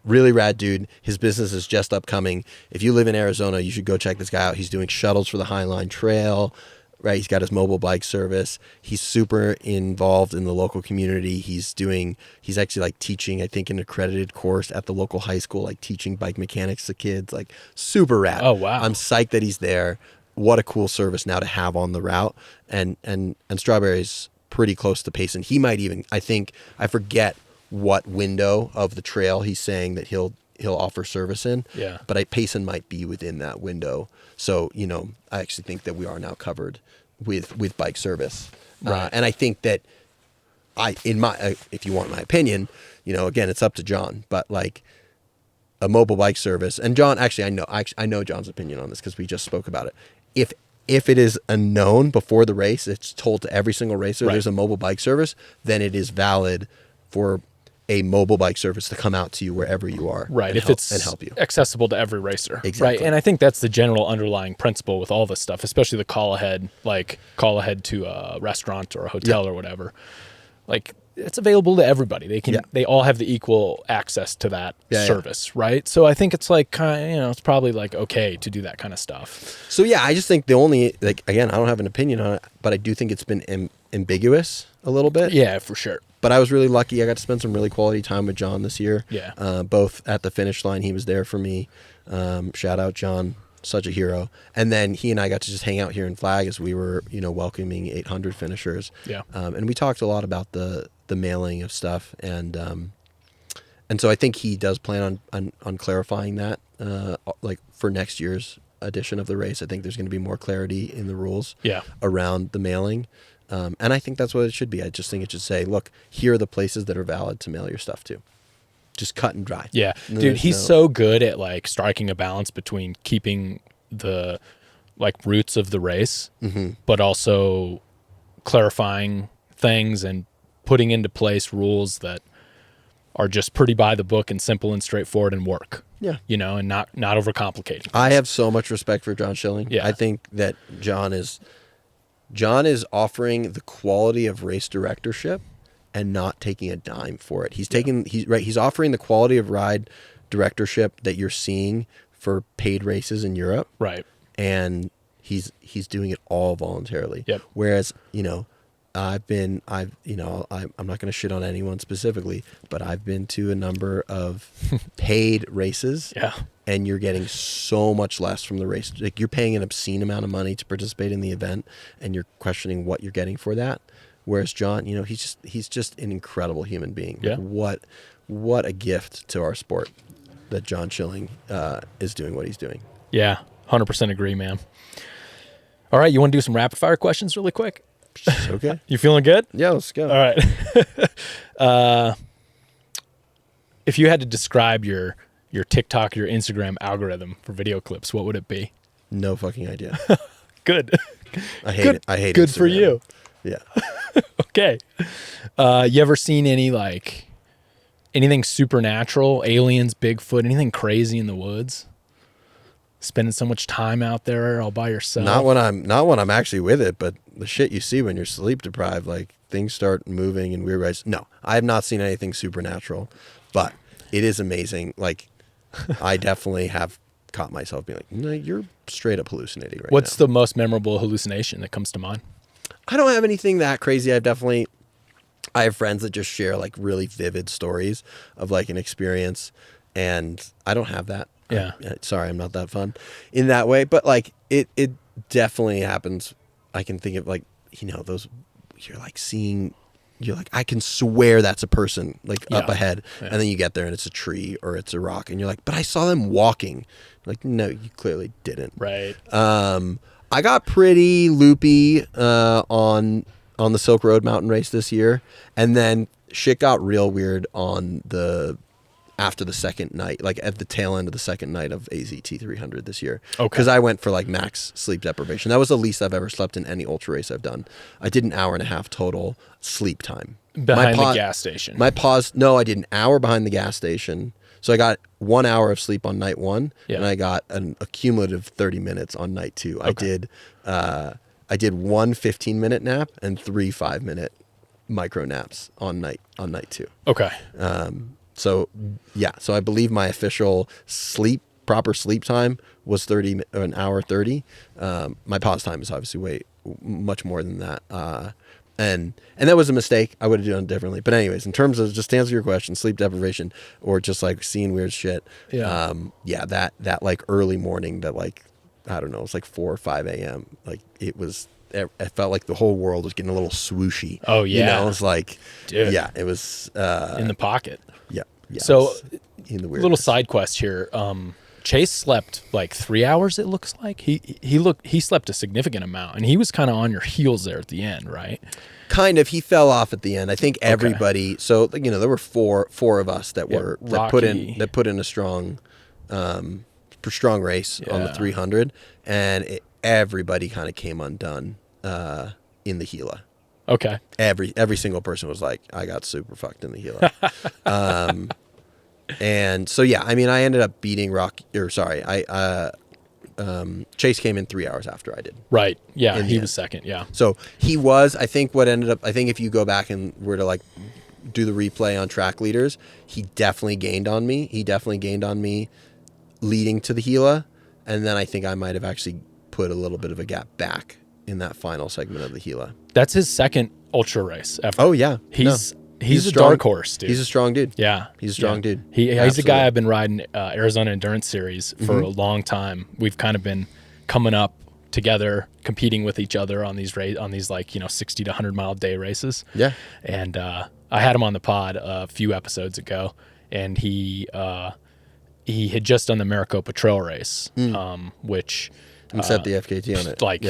Really rad dude. His business is just upcoming. If you live in Arizona, you should go check this guy out. He's doing shuttles for the Highland Trail. Right, he's got his mobile bike service. He's super involved in the local community. He's actually like teaching, I think, an accredited course at the local high school, like teaching bike mechanics to kids, like super rad. Oh, wow. I'm psyched that he's there. What a cool service now to have on the route. And Strawberry's pretty close to Payson. He might even, I forget what window of the trail he's saying that he'll offer service in. Yeah. But Payson might be within that window. So, I actually think that we are now covered with bike service. Right. And I think that if you want my opinion, again, it's up to John, but like a mobile bike service, and John, actually, I know John's opinion on this because we just spoke about it. If it is known before the race, it's told to every single racer, there's a mobile bike service, then it is valid for a mobile bike service to come out to you wherever you are. Right. And help you. Accessible to every racer. Exactly. Right. And I think that's the general underlying principle with all this stuff, especially the call ahead to a restaurant or a hotel or whatever. Like, it's available to everybody. They all have the equal access to that service. Right. So I think it's like, it's probably like okay to do that kind of stuff. So yeah, I just think the only, like, again, I don't have an opinion on it, but I do think it's been ambiguous a little bit. Yeah, for sure. But I was really lucky. I got to spend some really quality time with John this year. Yeah. Both at the finish line, he was there for me. Shout out John, such a hero. And then he and I got to just hang out here in Flag as we were, welcoming 800 finishers. Yeah. And we talked a lot about the mailing of stuff, and so I think he does plan on clarifying that, like for next year's edition of the race. I think there's going to be more clarity in the rules. Around the mailing. And I think that's what it should be. I just think it should say, look, here are the places that are valid to mail your stuff to. Just cut and dry. Yeah. Dude, he's so good at like striking a balance between keeping the like roots of the race, but also clarifying things and putting into place rules that are just pretty by the book and simple and straightforward and work. Yeah. And not overcomplicating. I have so much respect for John Schilling. Yeah. I think that John is John is offering the quality of race directorship and not taking a dime for it. He's offering the quality of ride directorship that you're seeing for paid races in Europe. Right. And he's doing it all voluntarily. Yep. Whereas, I'm not going to shit on anyone specifically, but I've been to a number of paid races. Yeah. And you're getting so much less from the race. Like, you're paying an obscene amount of money to participate in the event, and you're questioning what you're getting for that. Whereas John, he's just an incredible human being. Yeah. Like, what a gift to our sport that John Schilling is doing what he's doing. Yeah, 100% agree, man. All right, you want to do some rapid fire questions really quick? Okay. You feeling good? Yeah, let's go. All right. If you had to describe your TikTok, your Instagram algorithm for video clips, what would it be? No fucking idea. Good. I hate it. I hate it. Good Instagram. For you. Yeah. Okay. You ever seen anything supernatural, aliens, Bigfoot, anything crazy in the woods? Spending so much time out there all by yourself. Not when I'm actually with it, but the shit you see when you're sleep deprived, like things start moving in weird ways. No, I have not seen anything supernatural, but it is amazing. Like, I definitely have caught myself being like, no, you're straight up hallucinating right now. What's the most memorable hallucination that comes to mind? I don't have anything that crazy. I have friends that just share like really vivid stories of like an experience, and I don't have that. Yeah. Sorry, I'm not that fun in that way, but like it definitely happens. I can think of like, those, you're like, I can swear that's a person like up ahead. Yeah. And then you get there and it's a tree or it's a rock and you're like, but I saw them walking. Like, no, you clearly didn't. Right. I got pretty loopy on the Silk Road mountain race this year. And then shit got real weird after the second night, like at the tail end of the second night of AZT300 this year. Okay. Because I went for like max sleep deprivation. That was the least I've ever slept in any ultra race I've done. I did an hour and a half total sleep time. Behind the gas station. No, I did an hour behind the gas station. So I got 1 hour of sleep on night one, and I got a cumulative 30 minutes on night two. Okay. I did one 15-minute nap and 3 5-minute micro naps on night two. Okay. So I believe my official proper sleep time was an hour 30. My pause time is obviously much more than that. And that was a mistake. I would have done it differently. But anyways, in terms of, just to answer your question, sleep deprivation or just like seeing weird shit. Yeah. That like early morning that like, I don't know, it was like 4 or 5 a.m. Like it felt like the whole world was getting a little swooshy. Oh yeah. It was like, dude. Yeah, it was, in the pocket. Yeah. So, in the little side quest here. Chase slept like 3 hours. It looks like he slept a significant amount, and he was kind of on your heels there at the end, right? Kind of. He fell off at the end. I think everybody. Okay. So there were four of us that put in a strong race on the 300, and everybody kind of came undone in the Gila. Okay. Every single person was like, I got super fucked in the Gila. And so, yeah, I mean, I ended up beating Chase came in 3 hours after I did. Right. Yeah. He was second. Yeah. So he was, I think if you go back and were to like do the replay on track leaders, he definitely gained on me. Leading to the Gila. And then I think I might have actually put a little bit of a gap back in that final segment of the Gila. That's his second ultra race ever. Oh yeah. He's a dark horse, dude. He's a strong dude. Yeah. He's a strong dude. He's a guy I've been riding Arizona Endurance Series for a long time. We've kind of been coming up together, competing with each other on these like, 60 to 100 mile day races. Yeah. And I had him on the pod a few episodes ago, and he had just done the Maricopa Trail race, which set the FKT on it. Like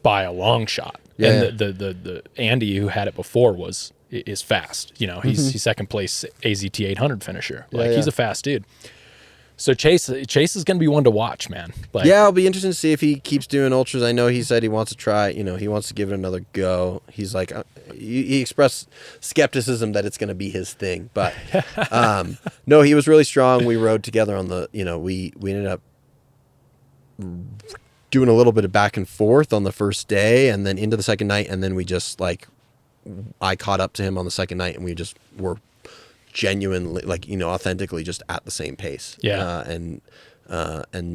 by a long shot. Yeah. And the Andy who had it before is fast. He's second place AZT300 finisher. He's a fast dude. So Chase is going to be one to watch, man. It'll be interesting to see if he keeps doing ultras. I know he said he wants to try, he wants to give it another go. He's like, he expressed skepticism that it's going to be his thing, but no, he was really strong. We rode together on the, we ended up doing a little bit of back and forth on the first day and then into the second night. And then we just like, I caught up to him on the second night and we just were genuinely like, you know, authentically just at the same pace. Yeah. And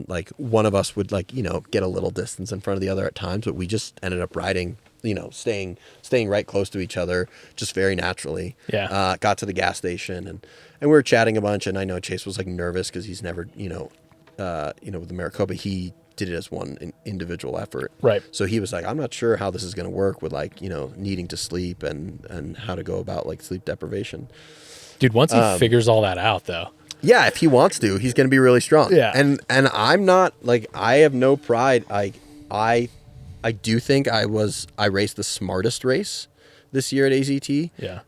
like one of us would like, you know, get a little distance in front of the other at times, but we just ended up riding, you know, staying right close to each other just very naturally. Yeah. Got to the gas station and we were chatting a bunch, and I know Chase was like nervous because he's never, you know, with the Maricopa, he did it as one individual effort. Right. So he was like, I'm not sure how this is going to work with like, you know, needing to sleep and how to go about like sleep deprivation. Dude, once he figures all that out though. Yeah, if he wants to, he's going to be really strong. Yeah. And I'm not like, I have no pride. I do think I raced the smartest race this year at AZT. Yeah.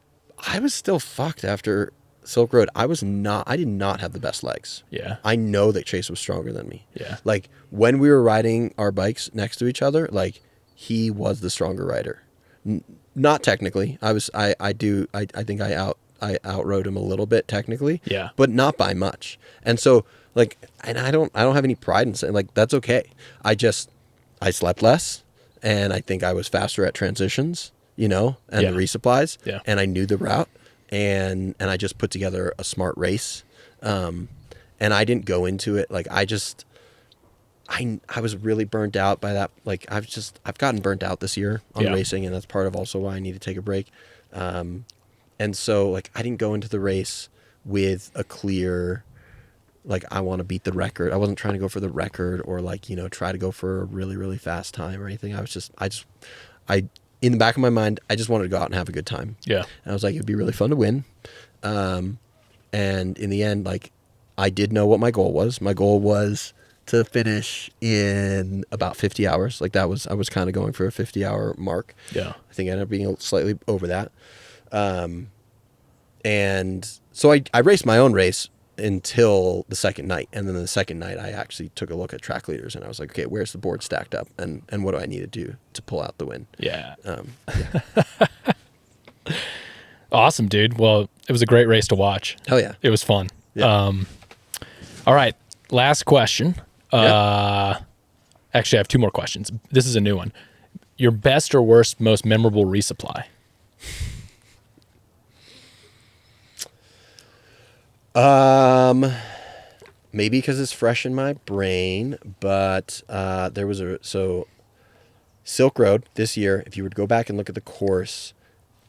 I was still fucked after Silk Road. I did not have the best legs. Yeah. I know that Chase was stronger than me. Yeah. Like when we were riding our bikes next to each other, like he was the stronger rider. Not technically. I think I outrode him a little bit technically. Yeah. But not by much. And so like, and I don't have any pride in saying like, that's okay. I slept less and I think I was faster at transitions, you know, and the resupplies. Yeah. And I knew the route and I just put together a smart race. And I didn't go into it. Like I was really burnt out by that. Like I've gotten burnt out this year on racing, and that's part of also why I need to take a break. And so like I didn't go into the race with a clear, like I want to beat the record. I wasn't trying to go for the record or like, you know, try to go for a really, really fast time or anything. I in the back of my mind, I just wanted to go out and have a good time. Yeah. And I was like, it'd be really fun to win. And in the end, like I did know what my goal was. My goal was to finish in about 50 hours. Like I was kind of going for a 50-hour mark. Yeah. I think I ended up being slightly over that. And so I raced my own race until the second night. And then the second night I actually took a look at track leaders and I was like, okay, where's the board stacked up and what do I need to do to pull out the win? Yeah. Awesome, dude. Well, it was a great race to watch. Hell yeah. It was fun. Yeah. All right. Last question. Yeah. Actually, I have two more questions. This is a new one. Your best or worst, most memorable resupply? Maybe because it's fresh in my brain, but there was Silk Road this year. If you would go back and look at the course,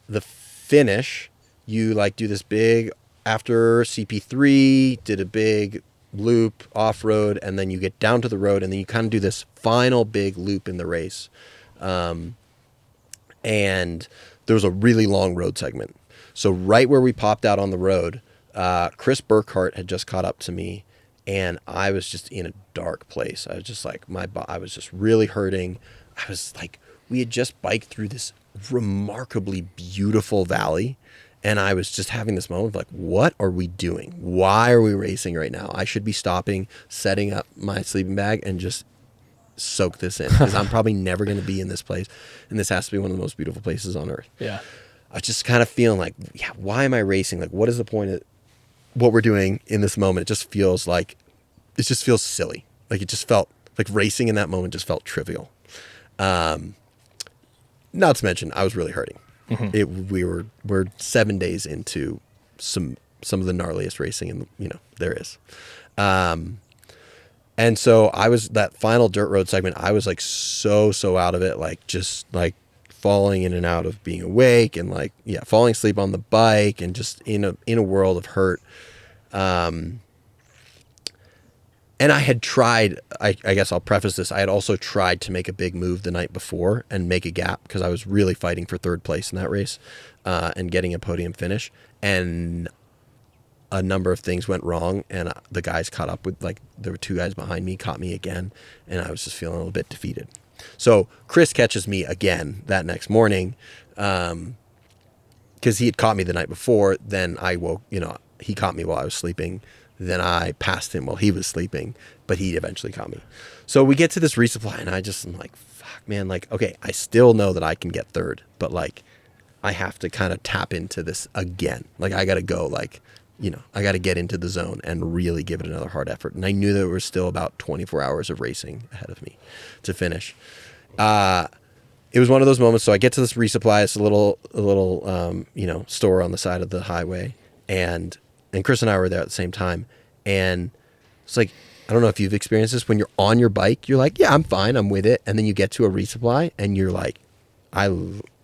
the finish, you like do this big after CP3, did a big loop off road, and then you get down to the road, and then you kind of do this final big loop in the race. And there was a really long road segment. So right where we popped out on the road, Chris Burkhart had just caught up to me, and I was just in a dark place. I was just like, I was just really hurting. I was like, we had just biked through this remarkably beautiful valley, and I was just having this moment of like, what are we doing? Why are we racing right now? I should be stopping, setting up my sleeping bag, and just soak this in, because I'm probably never going to be in this place, and this has to be one of the most beautiful places on earth. Yeah. I was just kind of feeling like, yeah, why am I racing? Like, what is the point of what we're doing in this moment? It just feels silly. Like it just felt like racing in that moment just felt trivial. Not to mention I was really hurting. Mm-hmm. We're 7 days into some of the gnarliest racing there is. And so I was, that final dirt road segment, I was like so out of it, like just like falling in and out of being awake and like, yeah, falling asleep on the bike and just in a world of hurt. And I had tried, I guess I'll preface this, I had also tried to make a big move the night before and make a gap, because I was really fighting for third place in that race, and getting a podium finish. And a number of things went wrong, and the guys caught up with, like, there were two guys behind me, caught me again, and I was just feeling a little bit defeated. So Chris catches me again that next morning, because he had caught me the night before. Then I woke, he caught me while I was sleeping. Then I passed him while he was sleeping, but he eventually caught me. So we get to this resupply, and I just am like, fuck, man, like, okay, I still know that I can get third, but like, I have to kind of tap into this again. Like, I got to go like I got to get into the zone and really give it another hard effort. And I knew there was still about 24 hours of racing ahead of me to finish. It was one of those moments. So I get to this resupply. It's a little store on the side of the highway. And Chris and I were there at the same time. And it's like, I don't know if you've experienced this. When you're on your bike, you're like, yeah, I'm fine. I'm with it. And then you get to a resupply and you're like, I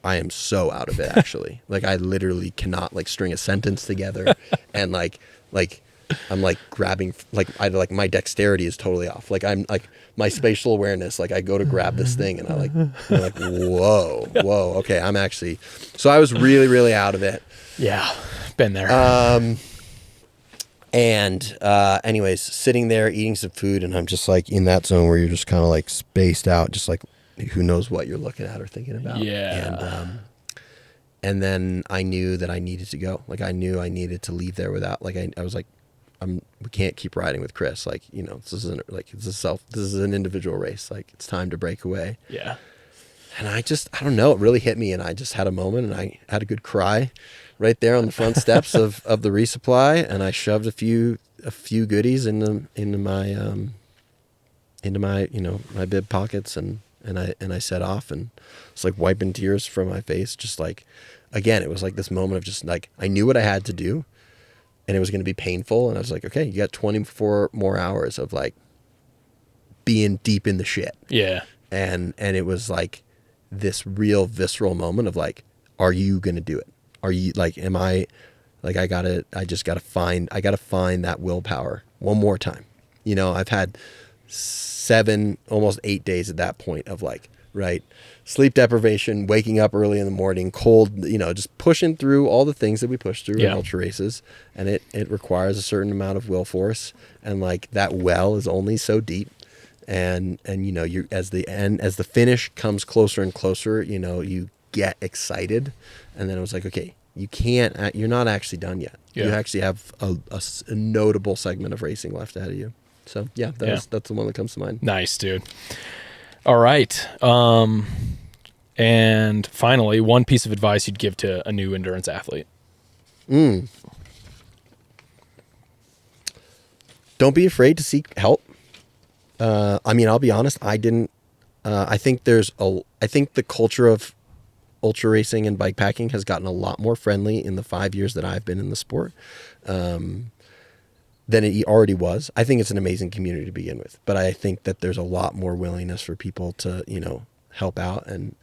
am so out of it, actually. Like, I literally cannot string a sentence together. And I'm grabbing, my dexterity is totally off. I'm my spatial awareness, I go to grab this thing and I'm like, whoa, okay. I'm actually, so I was really, really out of it. Yeah. Been there. Anyways, sitting there eating some food, and I'm just in that zone where you're just kind of spaced out, just who knows what you're looking at or thinking about. Yeah. And then I knew that I needed to go. I knew I needed to leave there without, I was like, we can't keep riding with Chris. This isn't this is an individual race. It's time to break away. Yeah. And I don't know, it really hit me, and I just had a moment, and I had a good cry right there on the front steps of the resupply, and I shoved a few goodies into my my bib pockets, and I set off, and it's wiping tears from my face. Just again, it was this moment of just I knew what I had to do, and it was going to be painful, and I was like, okay, you got 24 more hours of being deep in the shit. Yeah. And it was this real visceral moment of are you going to do it? Are you am I I gotta find that willpower one more time. I've had 7, almost 8 days at that point of sleep deprivation, waking up early in the morning, cold, just pushing through all the things that we push through in ultra races. And it requires a certain amount of will force. And that well is only so deep. And you as the finish comes closer and closer, you get excited. And then it was okay, you're not actually done yet. Yeah. You actually have a notable segment of racing left ahead of you. So that's the one that comes to mind. Nice, dude. All right. And finally, one piece of advice you'd give to a new endurance athlete. Don't be afraid to seek help. I'll be honest. I didn't. I think the culture of ultra racing and bikepacking has gotten a lot more friendly in the 5 years that I've been in the sport than it already was. I think it's an amazing community to begin with, but I think that there's a lot more willingness for people to help out and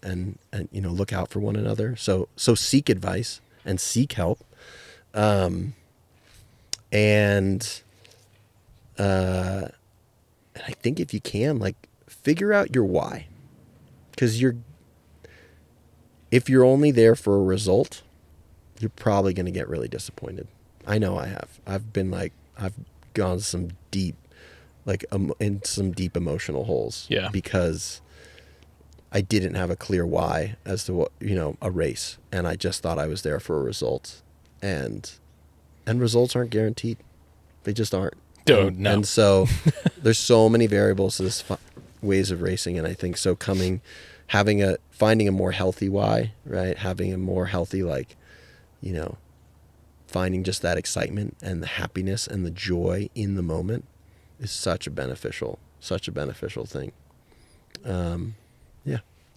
look out for one another. So seek advice and seek help, and I think if you can, figure out your why, because if you're only there for a result, you're probably going to get really disappointed. I know I have. I've gone some deep, in some deep emotional holes. Yeah. Because I didn't have a clear why as to what, a race, and I just thought I was there for a result, and results aren't guaranteed. They just aren't. Dude, no. And so there's so many variables to this ways of racing. And I think so finding a more healthy why, right? Having a more healthy, finding just that excitement and the happiness and the joy in the moment is such a beneficial thing. Yeah.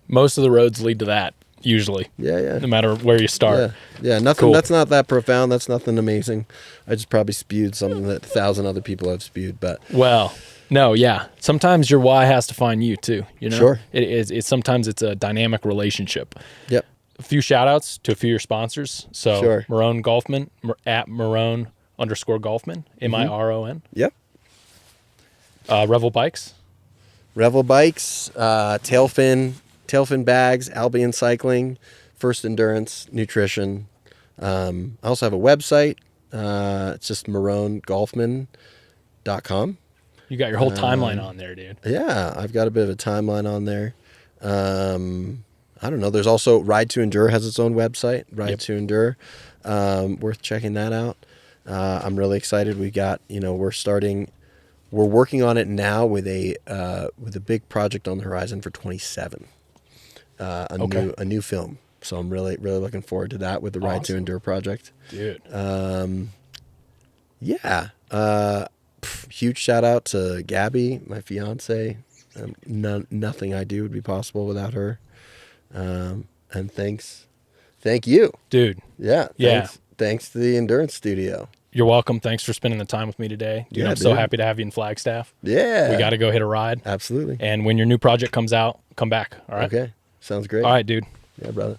Most of the roads lead to that, usually. Yeah. No matter where you start. Yeah. Nothing. Cool. That's not that profound. That's nothing amazing. I just probably spewed something that 1,000 other people have spewed, but. Well, no, yeah. Sometimes your why has to find you too. Sure. Sometimes it's a dynamic relationship. Yep. A few shout outs to a few of your sponsors. So sure. Miron Golfman at Miron_Golfman, Miron. Yep. Revel Bikes, Tailfin Bags, Albion Cycling, First Endurance, Nutrition. I also have a website. It's just MironGolfman.com. You got your whole timeline on there, dude. Yeah, I've got a bit of a timeline on there. I don't know. There's also Ride to Endure has its own website, Ride to Endure. Worth checking that out. I'm really excited. We got, we're working on it now with a big project on the horizon for 27. A new film. So I'm really, really looking forward to that with the Ride to Endure project. Dude. Yeah. Huge shout out to Gabby, my fiance. Nothing I do would be possible without her. And thank you, dude. Yeah. Thanks to the Endurance Studio. You're welcome. Thanks for spending the time with me today. Dude, I'm so happy to have you in Flagstaff. Yeah. We got to go hit a ride. Absolutely. And when your new project comes out, come back. All right. Okay. Sounds great. All right, dude. Yeah, brother.